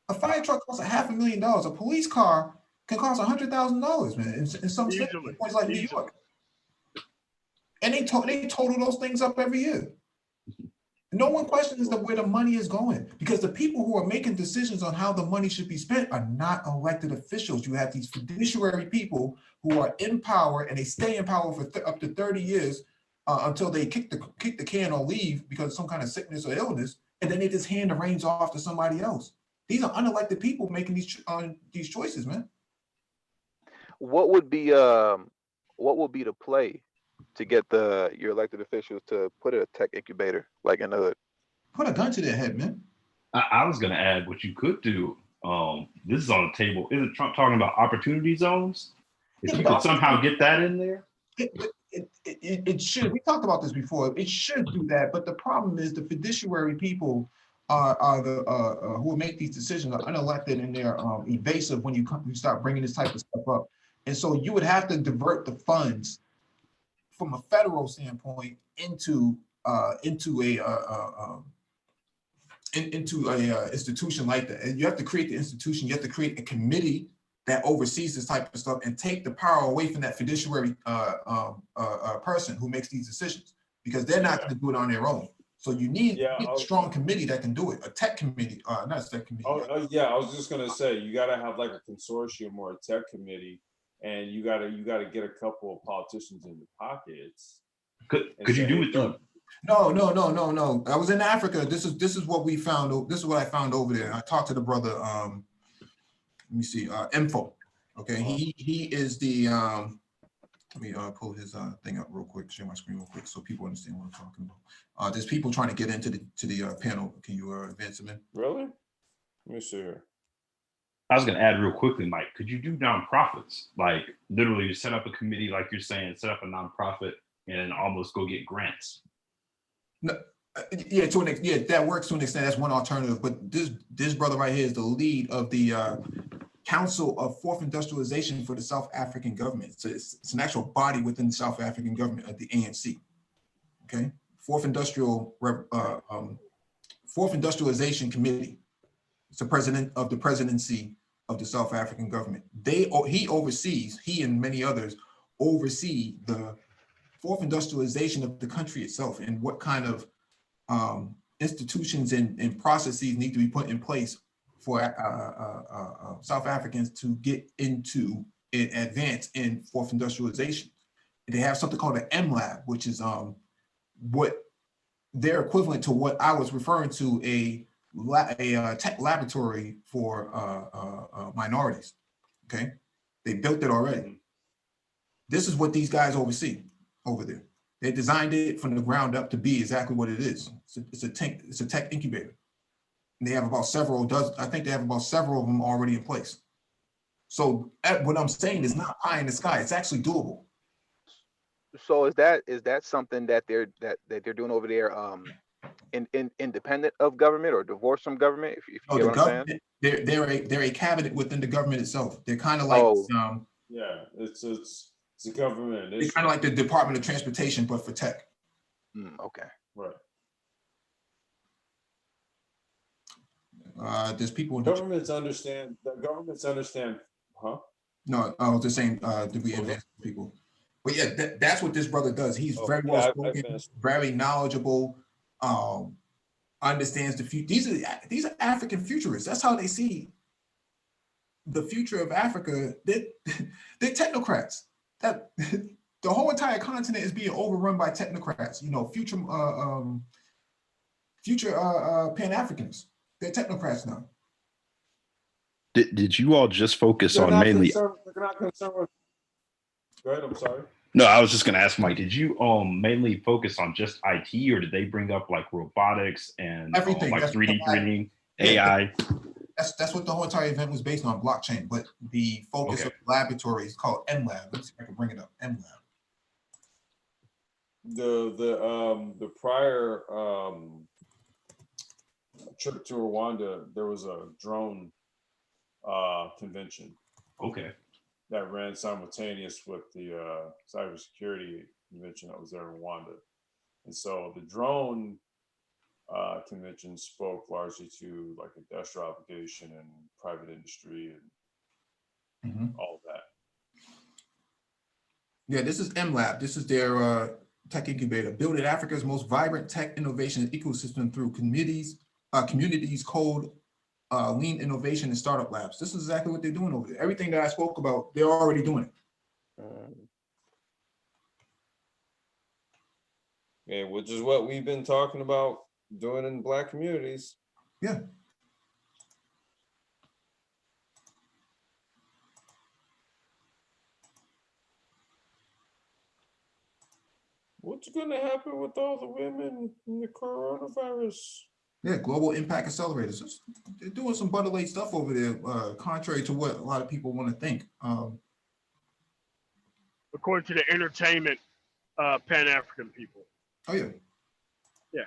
A fire truck costs $500,000. A police car can cost $100,000, man. In some cities, like New York. And they total those things up every year. No one questions where the money is going, because the people who are making decisions on how the money should be spent are not elected officials. You have these fiduciary people who are in power, and they stay in power for up to 30 years until they kick the can or leave because of some kind of sickness or illness, and then they just hand the reins off to somebody else. These are unelected people making these choices, man. What would be the play to get your elected officials to put a tech incubator like in the hood? Put a gun to their head, man. I was going to add what you could do. This is on the table. Isn't Trump talking about opportunity zones? If you could somehow get that in there. It should. We talked about this before. It should do that, but the problem is the fiduciary people are the who make these decisions are unelected, and they're evasive when you start bringing this type of stuff up. And so you would have to divert the funds from a federal standpoint into a institution like that. And you have to create the institution. You have to create a committee that oversees this type of stuff and take the power away from that fiduciary person who makes these decisions, because they're not going to do it on their own. So you need a strong committee that can do it, a tech committee, not a tech committee. Yeah, I was just going to say, you got to have like a consortium or a tech committee, and you got to get a couple of politicians in your pockets. Could you do it through? No. I was in Africa. This is what we found. This is what I found over there. I talked to the brother. Let me see. Info. Okay, he is the let me pull his thing up real quick, share my screen real quick so people understand what I'm talking about. There's people trying to get into the panel. Can you advance them in? Really? Let me see here. I was going to add real quickly, Mike, could you do nonprofits? Like literally you set up a committee, like you're saying, set up a nonprofit and almost go get grants. No, yeah, yeah, that works to an extent. That's one alternative. But this brother right here is the lead of the Council of Fourth Industrialization for the South African government. So it's an actual body within the South African government of the ANC. Okay, Fourth Industrialization Committee. It's the president of the presidency of the South African government. He and many others oversee the fourth industrialization of the country itself and what kind of institutions and processes need to be put in place for South Africans to get into and advance in fourth industrialization. They have something called an MLab, which is what they're equivalent to what I was referring to, a tech laboratory for minorities. Okay, they built it already. This is what these guys oversee over there. They designed it from the ground up to be exactly what it is. It's a tech incubator. And they have about several dozen. I think they have about several of them already in place. So what I'm saying is not pie in the sky. It's actually doable. So is that something that they're doing over there, independent of government or divorced from government? If you get what I'm saying? They're a cabinet within the government itself. They're kind of like yeah, it's a government. It's kind of like the Department of Transportation, but for tech. Okay. Right. There's people in governments understand. Huh? No, I was just saying, did we advance people? But yeah, that's what this brother does. He's very well spoken, very knowledgeable, understands the future. These are African futurists. That's how they see the future of Africa. They're technocrats. That the whole entire continent is being overrun by technocrats. You know, future Pan-Africans. They're technocrats now. Did you all just focus on mainly? They're not concerned with. Go ahead. I'm sorry. No, I was just going to ask Mike. Did you mainly focus on just IT, or did they bring up like robotics and everything, like 3D printing, AI? That's what the whole entire event was based on, blockchain. But the focus of the laboratory is called MLab. Let's see if I can bring it up. MLab. The prior trip to Rwanda, there was a drone convention. Okay. That ran simultaneous with the cybersecurity convention that was there in Rwanda. And so the drone convention spoke largely to like industrial application and private industry and all of that. Yeah, this is MLab. This is their tech incubator. Building Africa's most vibrant tech innovation ecosystem through communities, code, lean innovation and startup labs. This is exactly what they're doing over there. Everything that I spoke about, they're already doing it. Yeah, which is what we've been talking about doing in Black communities. Yeah. What's going to happen with all the women in the coronavirus? Yeah, global impact accelerators. They're doing some butter-laid stuff over there, contrary to what a lot of people want to think. According to the entertainment Pan-African people. Oh, yeah. Yeah.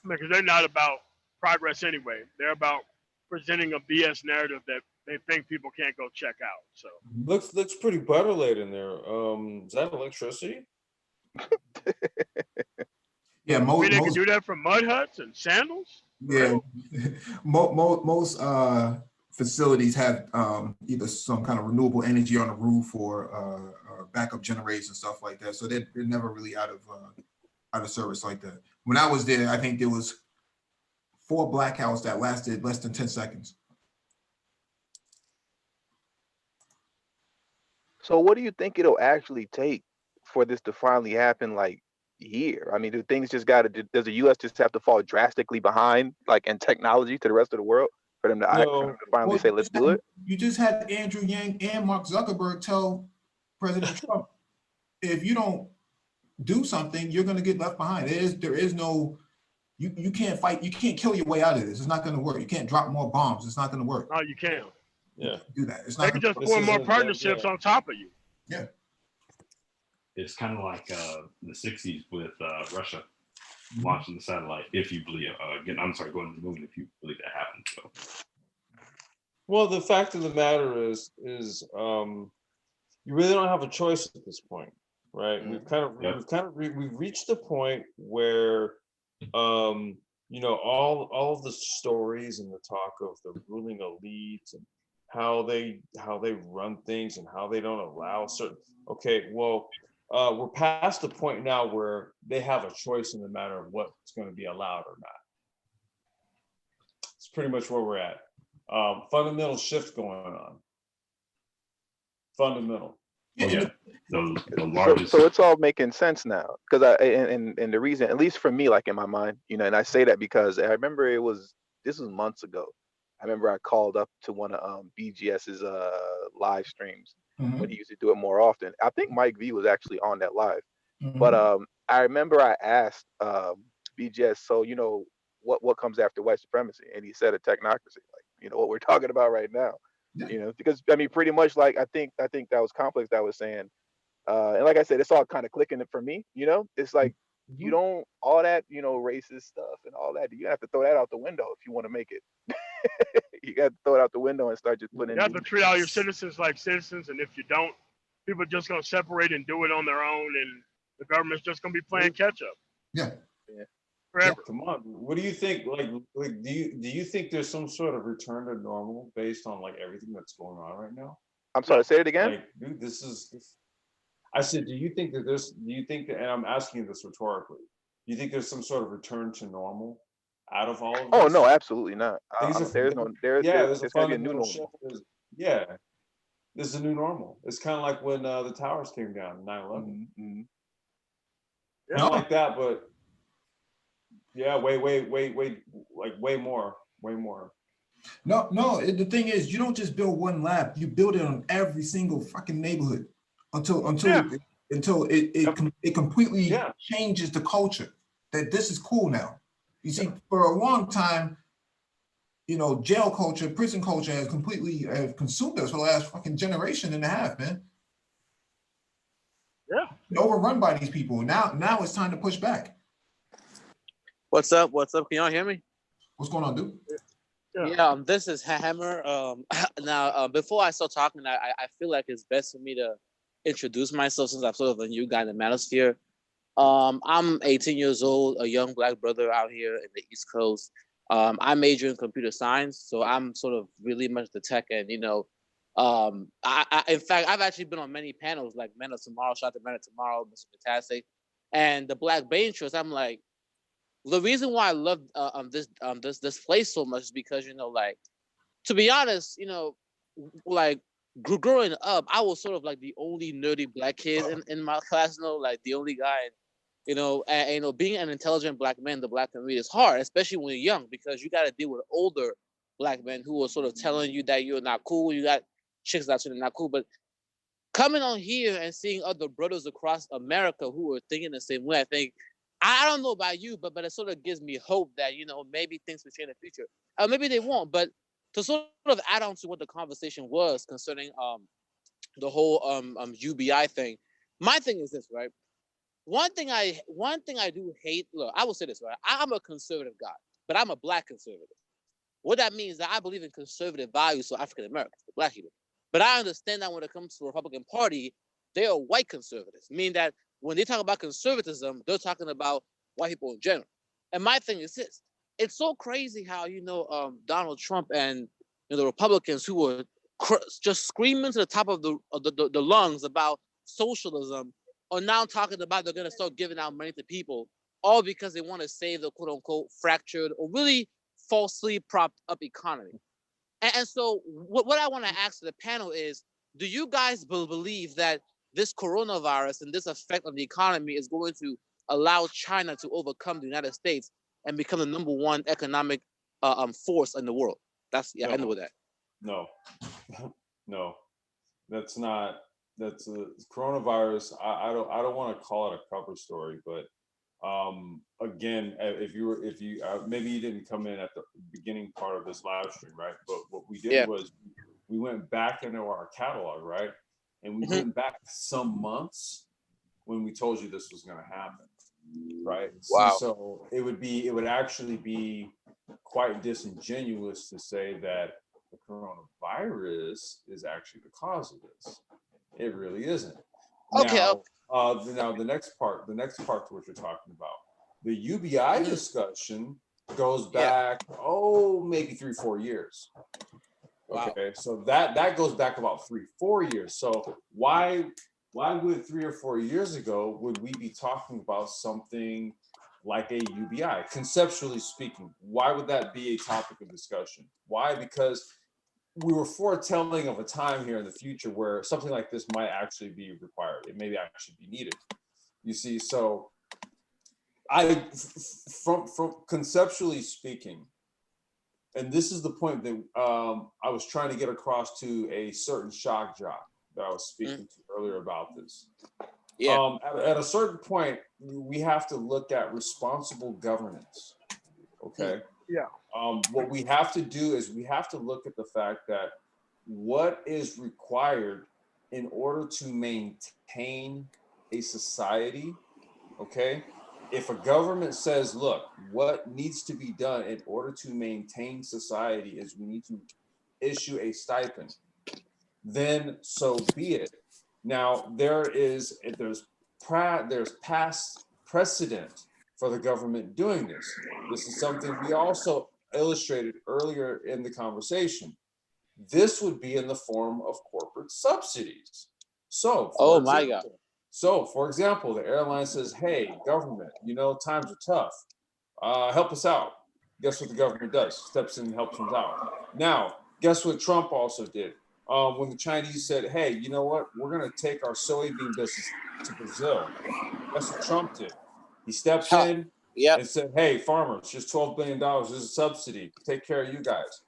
I mean, because they're not about progress anyway. They're about presenting a BS narrative that they think people can't go check out. So looks pretty butter-laid in there. Is that electricity? Yeah, they can do that from mud huts and sandals. Yeah, most facilities have either some kind of renewable energy on the roof or backup generators and stuff like that. So they're never really out of service like that. When I was there, I think there was 4 blackouts that lasted less than 10 seconds. So what do you think it'll actually take for this to finally happen, like here? I mean, does the U.S. just have to fall drastically behind, like in technology, to the rest of the world? for them to finally Well, say, let's do it? You just had Andrew Yang and Mark Zuckerberg tell President Trump, if you don't do something, you're going to get left behind. There is no, you can't fight, you can't kill your way out of this. It's not going to work. You can't drop more bombs. It's not going to work. No, you can't. Yeah. Do that. It's They not can gonna just work. form more partnerships on top of you. Yeah. It's kind of like the 60s with Russia launching the satellite, if you believe, going to the moon, if you believe that happened. So. Well, the fact of the matter is you really don't have a choice at this point, right? We've reached the point where all of the stories and the talk of the ruling elites and how they run things and how they don't allow certain. Okay, well, we're past the point now where they have a choice in the matter of what's going to be allowed or not. It's pretty much where we're at. Fundamental shift going on. Fundamental. The largest. So it's all making sense now, because and the reason, at least for me, like in my mind, and I say that because I remember this was months ago. I remember I called up to one of BGS's live streams when he used to do it more often. I think Mike V was actually on that live, but I remember I asked BGS, so what comes after white supremacy, and he said a technocracy, like what we're talking about right now. Because I mean, pretty much, like I think that was Complex that was saying, and like I said, it's all kind of clicking for me. It's like you don't all that racist stuff and all that. You have to throw that out the window if you want to make it. You got to throw it out the window and start just putting. You have to treat all your citizens like citizens, and if you don't, people are just gonna separate and do it on their own, and the government's just gonna be playing catch up. Yeah. Forever. Yeah, come on. What do you think? Like do you think there's some sort of return to normal based on like everything that's going on right now? I'm sorry, say it again. Like, dude, I said, do you think that, and I'm asking you this rhetorically, do you think there's some sort of return to normal out of all of this? Oh no, absolutely not. There's going to be a new normal. This is a new normal. It's kind of like when the towers came down, 9/11. Not like that, but yeah, way more. No. The thing is, you don't just build one lab. You build it on every single fucking neighborhood until it completely changes the culture. That this is cool now. You see, for a long time, jail culture, prison culture has completely consumed us for the last fucking generation and a half, man. Yeah. Overrun by these people. Now it's time to push back. What's up? Can y'all hear me? What's going on, dude? Yeah, this is Hammer. Now, before I start talking, I feel like it's best for me to introduce myself since I'm sort of a new guy in the manosphere. I'm 18 years old, a young Black brother out here in the East Coast. I major in computer science, so I'm sort of really much the tech end, in fact, I've actually been on many panels like Men of Tomorrow, Shout out to Men of Tomorrow, Mr. Fantastic, and the Black Bay interest. I'm like, the reason why I love this place so much is because to be honest, growing up, I was sort of like the only nerdy Black kid in my class, like the only guy, and being an intelligent Black man in the Black community is hard, especially when you're young, because you got to deal with older Black men who are sort of telling you that you're not cool. You got chicks that's not cool, but coming on here and seeing other brothers across America who are thinking the same way, I think. I don't know about you, but it sort of gives me hope that, maybe things will change in the future. Maybe they won't, but to sort of add on to what the conversation was concerning the whole UBI thing, my thing is this, right? One thing I do hate, look, I will say this, right? I'm a conservative guy, but I'm a Black conservative. What that means is that I believe in conservative values for African Americans, the Black people. But I understand that when it comes to the Republican Party, they are white conservatives, meaning that when they talk about conservatism, they're talking about white people in general. And my thing is this: it's so crazy how Donald Trump and the Republicans who were just screaming to the top of the lungs about socialism are now talking about they're going to start giving out money to people, all because they want to save the quote unquote fractured or really falsely propped up economy. And so what I want to ask the panel is, do you guys believe that this coronavirus and this effect on the economy is going to allow China to overcome the United States and become the #1 economic force in the world? That's I know that. No, no, that's not. That's coronavirus. I don't want to call it a cover story, but again, if you maybe you didn't come in at the beginning part of this live stream, right? But what we did was we went back into our catalog, right? And we went back some months when we told you this was going to happen, right? Wow. So it would actually be quite disingenuous to say that the coronavirus is actually the cause of this. It really isn't. Okay. Now the next part to what you're talking about, the UBI discussion goes back, maybe 3-4 years. Okay, wow. So that goes back about 3-4 years. So why would 3 or 4 years ago would we be talking about something like a UBI? Conceptually speaking, why would that be a topic of discussion? Why? Because we were foretelling of a time here in the future where something like this might actually be required. It may actually be needed. You see, so from conceptually speaking, and this is the point that I was trying to get across to a certain shock jock that I was speaking to earlier about this. Yeah. At a certain point, we have to look at responsible governance. Okay. Yeah. What we have to do is we have to look at the fact that what is required in order to maintain a society, okay? If a government says, look, what needs to be done in order to maintain society is we need to issue a stipend, then so be it. Now, there's past precedent for the government doing this. This is something we also illustrated earlier in the conversation. This would be in the form of corporate subsidies. So, for example, the airline says, hey, government, times are tough. Help us out. Guess what the government does? Steps in and helps them out. Now, guess what Trump also did? When the Chinese said, hey, you know what? We're going to take our soybean business to Brazil. Guess what Trump did? He stepped in and said, hey, farmers, just $12 billion. This is a subsidy. Take care of you guys.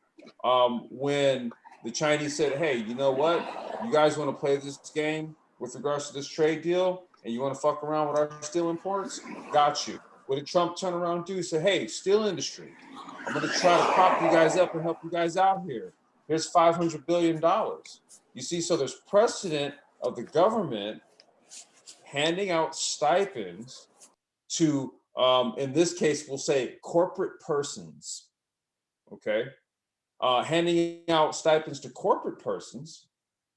When the Chinese said, hey, you know what? You guys want to play this game with regards to this trade deal and you want to fuck around with our steel imports? Got you. What did Trump turn around and do? He said, hey, steel industry, I'm going to try to prop you guys up and help you guys out here. Here's $500 billion. You see, so there's precedent of the government handing out stipends to, in this case, we'll say corporate persons, okay? Handing out stipends to corporate persons.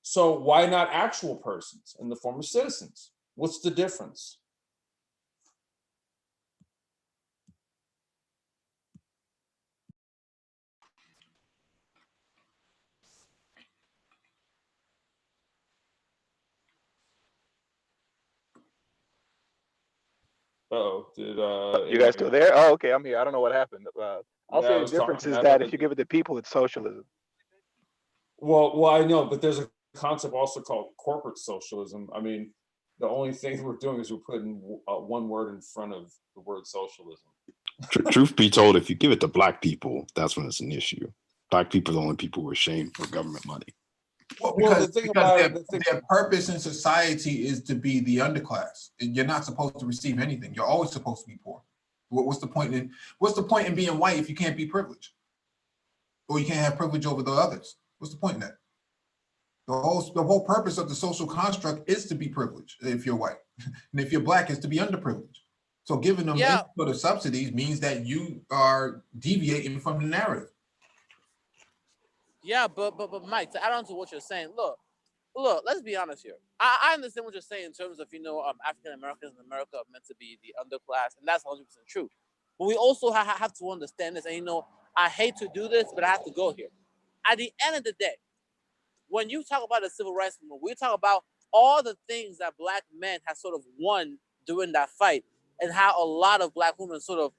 So why not actual persons in the form of citizens? What's the difference? You guys still there? Oh, okay, I'm here. I don't know what happened. I'll say the difference is that if you give it to people, it's socialism. Well, I know, but there's a concept also called corporate socialism. I mean, the only thing we're doing is we're putting one word in front of the word socialism. Truth be told, if you give it to Black people, that's when it's an issue. Black people are the only people who are shamed for government money. Well, because their purpose in society is to be the underclass. You're not supposed to receive anything. You're always supposed to be poor. What's the point in being white if you can't be privileged? Or you can't have privilege over the others? What's the point in that? The whole purpose of the social construct is to be privileged if you're white. And if you're Black, it's to be underprivileged. So giving them any sort of subsidies means that you are deviating from the narrative. Yeah, but Mike, to add on to what you're saying, look, let's be honest here. I understand what you're saying in terms of, African Americans in America are meant to be the underclass, and that's 100% true. But we also have to understand this, and I hate to do this, but I have to go here. At the end of the day, when you talk about the civil rights movement, we talk about all the things that Black men have sort of won during that fight, and how a lot of Black women sort of,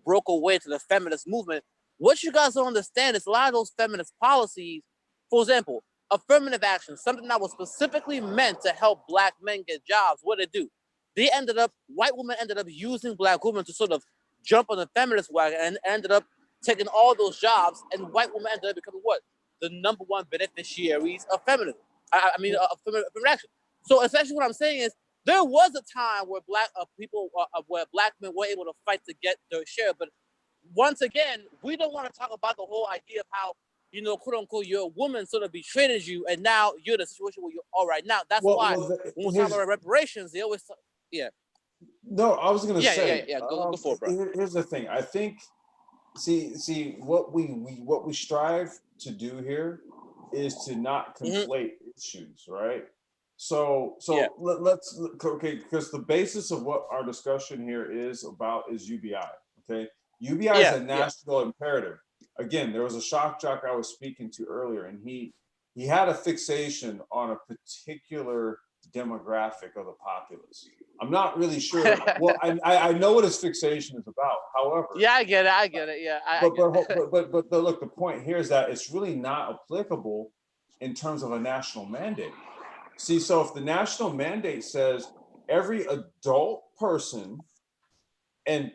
broke away to the feminist movement. What you guys don't understand is a lot of those feminist policies, for example, affirmative action, something that was specifically meant to help Black men get jobs. What did it do? White women ended up using Black women to sort of jump on the feminist wagon and ended up taking all those jobs, and white women ended up becoming what? The number one beneficiaries of feminism. Of feminine action. So essentially what I'm saying is there was a time where black men were able to fight to get their share. But once again, we don't want to talk about the whole idea of how, quote unquote, your woman sort of betrayed you, and now you're in a situation where you're all right now. That's why when we talk about reparations, they always No, I was gonna say, Go for it, bro. Here's the thing. I think, see, what we strive to do here is to not conflate issues, right? So let's because the basis of what our discussion here is about is UBI. Okay, UBI is a national imperative. Again, there was a shock jock I was speaking to earlier, and he had a fixation on a particular demographic of the populace. I'm not really sure. Well, I know what his fixation is about. However, I get it. Yeah, but look, the point here is that it's really not applicable in terms of a national mandate. See, so if the national mandate says every adult person, and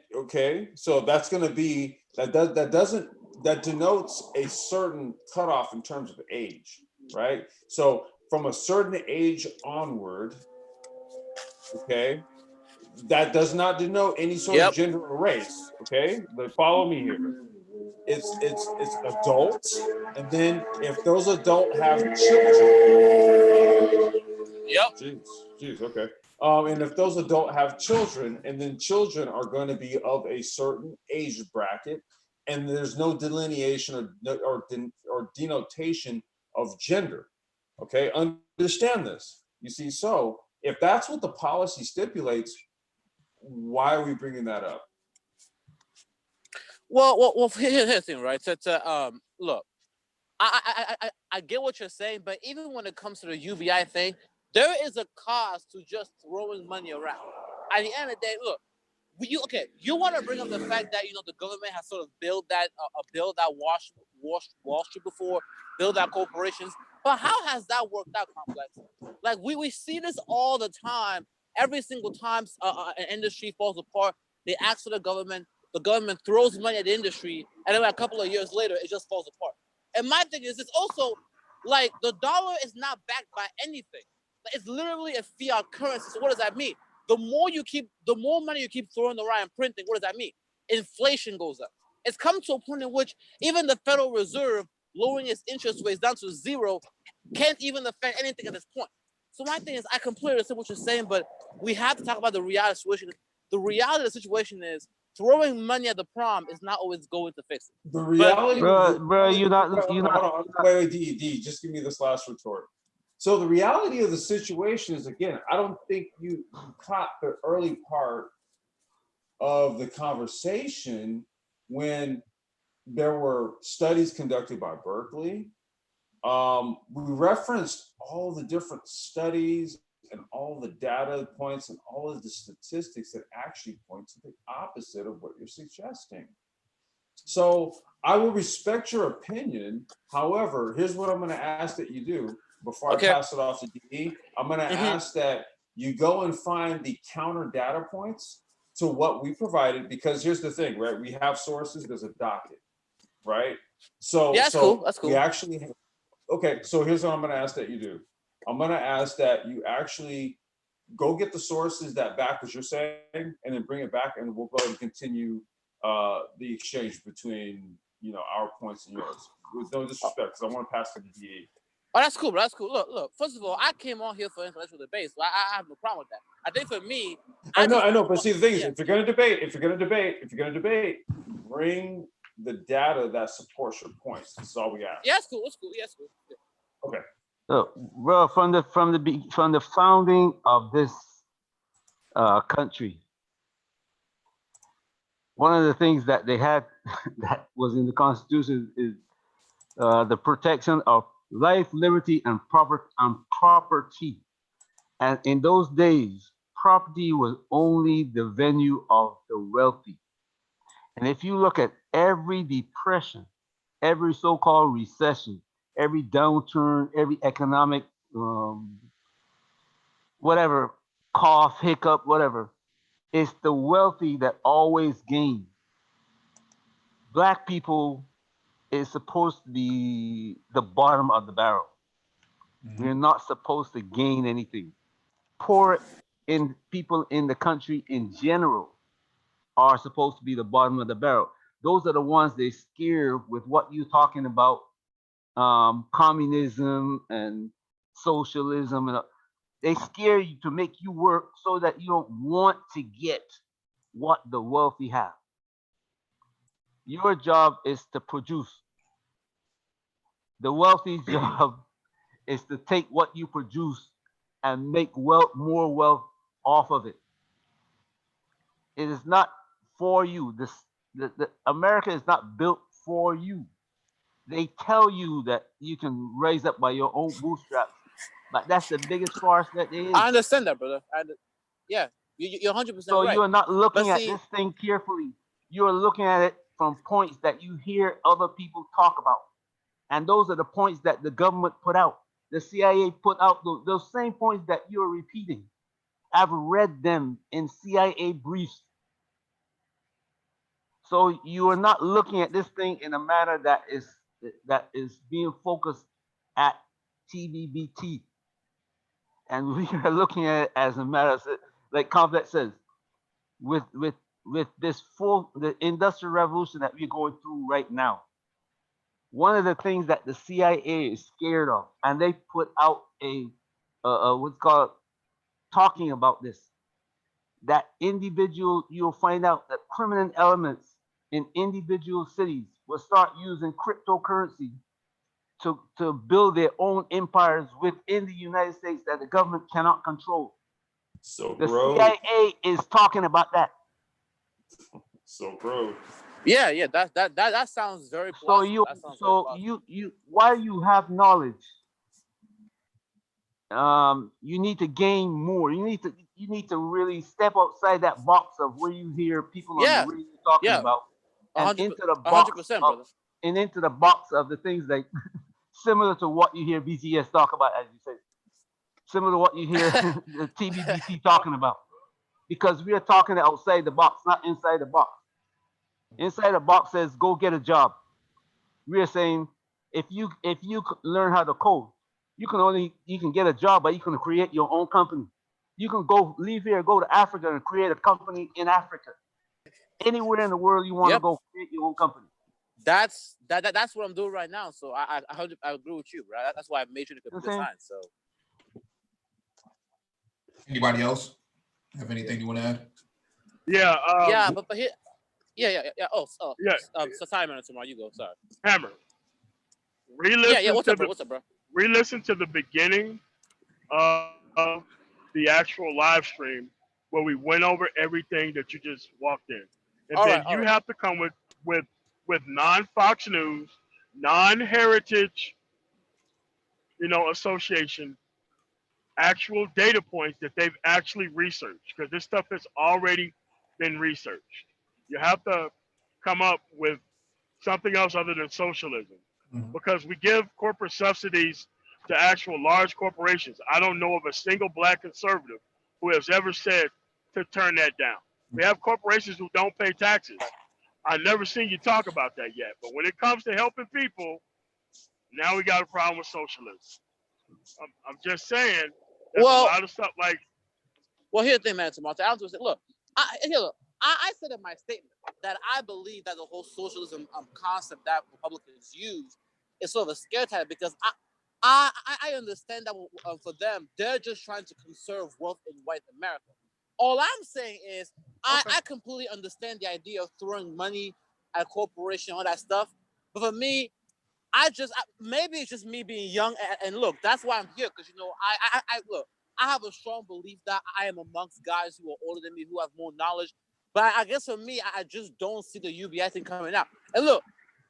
so that's going to be that denotes a certain cutoff in terms of age, right? So from a certain age onward, that does not denote any sort of gender or race. But follow me here. It's adults, and then if those adults have children, jeez, okay. And if those adults have children, and then children are going to be of a certain age bracket, and there's no delineation or denotation of gender. Understand this. You see, so if that's what the policy stipulates, why are we bringing that up? Well. Here's the thing, right? So, look, I get what you're saying, but even when it comes to the UBI thing, there is a cost to just throwing money around. At the end of the day, look, you want to bring up the fact that the government has sort of built that Wall Street before, built out corporations, but how has that worked out, Complex? Like we see this all the time. Every single time an industry falls apart, they ask for the government throws money at the industry, and then a couple of years later, it just falls apart. And my thing is, it's also like the dollar is not backed by anything. It's literally a fiat currency. So what does that mean? The more money you keep throwing around and printing, what does that mean? Inflation goes up. It's come to a point in which even the Federal Reserve lowering its interest rates down to zero can't even affect anything at this point. So my thing is, I completely understand what you're saying, but we have to talk about the reality situation. The reality of the situation is throwing money at the prom is not always going to fix it. The reality, bro, you're not. Wait, D, just give me this last retort. So the reality of the situation is, again, I don't think you caught the early part of the conversation when there were studies conducted by Berkeley. We referenced all the different studies and all the data points and all of the statistics that actually point to the opposite of what you're suggesting. So I will respect your opinion. However, here's what I'm going to ask that you do before I pass it off to DE. I'm going to ask that you go and find the counter data points to what we provided, because here's the thing, right? We have sources, there's a docket, right? So, that's cool. That's cool. We actually have, so here's what I'm going to ask that you do. I'm going to ask that you actually go get the sources that back what you're saying, and then bring it back, and we'll go and continue the exchange between our points and yours. With no disrespect, because I want to pass to the DA. Oh, that's cool. That's cool. Look. First of all, I came on here for intellectual debate, so I have no problem with that. I think for me, I know. But see, the thing is, if you're going to debate, bring the data that supports your points. This is all we ask. Yeah, that's cool. That's cool. Yeah, that's cool. Yeah. Okay. So, bro, from the founding of this country, one of the things that they had that was in the Constitution is the protection of life, liberty, and property. And in those days, property was only the venue of the wealthy. And if you look at every depression, every so-called recession, every downturn, every economic whatever, cough, hiccup, whatever, it's the wealthy that always gain. black people is supposed to be the bottom of the barrel. We're not supposed to gain anything. Poor in people in the country in general are supposed to be the bottom of the barrel. Those are the ones they scare with what you're talking about, communism and socialism, and they scare you to make you work so that you don't want to get what the wealthy have. Your job is to produce. The wealthy's job is to take what you produce and make more wealth off of it. It is not for you. The America is not built for you. They tell you that you can raise up by your own bootstraps, but that's the biggest farce that there is. I understand that, brother. Yeah, you're 100% So right. you are not looking at see, this thing carefully. You are looking at it from points that you hear other people talk about. And those are the points that the government put out. The CIA put out those same points that you're repeating. I've read them in CIA briefs. So you are not looking at this thing in a manner that is being focused at TVBT. And we are looking at it as a matter of, like Complex says, with this the industrial revolution that we're going through right now. One of the things that the CIA is scared of, and they put out a what's called talking about this, that you'll find out that criminal elements in individual cities will start using cryptocurrency to build their own empires within the United States that the government cannot control. So, The bro. CIA is talking about that. So, bro. Yeah, that sounds very plausible. You while you have knowledge, you need to gain more. You need to really step outside that box of where you hear people on the radio talking about, and into the box 100%, brother. And into the box of the things that similar to what you hear BTS talk about, as you say, similar to what you hear the TBBC talking about, because we are talking outside the box, not inside the box. Inside the box says go get a job. We are saying if you learn how to code, you can get a job, but you can create your own company. You can leave here, go to Africa and create a company in Africa. Anywhere in the world you want to go create your own company. That's what I'm doing right now. So I agree with you, right? That's why I majored in computer science. So anybody else have anything you want to add? Yeah. But here. Yeah. Oh, yeah. So Simon, tomorrow you go. Sorry. Hammer. Re-listen What's up, bro? Re-listen to the beginning of the actual live stream where we went over everything that you just walked in, and you have to come with non-Fox News, non-Heritage, association, actual data points that they've actually researched, because this stuff has already been researched. You have to come up with something else other than socialism, because we give corporate subsidies to actual large corporations. I don't know of a single black conservative who has ever said to turn that down. We have corporations who don't pay taxes. I've never seen you talk about that yet. But when it comes to helping people, now we got a problem with socialism. I'm just saying, there's a lot of stuff like. Well, here's the thing, man, Tomato. I was just say, look, I said in my statement that I believe that the whole socialism concept that Republicans use is sort of a scare tactic, because I understand that for them, they're just trying to conserve wealth in white America. All I'm saying is I completely understand the idea of throwing money at a corporation, all that stuff. But for me, maybe it's just me being young. And look, that's why I'm here, because, I have a strong belief that I am amongst guys who are older than me, who have more knowledge. But I guess for me, I just don't see the UBI thing coming out. And look,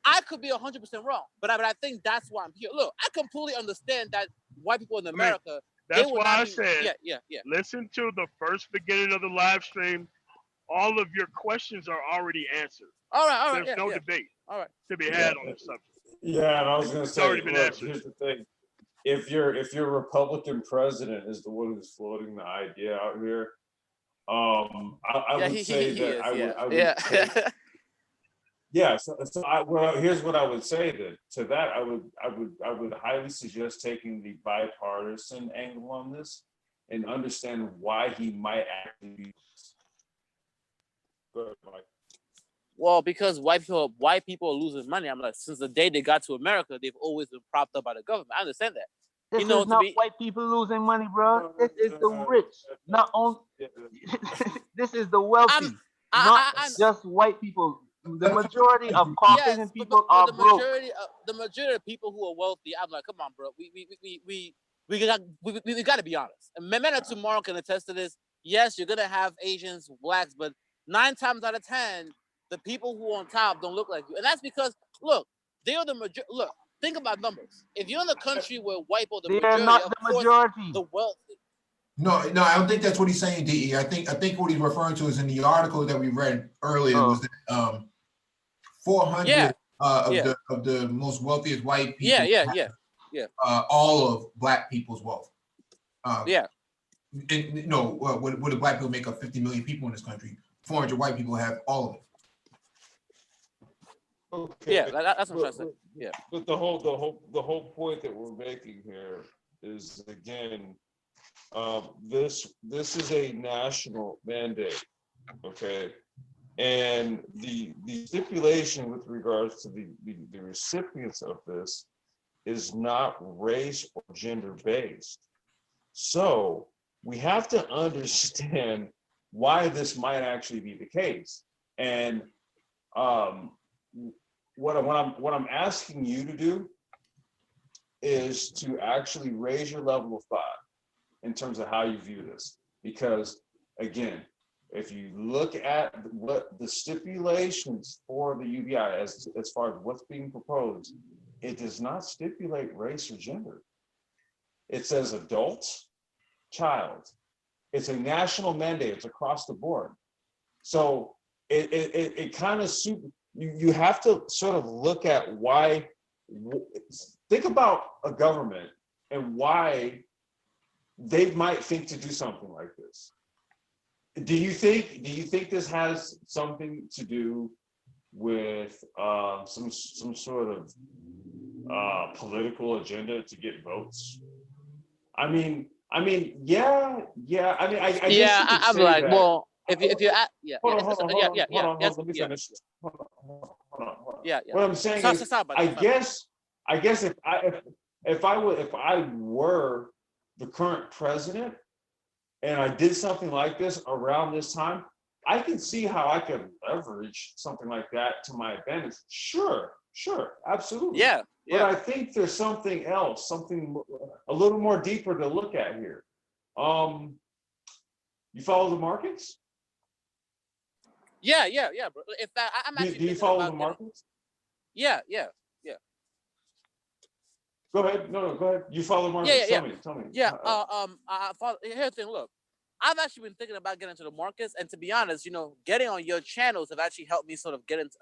I could be 100% wrong, but I think that's why I'm here. Look, I completely understand that white people in America. That's why I said, listen to the first beginning of the live stream. All of your questions are already answered. All right. There's no debate to be had on this subject. Yeah, and I was going to say, already been answered. Here's the thing. If your Republican president is the one who's floating the idea out here, I would say that I would take Yeah, here's what I would say to that. I would highly suggest taking the bipartisan angle on this and understand why he might actually be. Go ahead, Mike. Well, because white people are losing money. I'm like, since the day they got to America, they've always been propped up by the government. I understand that. This You know, is not white people losing money, bro. This is the rich. Not only this is the wealthy, not just white people. The majority of Caucasian people are the broke. majority of people who are wealthy, I'm like, come on, bro. We got to be honest. And men of tomorrow can attest to this. Yes, you're gonna have Asians, blacks, but 9 times out of 10, the people who are on top don't look like you, and that's because look, they are the majority. Look, think about numbers. If you're in a country where white people, They are not the majority. The wealthy. No, I don't think that's what he's saying, DE. I think what he's referring to is in the article that we read earlier was that 400 of the most wealthiest white people. All of black people's wealth. And, what do black people make up 50 million people in this country? 400 white people have all of it. Okay. Yeah, that's what I'm trying to say. Yeah. But the whole point that we're making here is, again, this is a national mandate, okay? And the stipulation with regards to the recipients of this is not race or gender based. So we have to understand why this might actually be the case. And what I'm asking you to do is to actually raise your level of thought in terms of how you view this. Because again, if you look at what the stipulations for the UBI as far as what's being proposed, it does not stipulate race or gender. It says adult, child. It's a national mandate. It's across the board. So it kind of you have to sort of look at why. Think about a government and why they might think to do something like this. Do you think this has something to do with some sort of political agenda to get votes? I mean, yeah. I mean, I guess you could I'm say like, that. well, if you're at, Hold on, let me finish. Hold on. Yeah. What I'm saying is, I guess if I were the current president and I did something like this around this time, I can see how I could leverage something like that to my advantage. Sure, absolutely. Yeah. But I think there's something else, something a little more deeper to look at here. You follow the markets? Yeah, bro. In fact, I'm actually. Do you follow the markets? Yeah. Go ahead. No, go ahead. You follow the markets. Tell me. Yeah. I follow. Here's the thing. Look, I've actually been thinking about getting into the markets, and to be honest, getting on your channels have actually helped me sort of get into,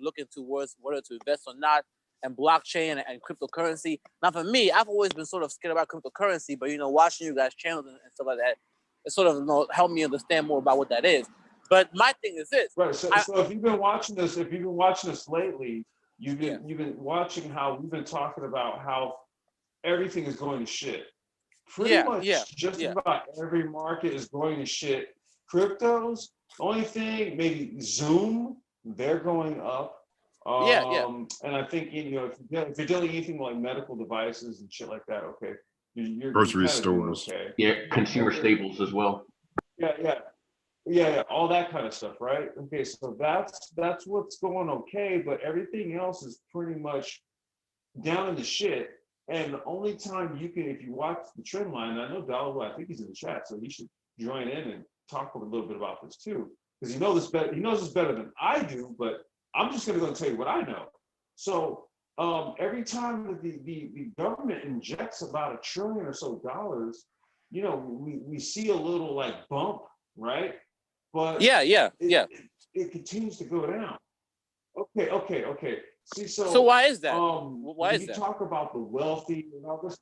looking towards whether to invest or not, and blockchain and cryptocurrency. Now, for me, I've always been sort of scared about cryptocurrency, but watching you guys' channels and stuff like that, it sort of helped me understand more about what that is. But my thing is this. Right. So if you've been watching this, lately, you've been watching how we've been talking about how everything is going to shit. Pretty much just about every market is going to shit. Cryptos, the only thing, maybe Zoom, they're going up. And I think if you're dealing anything like medical devices and shit like that, okay, you're grocery stores, okay. Consumer staples as well. Yeah, all that kind of stuff, right? Okay, so that's what's going okay, but everything else is pretty much down in the shit. And the only time you can, if you watch the trend line, I know Dollar, I think he's in the chat, so he should join in and talk a little bit about this too, because he knows this better than I do. But I'm just going to go and tell you what I know. So every time that the government injects about $1 trillion or so, we see a little like bump, right? But it continues to go down. Okay. See, so why is that? Why is that? You talk about the wealthy and all this,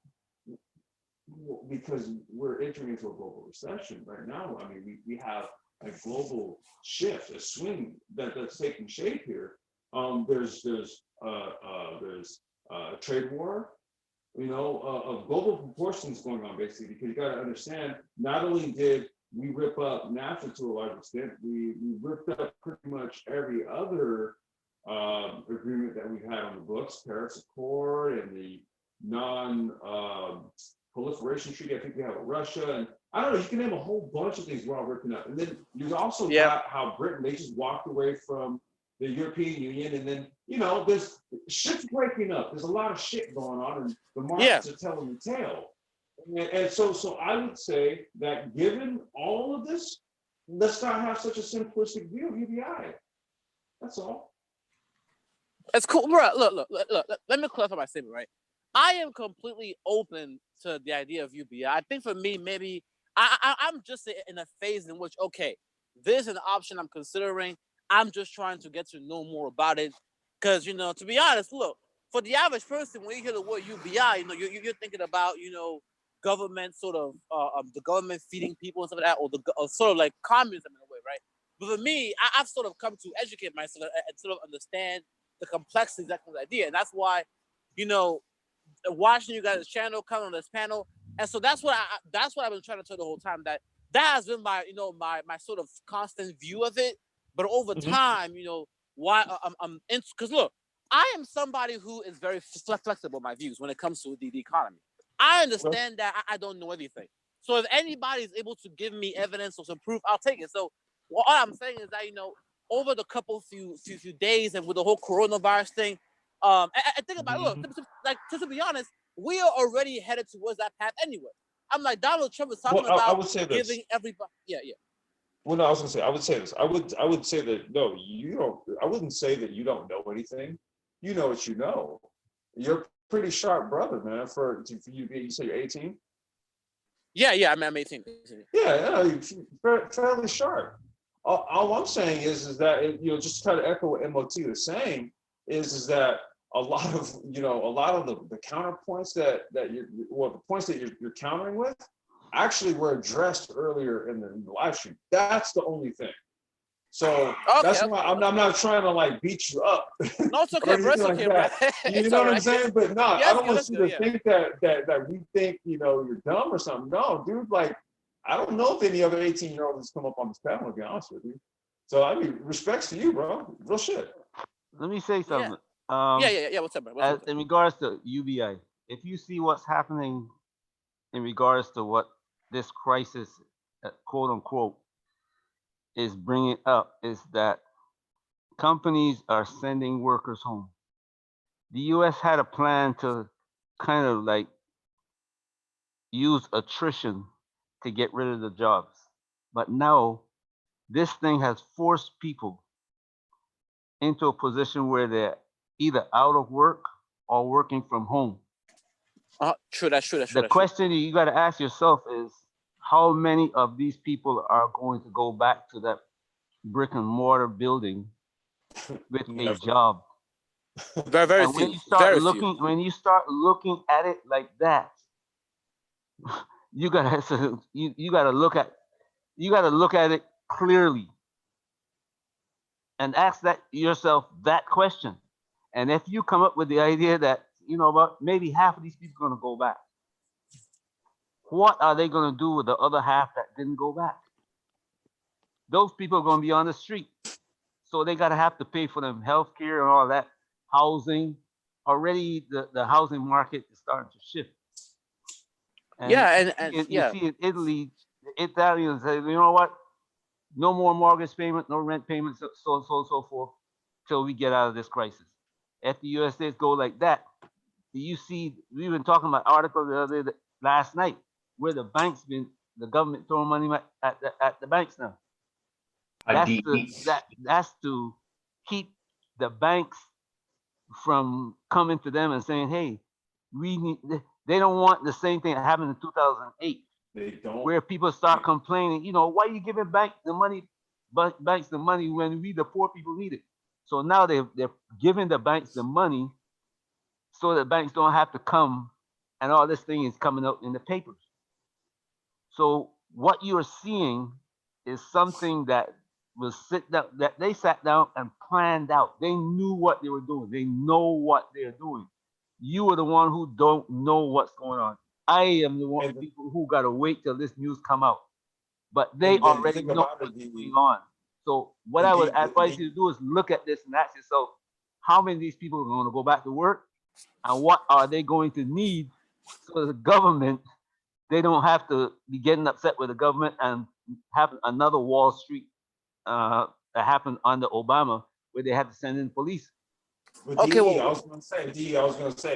because we're entering into a global recession right now. I mean, we have a global shift, a swing that's taking shape here. There's a trade war, of global proportions going on, basically, because you got to understand, not only did we rip up NAFTA to a large extent, we ripped up pretty much every other agreement that we had on the books, Paris Accord and the non-proliferation treaty. I think we have with Russia, and I don't know, you can name a whole bunch of things we're all ripping up. And then you've also got how Britain, they just walked away from the European Union, and then, there's shit's breaking up. There's a lot of shit going on, and the markets are telling the tale. And so I would say that given all of this, let's not have such a simplistic view of UBI. That's all. It's cool, bro. Look. Let me clarify my statement, right? I am completely open to the idea of UBI. I think for me, maybe I'm just in a phase in which, okay, there's an option I'm considering. I'm just trying to get to know more about it. Because, to be honest, look, for the average person, when you hear the word UBI, you're thinking about, government sort of, the government feeding people and stuff like that, or sort of like communism in a way, right? But for me, I've sort of come to educate myself and sort of understand the complexities of that kind of idea. And that's why, watching you guys' channel, coming on this panel. And so that's what I've been trying to tell the whole time, that has been my, my sort of constant view of it. But over time, why I'm because look, I am somebody who is very flexible in my views when it comes to the economy. I understand that I don't know everything. So if anybody is able to give me evidence or some proof, I'll take it. So all I'm saying is that, over the few days and with the whole coronavirus thing, and think about it, look, to be honest, we are already headed towards that path anyway. I'm like, Donald Trump is talking about I would say giving everybody, yeah. Well, no, I was gonna say, I would say this. I would say that no, you don't. I wouldn't say that you don't know anything. You know what you know. You're a pretty sharp brother, man. For you, you say you're 18. Yeah, I'm 18. Yeah, you're fairly sharp. All I'm saying is that just to try to echo what MOT was saying is that a lot of the counterpoints that the points that you're countering with actually were addressed earlier in the live stream. That's the only thing. So that's why I'm not trying to beat you up. No, it's okay, bro. It's okay, bro. You know what I'm saying? But no, I don't want you to think that we think you're dumb or something. No, dude. I don't know if any other 18-year-olds come up on this panel, to be honest with you. So I mean, respects to you, bro. Real shit. Let me say something. Yeah. What's up, bro? In regards to UBI, if you see what's happening in regards to what this crisis, quote unquote, is bringing up, is that companies are sending workers home. The U.S. had a plan to kind of use attrition to get rid of the jobs. But now this thing has forced people into a position where they're either out of work or working from home. True. The question you got to ask yourself is, how many of these people are going to go back to that brick and mortar building with a job? Very few. When you start looking at it like that, you gotta look at it clearly and ask yourself that question. And if you come up with the idea that maybe half of these people are gonna go back, what are they gonna do with the other half that didn't go back? Those people are gonna be on the street, so they gotta have to pay for them healthcare and all that, housing. Already the housing market is starting to shift. And you see in Italy, the Italians say, you know what? No more mortgage payment, no rent payments, so forth, till we get out of this crisis. If the US states go like that, you see, we've been talking about articles last night where the government throwing money at the banks now. That's to keep the banks from coming to them and saying, hey, they don't want the same thing that happened in 2008. They don't. Where people start complaining, why are you giving banks the money when we, the poor people, need it? So now they're giving the banks the money so that banks don't have to come, and all this thing is coming out in the papers. So what you're seeing is something that was sit down, that they sat down and planned out. They knew what they were doing. They know what they're doing. You are the one who don't know what's going on. I am the one people who gotta wait till this news come out. But they already know what's going on. So what I would advise you to do is look at this and ask yourself, how many of these people are going to go back to work, and what are they going to need so the government, they don't have to be getting upset with the government and have another Wall Street that happened under Obama, where they had to send in police. But okay, I was gonna say,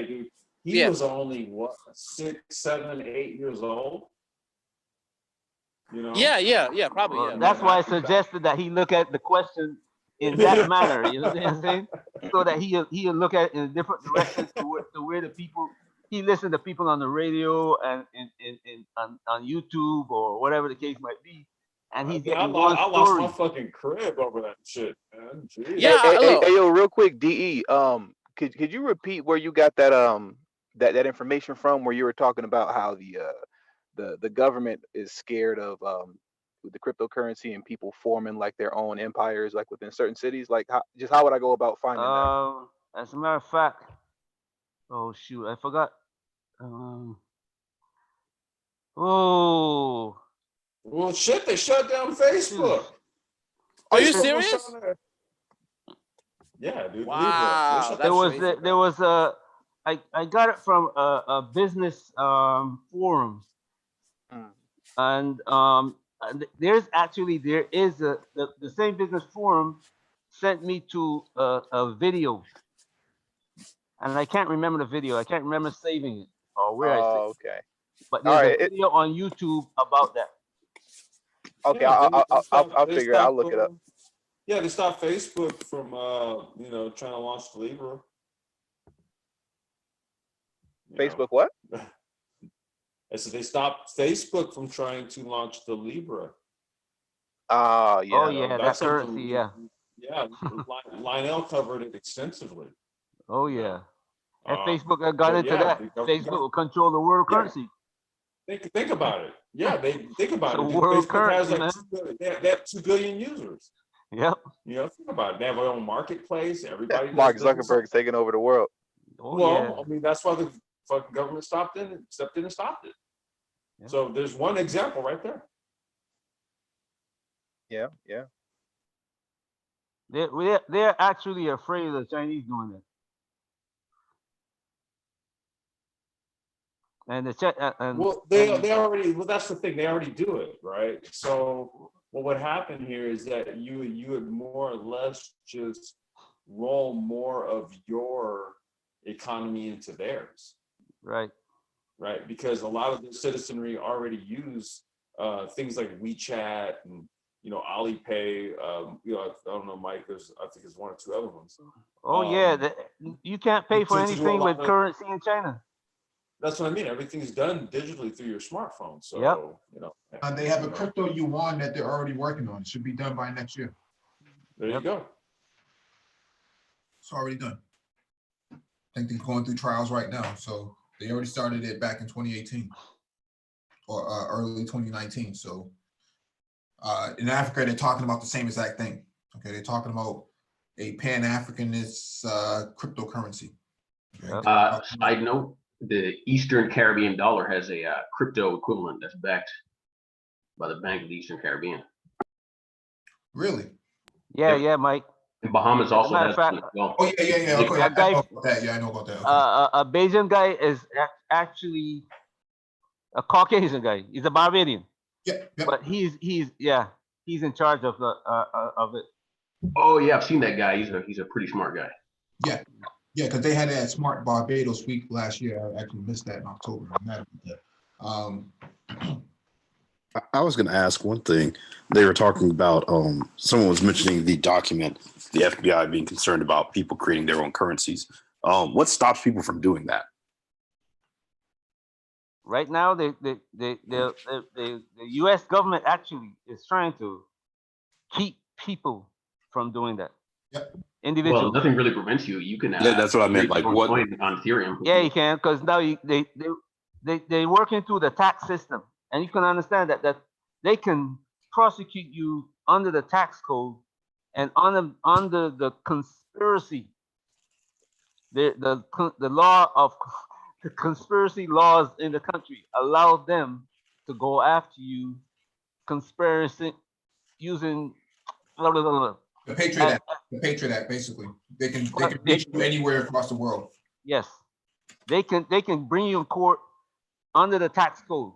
dude, he was only what, 6, 7, 8 years old. You know? Yeah, probably. Well, that's why I suggested that he look at the question in that manner. You know what I'm saying? So that he'll look at it in a different direction to where the people, he listened to people on the radio and on YouTube or whatever the case might be. And he's getting one story. I lost my fucking crib over that shit, man. Jeez. Yeah, hey, yo, real quick, DE, could you repeat where you got that that information from, where you were talking about how the government is scared of the cryptocurrency and people forming like their own empires like within certain cities? Like how would I go about finding that? As a matter of fact, oh shoot, I forgot. Well, shit, they shut down Facebook. Are you serious? Yeah, dude. Wow. There was I got it from a business forum, and there is the same business forum sent me to a video, and I can't remember the video. I can't remember saving it or where I saved it. Okay. But there's a video on YouTube about that. Okay, I'll figure it. I'll look it up. Yeah, they stopped Facebook from trying to launch the Libra. Facebook what? I said they stopped Facebook from trying to launch the Libra. Yeah. Oh yeah, that currency, yeah. Yeah, Lionel covered it extensively. Oh yeah. If Facebook had got into that, Facebook will control the world currency. Think about it. Yeah, they think about it. World Facebook currency, has like they have 2 billion users. Yep. You know, think about it. They have their own marketplace. Everybody. Mark Zuckerberg's taking over the world. I mean, that's why the fucking government stepped in and stopped it. Yeah. So there's one example right there. Yeah. They're actually afraid of the Chinese doing that. And they already. Well, that's the thing. They already do it, right? So what would happen here is that you would more or less just roll more of your economy into theirs. Right. Because a lot of the citizenry already use things like WeChat and Alipay. I don't know, Mike. I think there's 1 or 2 other ones. You can't pay for anything with currency in China. That's what I mean. Everything's done digitally through your smartphone. So they have a crypto yuan that they're already working on. It should be done by next year. There you go. It's already done. I think they're going through trials right now. So they already started it back in 2018 or early 2019. So in Africa, they're talking about the same exact thing. Okay, they're talking about a Pan-Africanist cryptocurrency. Okay? Side note: the Eastern Caribbean dollar has a crypto equivalent that's backed by the Bank of the Eastern Caribbean. Really? Yeah, Mike. And Bahamas also has one as well. Oh yeah. Okay, I know about that. Yeah, I know about that. Okay. A Bajan guy is actually a Caucasian guy. He's a Barbadian. Yeah. But he's in charge of it. Oh yeah, I've seen that guy. He's a pretty smart guy. Yeah, because they had that Smart Barbados week last year. I actually missed that in October. I'm mad about that. I was going to ask one thing. They were talking about, someone was mentioning the document, the FBI being concerned about people creating their own currencies. What stops people from doing that? Right now, the U.S. government actually is trying to keep people from doing that. Yep. Individuals. Well, nothing really prevents you. You can. That's what I meant. Like what on Ethereum? Yeah, you can, because now they working through the tax system, and you can understand that they can prosecute you under the tax code and under the conspiracy, the law of the conspiracy laws in the country allow them to go after you, conspiracy using blah, blah, blah, blah. The Patriot Act. The Patriot Act, basically. They can reach you anywhere across the world. Yes, they can bring you in court under the tax code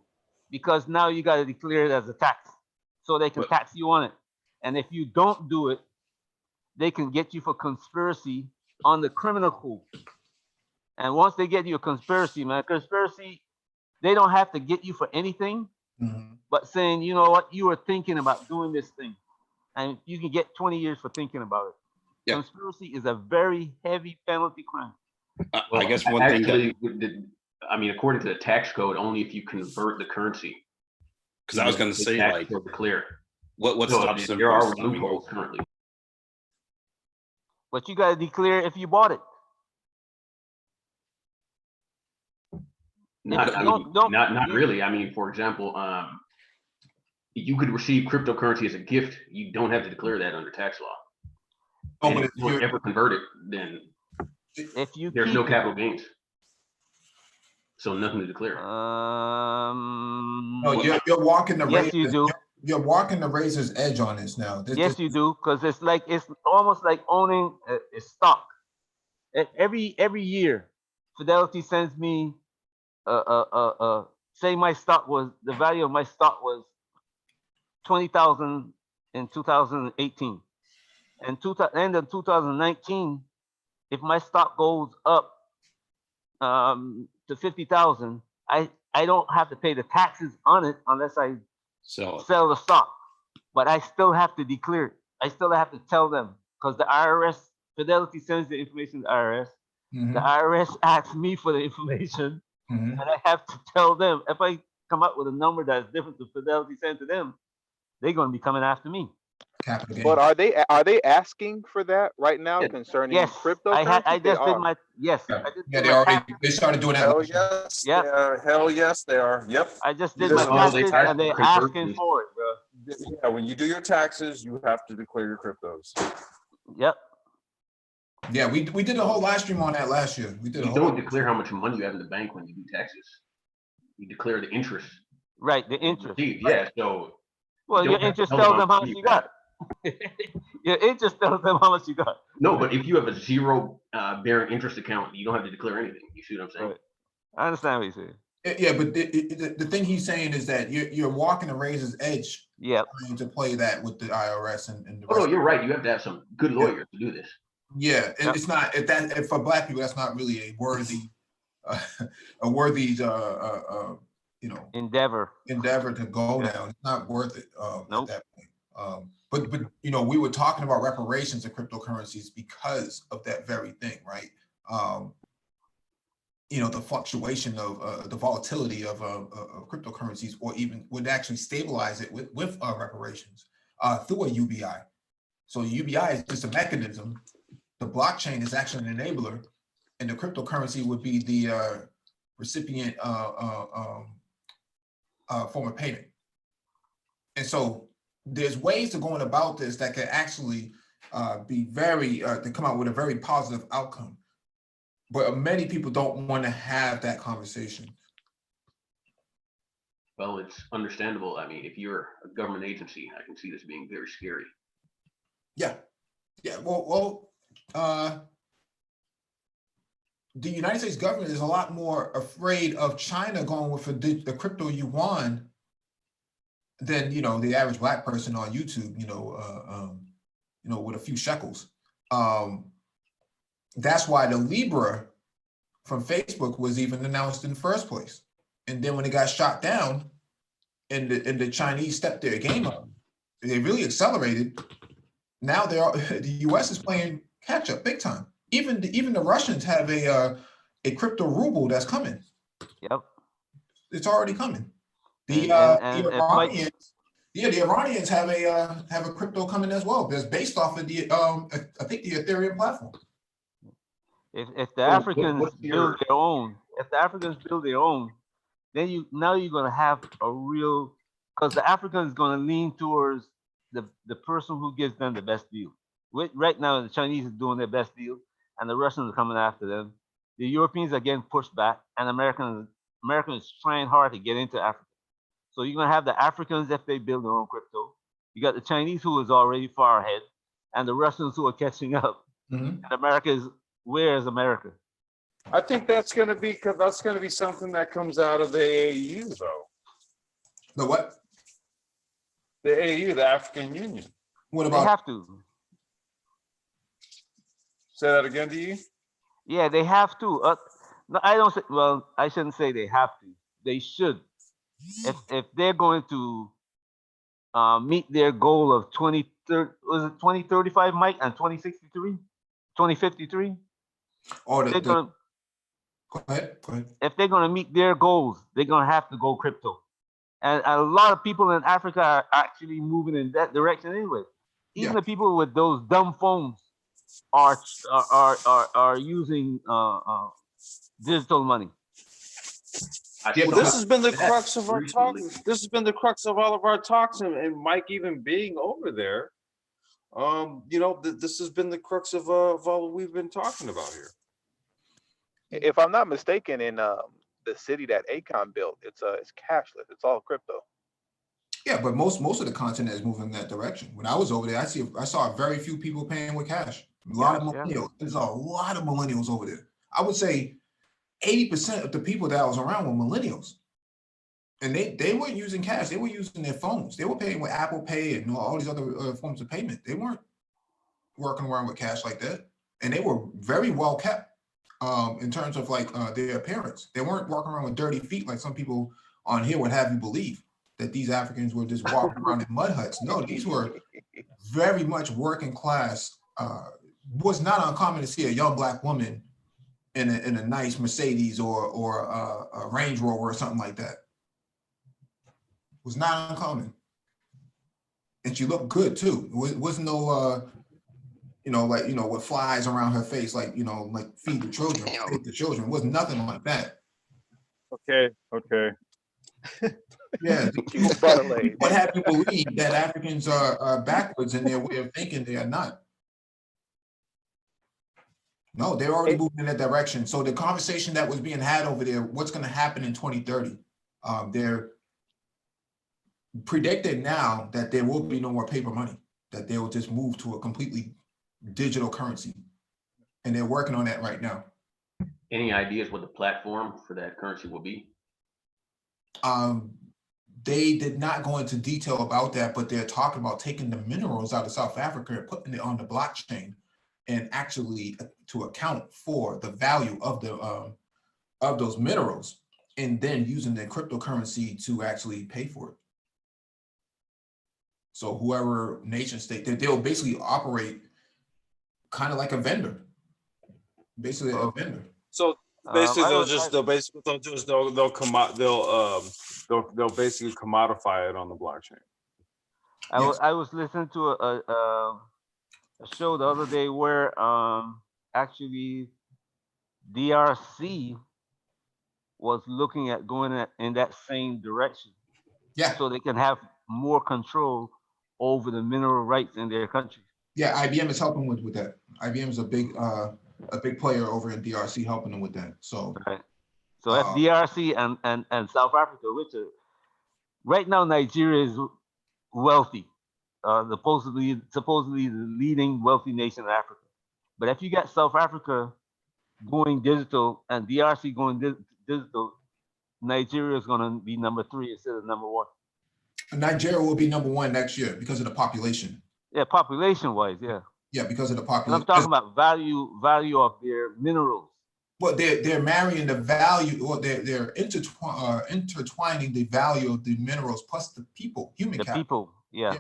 because now you got to declare it as a tax, so they can tax you on it. And if you don't do it, they can get you for conspiracy on the criminal code. And once they get you a conspiracy, man, conspiracy, they don't have to get you for anything, but saying, you know what, you were thinking about doing this thing, and you can get 20 years for thinking about it. Yeah. Conspiracy is a very heavy penalty crime. Well, I guess one actually, I mean, according to the tax code, only if you convert the currency. Because I was going to say, like, clear. What so stops them? There are loopholes currently. But you got to declare if you bought it. Not really. I mean, for example, you could receive cryptocurrency as a gift. You don't have to declare that under tax law. And if you ever convert it, then there's no capital gains. So nothing to declare. No, you're walking the yes, you do. You're walking the razor's edge on this now. Yes, you do, because it's almost like owning a stock. Every year, Fidelity sends me say my stock was, the value of my stock was 20,000 in 2018, and end of 2019, if my stock goes up to 50,000, I don't have to pay the taxes on it unless I sell the stock, but I still have to declare it. I still have to tell them, because the IRS, Fidelity sends the information to the IRS. The IRS asks me for the information, and I have to tell them. If I come up with a number that's different to Fidelity sent to them, they're going to be coming after me. But are they asking for that right now concerning cryptocurrency? I just did my they started doing that. Hell yes, yeah. Hell yes, they are. Yep. I just did my taxes, and they're asking for it, bro. Yeah, when you do your taxes, you have to declare your cryptos. Yep. Yeah, we did a whole live stream on that last year. We did. You don't declare how much money you have in the bank when you do taxes. You declare the interest. Right, the interest. Yeah, so. Well, your interest tells them how much you got. Your interest tells them how much you got. No, but if you have a zero bearing interest account, you don't have to declare anything. You see what I'm saying? Right. I understand what you're saying. Yeah, but the thing he's saying is that you're walking the razor's edge. Yeah. Trying to play that with the IRS and the. Oh, you're right. You have to have some good lawyers to do this. Yeah, and it's not if for Black people, that's not really a worthy endeavor to go down. It's not worth it at that point. But we were talking about reparations of cryptocurrencies because of that very thing, right? The fluctuation of the volatility of cryptocurrencies, or even would actually stabilize it with reparations through a UBI. So UBI is just a mechanism. The blockchain is actually an enabler, and the cryptocurrency would be the recipient form of payment. And so there's ways to going about this that can actually be to come out with a very positive outcome. But many people don't want to have that conversation. Well, it's understandable. I mean, if you're a government agency, I can see this being very scary. Yeah. Well, the United States government is a lot more afraid of China going with the crypto yuan than the average Black person on YouTube. With a few shekels. That's why the Libra from Facebook was even announced in the first place. And then when it got shot down, and the Chinese stepped their game up, they really accelerated. Now the U.S. is playing catch up big time. Even the Russians have a crypto ruble that's coming. Yep, it's already coming. The Iranians have a crypto coming as well. That's based off of the I think the Ethereum platform. If the Africans build their own, then you're gonna have a real because the African is going to lean towards the person who gives them the best deal. Right now, the Chinese are doing their best deal, and the Russians are coming after them. The Europeans are getting pushed back, and Americans is trying hard to get into Africa. So you're going to have the Africans if they build their own crypto. You got the Chinese who is already far ahead, and the Russians who are catching up. And America is, where is America? I think that's going to be something that comes out of the AU, though. The what? The AU, the African Union. What about? They have to. Say that again to you? Yeah, they have to. No, I don't say. Well, I shouldn't say they have to. They should. If they're going to meet their goal of 2035, Mike, and 2063, 2053. Or Go ahead. If they're going to meet their goals, they're going to have to go crypto. And a lot of people in Africa are actually moving in that direction anyway. Even the people with those dumb phones are using digital money. Well, this has been the crux of our talk. This has been the crux of all of our talks, and Mike even being over there. This has been the crux of all we've been talking about here. If I'm not mistaken, in the city that Akon built, it's cashless. It's all crypto. Yeah, but most of the continent is moving in that direction. When I was over there, I saw very few people paying with cash. A lot of millennials. There's a lot of millennials over there. I would say 80% of the people that I was around were millennials. And they weren't using cash. They were using their phones. They were paying with Apple Pay and all these other forms of payment. They weren't working around with cash like that. And they were very well kept in terms of like their appearance. They weren't walking around with dirty feet like some people on here would have you believe, that these Africans were just walking around in mud huts. No, these were very much working class. Was not uncommon to see a young Black woman in a nice Mercedes or a Range Rover or something like that. Was not uncommon. And she looked good too. It wasn't no with flies around her face, like feed the children. Feed the children. It was nothing like that. Okay. Yeah. What have you believe that Africans are backwards in their way of thinking? They are not. No, they're already moving in that direction. So the conversation that was being had over there, what's going to happen in 2030? They're predicted now that there will be no more paper money, that they will just move to a completely digital currency. And they're working on that right now. Any ideas what the platform for that currency will be? They did not go into detail about that, but they're talking about taking the minerals out of South Africa and putting it on the blockchain, and actually to account for the value of those minerals, and then using the cryptocurrency to actually pay for it. So whoever nation state, they'll basically operate kind of like a vendor, basically a vendor. So basically, they'll basically commodify it on the blockchain. I was listening to a show the other day where actually DRC was looking at going in that same direction. Yeah. So they can have more control over the mineral rights in their country. Yeah, IBM is helping with that. IBM is a big player over in DRC, helping them with that. So right. So if DRC and South Africa, which are right now Nigeria is wealthy, supposedly the leading wealthy nation in Africa. But if you got South Africa going digital and DRC going digital, Nigeria is going to be number 3 instead of number 1. Nigeria will be number 1 next year because of the population. Yeah, population-wise, yeah. Yeah, because of the population. I'm talking about value of their minerals. Well, they're marrying the value, or they're intertwining the value of the minerals plus the people, human capital. People, yeah.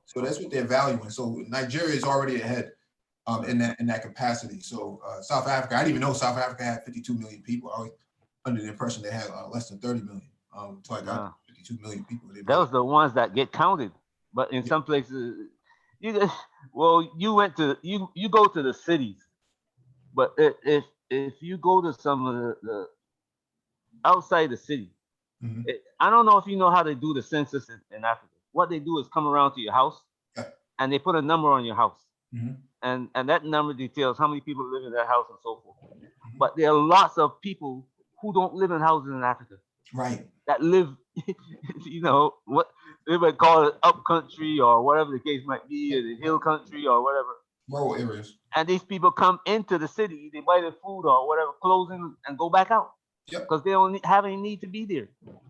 So that's what they're valuing. So Nigeria is already ahead in that capacity. So South Africa, I didn't even know South Africa had 52 million people. I was under the impression they had less than 30 million. So I got 52 million people. Those are the ones that get counted, but in some places, you go to the cities, but if you go to some of the outside the city, I don't know if you know how they do the census in Africa. What they do is come around to your house, and they put a number on your house, and that number details how many people live in that house and so forth. But there are lots of people who don't live in houses in Africa, right? That live, what they might call it up country or whatever the case might be, or the hill country or whatever. Rural areas. And these people come into the city, they buy their food or whatever, clothing, and go back out. Because they don't have any need to be there.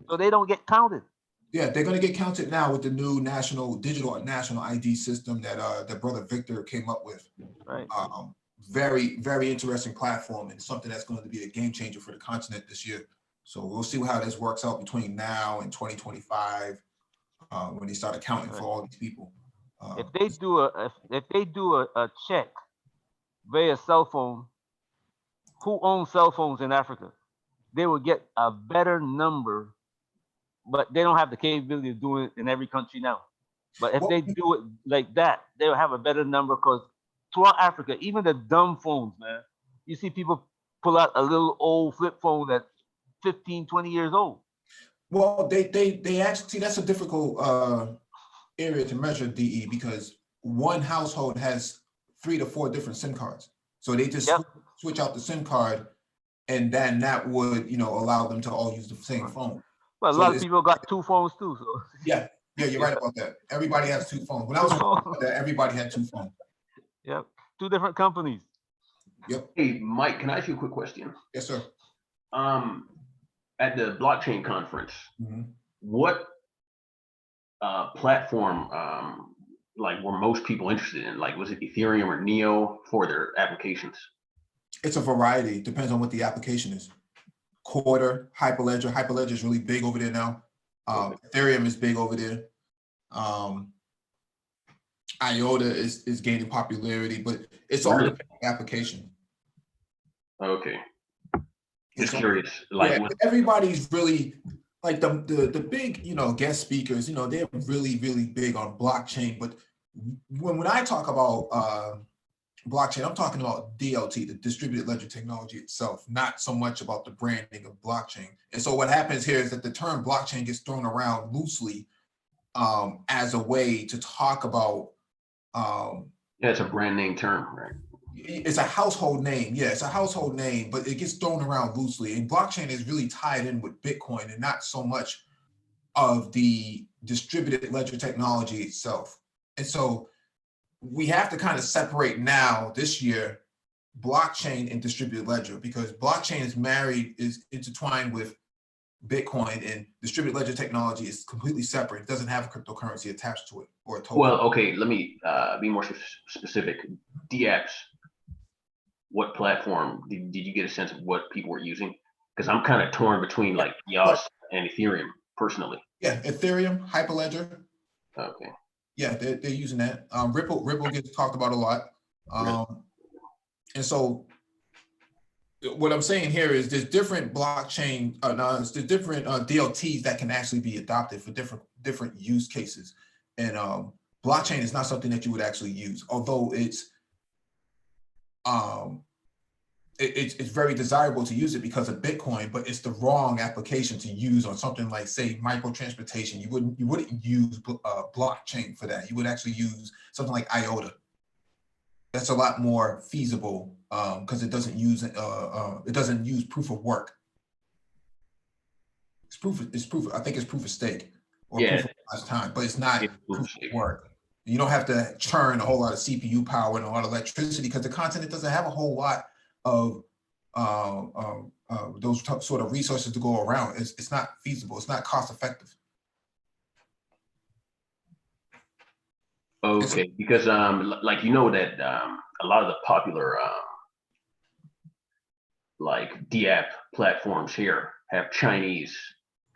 So they don't get counted. Yeah, they're going to get counted now with the new digital national ID system that Brother Victor came up with. Right. Very, very interesting platform, and something that's going to be a game changer for the continent this year. So we'll see how this works out between now and 2025 when they start accounting for all these people. If they do a check via cell phone, who owns cell phones in Africa? They will get a better number, but they don't have the capability of doing it in every country now. But if they do it like that, they'll have a better number, because throughout Africa, even the dumb phones, man, you see people pull out a little old flip phone that's 15, 20 years old. Well, they actually see that's a difficult area to measure, DE, because one household has 3 to 4 different SIM cards. So they just switch out the SIM card, and then that would, allow them to all use the same phone. Well, a lot of people got 2 phones too. So yeah, you're right about that. Everybody has 2 phones. When I was there, everybody had 2 phones. Yep, 2 different companies. Yep. Hey, Mike, can I ask you a quick question? Yes, sir. At the blockchain conference, what platform were most people interested in? Like, was it Ethereum or Neo for their applications? It's a variety. Depends on what the application is. Quarter, Hyperledger. Hyperledger is really big over there now. Ethereum is big over there. IOTA is gaining popularity, but it's all the application. Okay. Just curious. Everybody's really like the big, guest speakers, they're really, really big on blockchain. But when I talk about blockchain, I'm talking about DLT, the distributed ledger technology itself, not so much about the branding of blockchain. And so what happens here is that the term blockchain gets thrown around loosely as a way to talk about. It's a brand name term, right? It's a household name. Yeah, it's a household name, but it gets thrown around loosely. And blockchain is really tied in with Bitcoin and not so much of the distributed ledger technology itself. And so we have to kind of separate now this year, blockchain and distributed ledger, because blockchain is intertwined with Bitcoin, and distributed ledger technology is completely separate. It doesn't have a cryptocurrency attached to it or a token. Well, okay, let me be more specific. DApps. What platform did you get a sense of what people were using? Because I'm kind of torn between like Yas and Ethereum personally. Yeah, Ethereum, Hyperledger. Okay. Yeah, they're using that. Ripple gets talked about a lot. And so what I'm saying here is there's different blockchain, there's different DLTs that can actually be adopted for different use cases. And blockchain is not something that you would actually use, although it's very desirable to use it because of Bitcoin, but it's the wrong application to use on something like, say, micro transportation. You wouldn't use blockchain for that. You would actually use something like IOTA. That's a lot more feasible because it doesn't use proof of work. I think it's proof of stake or proof of last time, but it's not proof of work. You don't have to churn a whole lot of CPU power and a lot of electricity because the continent doesn't have a whole lot of those sort of resources to go around. It's not feasible. It's not cost effective. Okay, because that a lot of the popular DApp platforms here have Chinese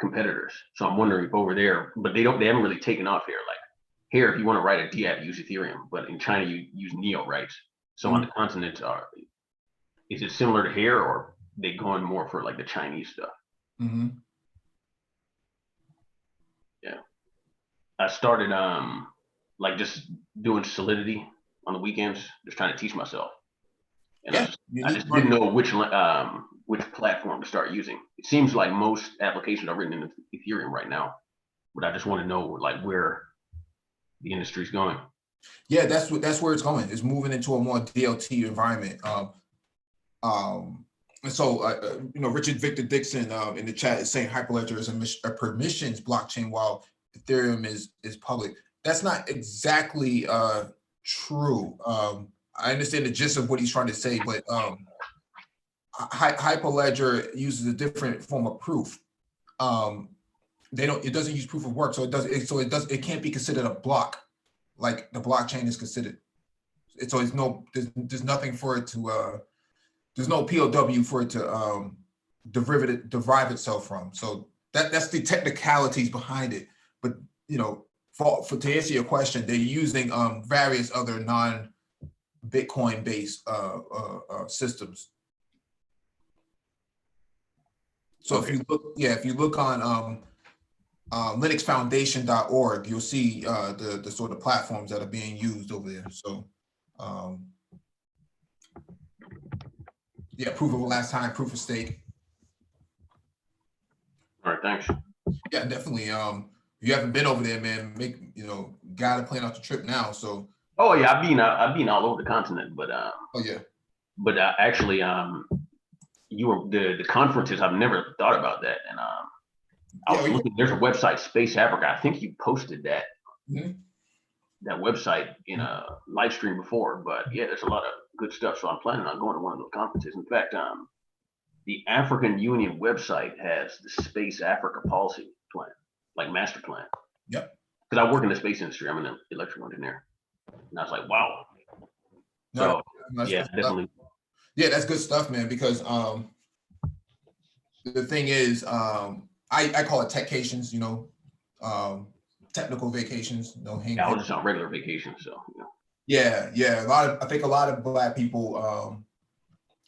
competitors. So I'm wondering if over there, but they haven't really taken off here. Like here, if you want to write a DApp, use Ethereum, but in China you use Neo, right? So on the continent, is it similar to here, or they going more for like the Chinese stuff? Yeah, I started just doing Solidity on the weekends, just trying to teach myself. And I just didn't know which which platform to start using. It seems like most applications are written in Ethereum right now, but I just want to know like where the industry's going. Yeah, that's where it's going. It's moving into a more DLT environment. And so, Richard Victor Dixon in the chat is saying Hyperledger is a permissions blockchain while Ethereum is public. That's not exactly true. I understand the gist of what he's trying to say, but Hyperledger uses a different form of proof. It doesn't use proof of work, so it can't be considered a block like the blockchain is considered. There's nothing for it to there's no POW for it to derive itself from. So that's the technicalities behind it. But to answer your question, they're using various other non-Bitcoin based systems. So okay. if you look on linuxfoundation.org, you'll see the sort of platforms that are being used over there. So proof of last time, proof of stake. All right, thanks. Yeah, definitely. If you haven't been over there, man, gotta plan out the trip now. So. Oh yeah, I've been all over the continent, but actually, the conferences. I've never thought about that, and I was looking. There's a website, Space Africa. I think you posted that that website in a live stream before, but yeah, there's a lot of good stuff. So I'm planning on going to one of those conferences. In fact, the African Union website has the Space Africa policy plan, like master plan. Yep. Because I work in the space industry. I'm an electrical engineer, and I was like, wow. So yeah, definitely. Yeah, that's good stuff, man. Because the thing is, I call it techcations. Technical vacations. I was just on regular vacation, so. Yeah. I think a lot of Black people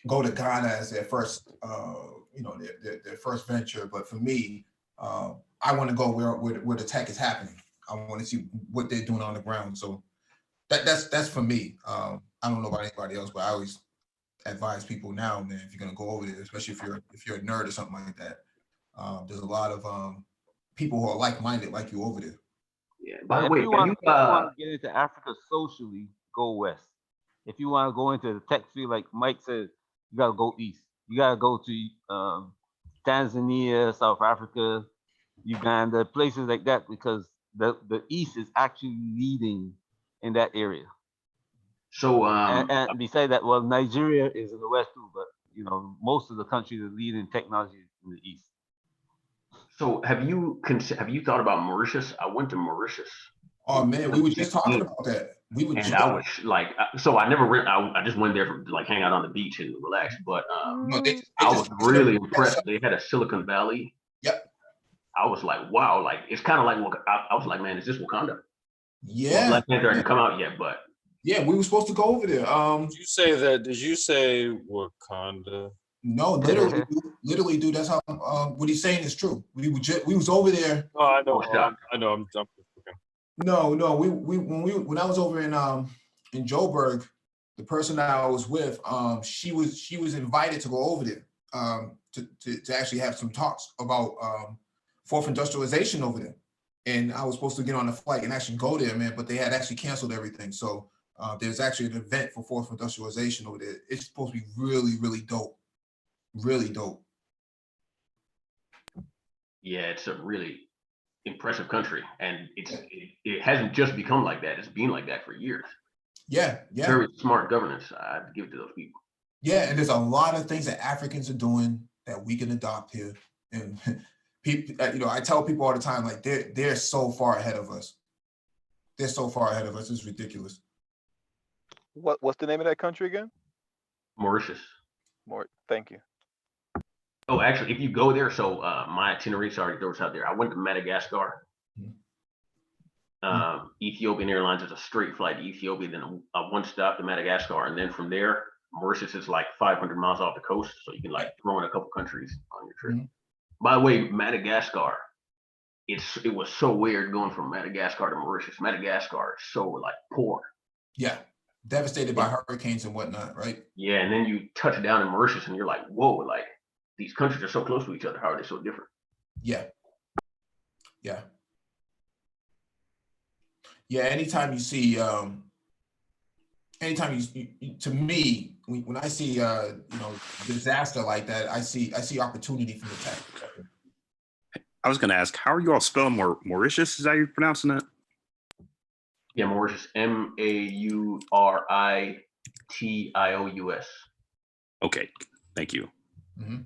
go to Ghana as their first, their first venture. But for me, I want to go where the tech is happening. I want to see what they're doing on the ground. So that's for me. I don't know about anybody else, but I always advise people now, man, if you're gonna go over there, especially if you're a nerd or something like that. There's a lot of people who are like-minded like you over there. Yeah. By the way, if you want to get into Africa socially, go west. If you want to go into the tech field, like Mike said, you got to go east. You got to go to Tanzania, South Africa, Uganda, places like that, because the east is actually leading in that area. So and besides that, well, Nigeria is in the west too, but most of the countries are leading technology in the east. So have you thought about Mauritius? I went to Mauritius. Oh man, we were just talking about that. I was like, so I never went. I just went there for like hang out on the beach and relax. But I was really impressed. They had a Silicon Valley. Yep. I was like, wow, like it's kind of like I was like, man, is this Wakanda? Yeah. Well, Black Panther hasn't come out yet, but. Yeah, we were supposed to go over there. Did you say Wakanda? No, literally, dude. That's how what he's saying is true. We was over there. Oh, I know. I'm No. When I was over in Joburg, the person that I was with, she was invited to go over there to actually have some talks about fourth industrialization over there, and I was supposed to get on a flight and actually go there, man. But they had actually canceled everything, so. There's actually an event for fourth industrialization over there. It's supposed to be really, really dope. Really dope. Yeah, it's a really impressive country, and it hasn't just become like that. It's been like that for years. Yeah. Very smart governance. I have to give it to those people. Yeah, and there's a lot of things that Africans are doing that we can adopt here. And people, I tell people all the time, like they're so far ahead of us. They're so far ahead of us. It's ridiculous. What's the name of that country again? Mauritius. Thank you. Oh, actually, if you go there, so my itinerary, sorry, throws out there. I went to Madagascar. Ethiopian Airlines is a straight flight to Ethiopia, then a one stop to Madagascar, and then from there, Mauritius is like 500 miles off the coast, so you can like throw in a couple countries on your trip. By the way, Madagascar, it was so weird going from Madagascar to Mauritius. Madagascar is so like poor. Yeah. Devastated by hurricanes and whatnot, right? Yeah, and then you touch down in Mauritius and you're like, whoa, like these countries are so close to each other. How are they so different? Yeah. Yeah. Yeah. Anytime you see, to me, when I see, disaster like that, I see opportunity from the tech. I was going to ask, how are you all spelling Mauritius? Is that how you're pronouncing that? Yeah, Mauritius, Mauritious. Okay, thank you. Mm-hmm.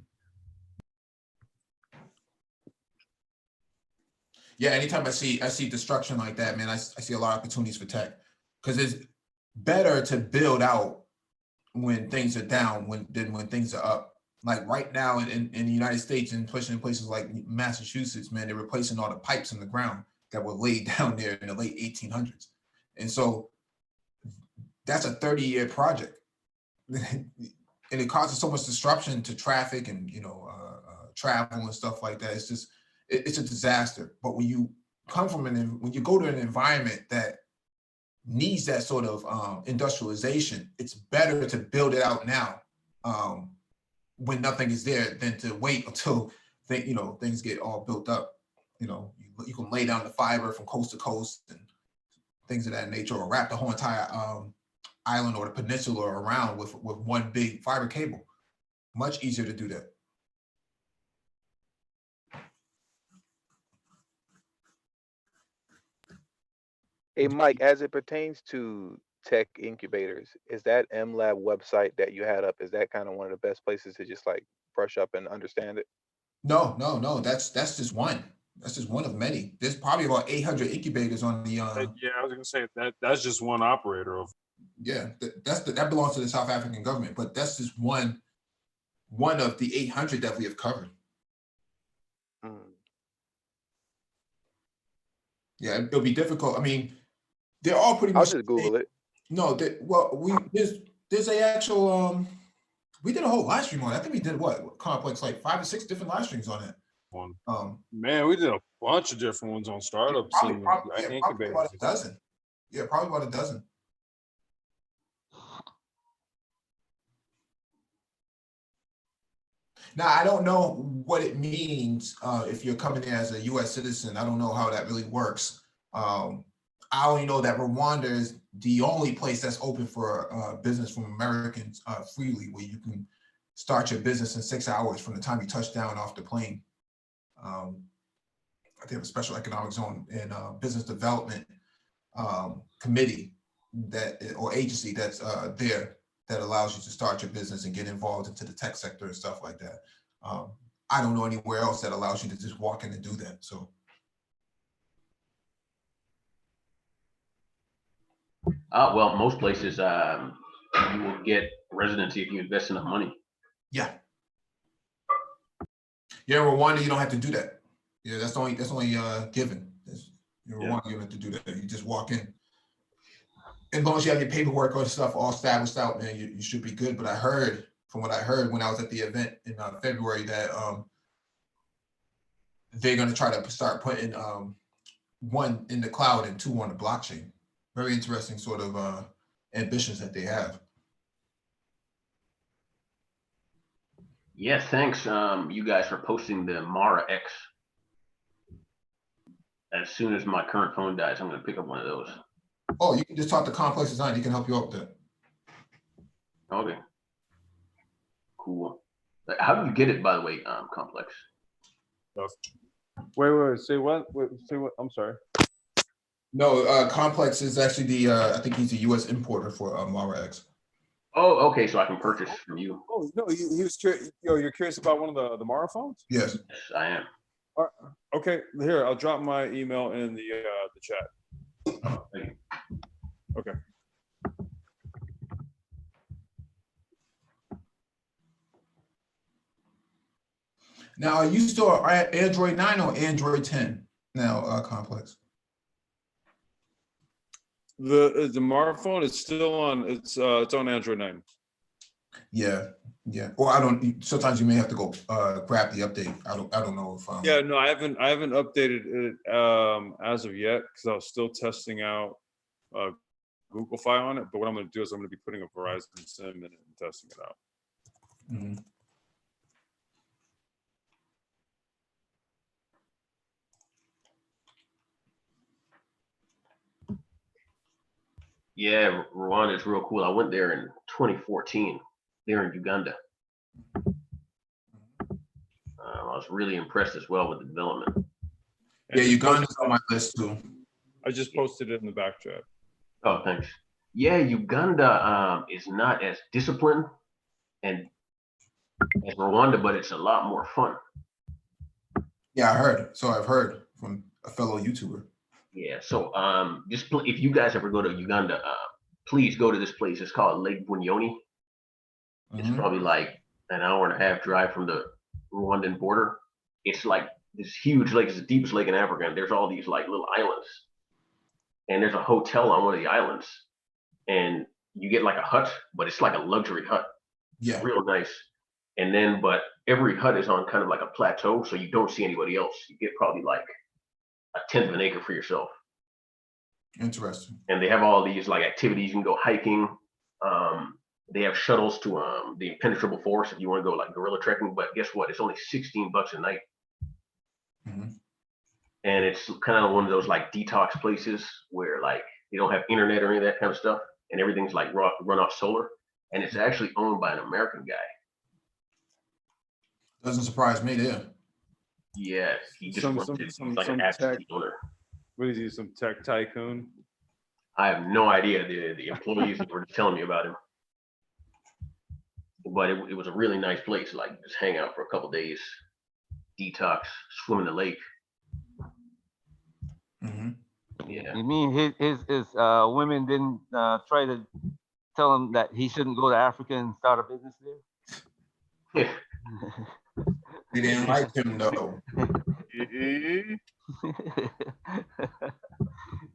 Yeah, anytime I see destruction like that, man, I see a lot of opportunities for tech, because it's better to build out when things are down than when things are up. Like right now in the United States, and especially in places like Massachusetts, man, they're replacing all the pipes in the ground that were laid down there in the late 1800s. And so that's a 30-year project. And it causes so much disruption to traffic and, travel and stuff like that. It's just, it's a disaster. But when you come from when you go to an environment that needs that sort of industrialization, it's better to build it out now when nothing is there than to wait until things get all built up. You can lay down the fiber from coast to coast and things of that nature, or wrap the whole entire island or the peninsula around with one big fiber cable. Much easier to do that. Hey, Mike, as it pertains to tech incubators, is that MLab website that you had up, is that kind of one of the best places to just like brush up and understand it? No. That's just one. That's just one of many. There's probably about 800 incubators on the. Yeah, I was gonna say that's just one operator of. Yeah, that belongs to the South African government, but that's just one of the 800 that we have covered. Yeah, it'll be difficult. I mean, they're all pretty much. I'll just Google it. No, there's a actual we did a whole live stream on it. I think we did what complex, like 5 or 6 different live streams on it. Man, we did a bunch of different ones on startups and incubators. Probably about a dozen. Yeah, probably about a dozen. Now, I don't know what it means if you're coming in as a U.S. citizen. I don't know how that really works. I only know that Rwanda is the only place that's open for business from Americans freely, where you can start your business in 6 hours from the time you touch down off the plane. They have a special economic zone and business development committee or agency that's there that allows you to start your business and get involved into the tech sector and stuff like that. I don't know anywhere else that allows you to just walk in and do that. So. Well, most places you will get residency if you invest enough money. Yeah. Yeah, Rwanda, you don't have to do that. Yeah, that's only given. In Rwanda, you don't have to do that. You just walk in. As long as you have your paperwork or stuff all established out, man, you should be good. But from what I heard when I was at the event in February, that they're going to try to start putting 1 in the cloud and 2 on the blockchain. Very interesting sort of ambitions that they have. Yeah, thanks you guys for posting the Mara X. As soon as my current phone dies, I'm going to pick up one of those. Oh, you can just talk to Complex Design. He can help you out with that. Okay. Cool. How do you get it, by the way, Complex? Wait, say what? Say what? I'm sorry. No, Complex is actually I think he's a U.S. importer for Mara X. Oh, okay, so I can purchase from you. Oh, no, he was curious. You're curious about one of the Mara phones? Yes. Yes, I am. Okay, here, I'll drop my email in the chat. Oh, thank you. Okay. Now, are you still Android 9 or Android 10 now, Complex? The Mara phone is still on. It's on Android 9. Yeah. Or I don't. Sometimes you may have to go grab the update. I don't know if. Yeah, no, I haven't updated it as of yet because I was still testing out Google Fi on it. But what I'm going to do is I'm going to be putting a Verizon SIM in it and testing it out. Mm-hmm. Yeah, Rwanda is real cool. I went there in 2014. There in Uganda. I was really impressed as well with the development. Yeah, Uganda's on my list too. I just posted it in the back chat. Oh, thanks. Yeah, Uganda is not as disciplined and as Rwanda, but it's a lot more fun. Yeah, I heard. So I've heard from a fellow YouTuber. Yeah. So just if you guys ever go to Uganda, please go to this place. It's called Lake Bunyoni. It's probably like an hour and a half drive from the Rwandan border. It's like this huge lake. It's the deepest lake in Africa, and there's all these like little islands. And there's a hotel on one of the islands, and you get like a hut, but it's like a luxury hut. Yeah. Real nice. And then, but every hut is on kind of like a plateau, so you don't see anybody else. You get probably like a tenth of an acre for yourself. Interesting. And they have all these like activities. You can go hiking. They have shuttles to the impenetrable forest if you want to go like gorilla trekking. But guess what? It's only $16 a night. And it's kind of one of those like detox places where like you don't have internet or any of that kind of stuff, and everything's like run off solar. And it's actually owned by an American guy. Doesn't surprise me there. Yeah, he just runs it. He's like an tech absentee owner. What is he? Some tech tycoon? I have no idea. The employees were just telling me about him. But it was a really nice place. Like just hang out for a couple days, detox, swim in the lake. Yeah. You mean his women didn't try to tell him that he shouldn't go to Africa and start a business there? Yeah. They didn't like him though.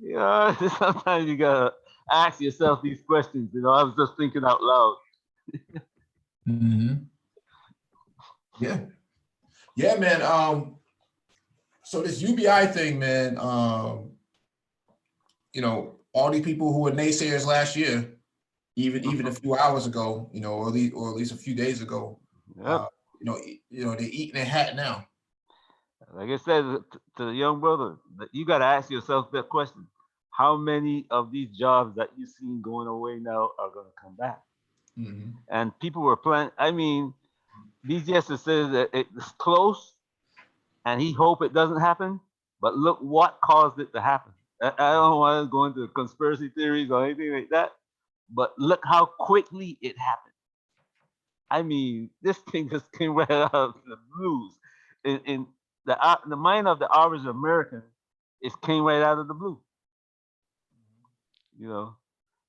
Yeah, sometimes you gotta ask yourself these questions. You know, I was just thinking out loud. Yeah. Yeah, man. So this UBI thing, man, you know, all these people who were naysayers last year, even a few hours ago, you know, or at least a few days ago, you know, they're eating their hat now. Like I said to the young brother, you got to ask yourself that question: how many of these jobs that you've seen going away now are going to come back? And people were planning. I mean, BGS says that it's close, and he hope it doesn't happen. But look what caused it to happen. I don't want to go into conspiracy theories or anything like that, but look how quickly it happened. I mean, this thing just came right out of the blues. In the mind of the average American, it came right out of the blue. You know,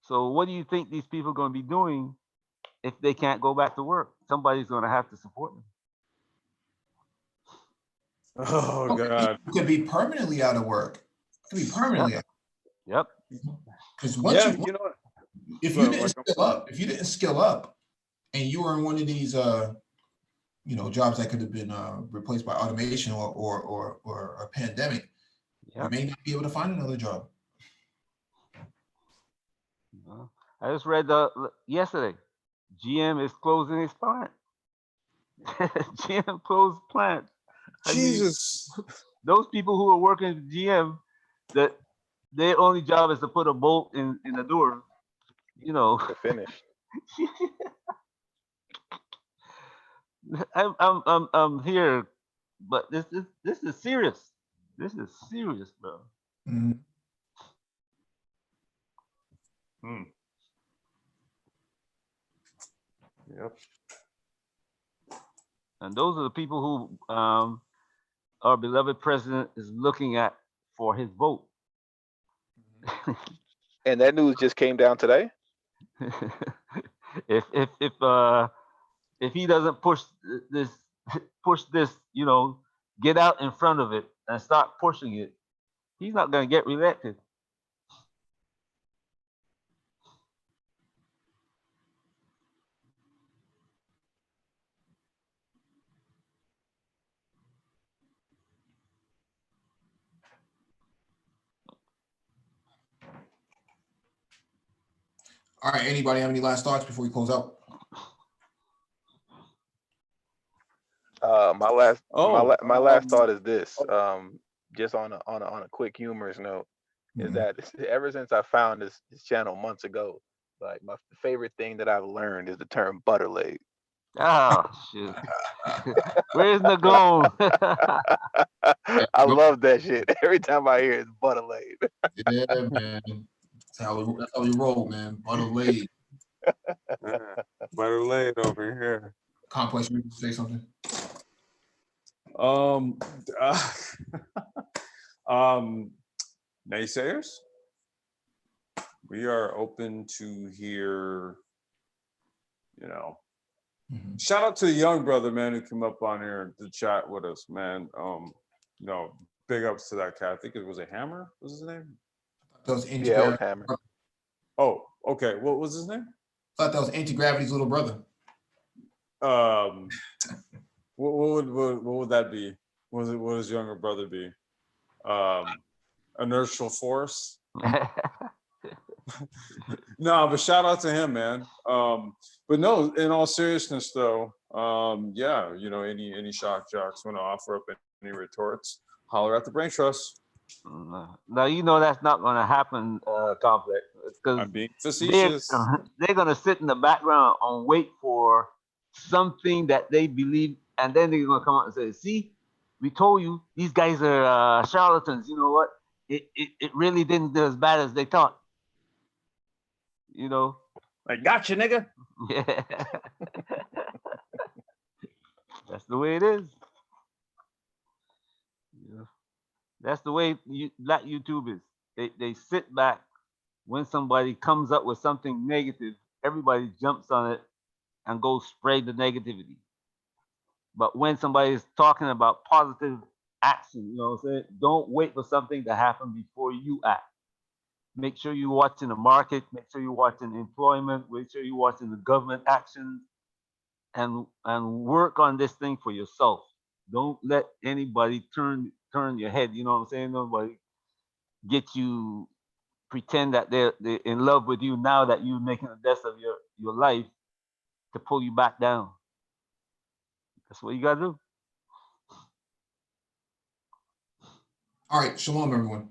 so what do you think these people are going to be doing if they can't go back to work? Somebody's going to have to support them. Oh God! You could be permanently out of work. Could be permanently out. Yep. Because once you know what? if you didn't skill up, and you were in one of these you know, jobs that could have been replaced by automation or a pandemic, you may not be able to find another job. I just read yesterday, GM is closing its plant. GM closed plant. Jesus. I mean, those people who are working at GM, that their only job is to put a bolt in the door, you know. To finish. I'm here, but this is serious. This is serious, bro. Yep. And those are the people who our beloved president is looking at for his vote. And that news just came down today. If he doesn't push this, you know, get out in front of it and start pushing it, he's not going to get reelected. All right, anybody have any last thoughts before we close out? My last thought is this. Just on a quick humorous note, is that ever since I found this channel months ago, like my favorite thing that I've learned is the term butter leg. Oh shit. Where's Negro? I love that shit. Every time I hear it's butter leg. Yeah, man. That's how we roll, man. Butter laid. Butter laid over here. Complex, you say something? Naysayers, we are open to hear, shout out to the young brother, man, who came up on here to chat with us, man. Big ups to that cat. I think it was a Hammer, was his name? That was Yeah, it was Hammer. Oh, okay. What was his name? I thought that was Anti-Gravity's little brother. What would that be? What would his younger brother be? Inertial Force? No, but shout out to him, man. But no, in all seriousness though, any shock jocks want to offer up any retorts, holler at the Brain Trust. Now you know that's not going to happen, Complex, because I'm being facetious. They're going to sit in the background and wait for something that they believe, and then they're going to come out and say, "See, we told you these guys are charlatans. You know what? It really didn't do as bad as they thought." I got you, nigga. Yeah. That's the way it is. That's the way Black YouTube is. They sit back when somebody comes up with something negative, everybody jumps on it and goes spread the negativity. But when somebody is talking about positive action, don't wait for something to happen before you act. Make sure you're watching the market, make sure you're watching employment, make sure you're watching the government actions, and work on this thing for yourself. Don't let anybody turn your head, you know what I'm saying? Nobody get you pretend that they're in love with you now that you're making the best of your life to pull you back down. That's what you gotta do. All right, shalom, everyone.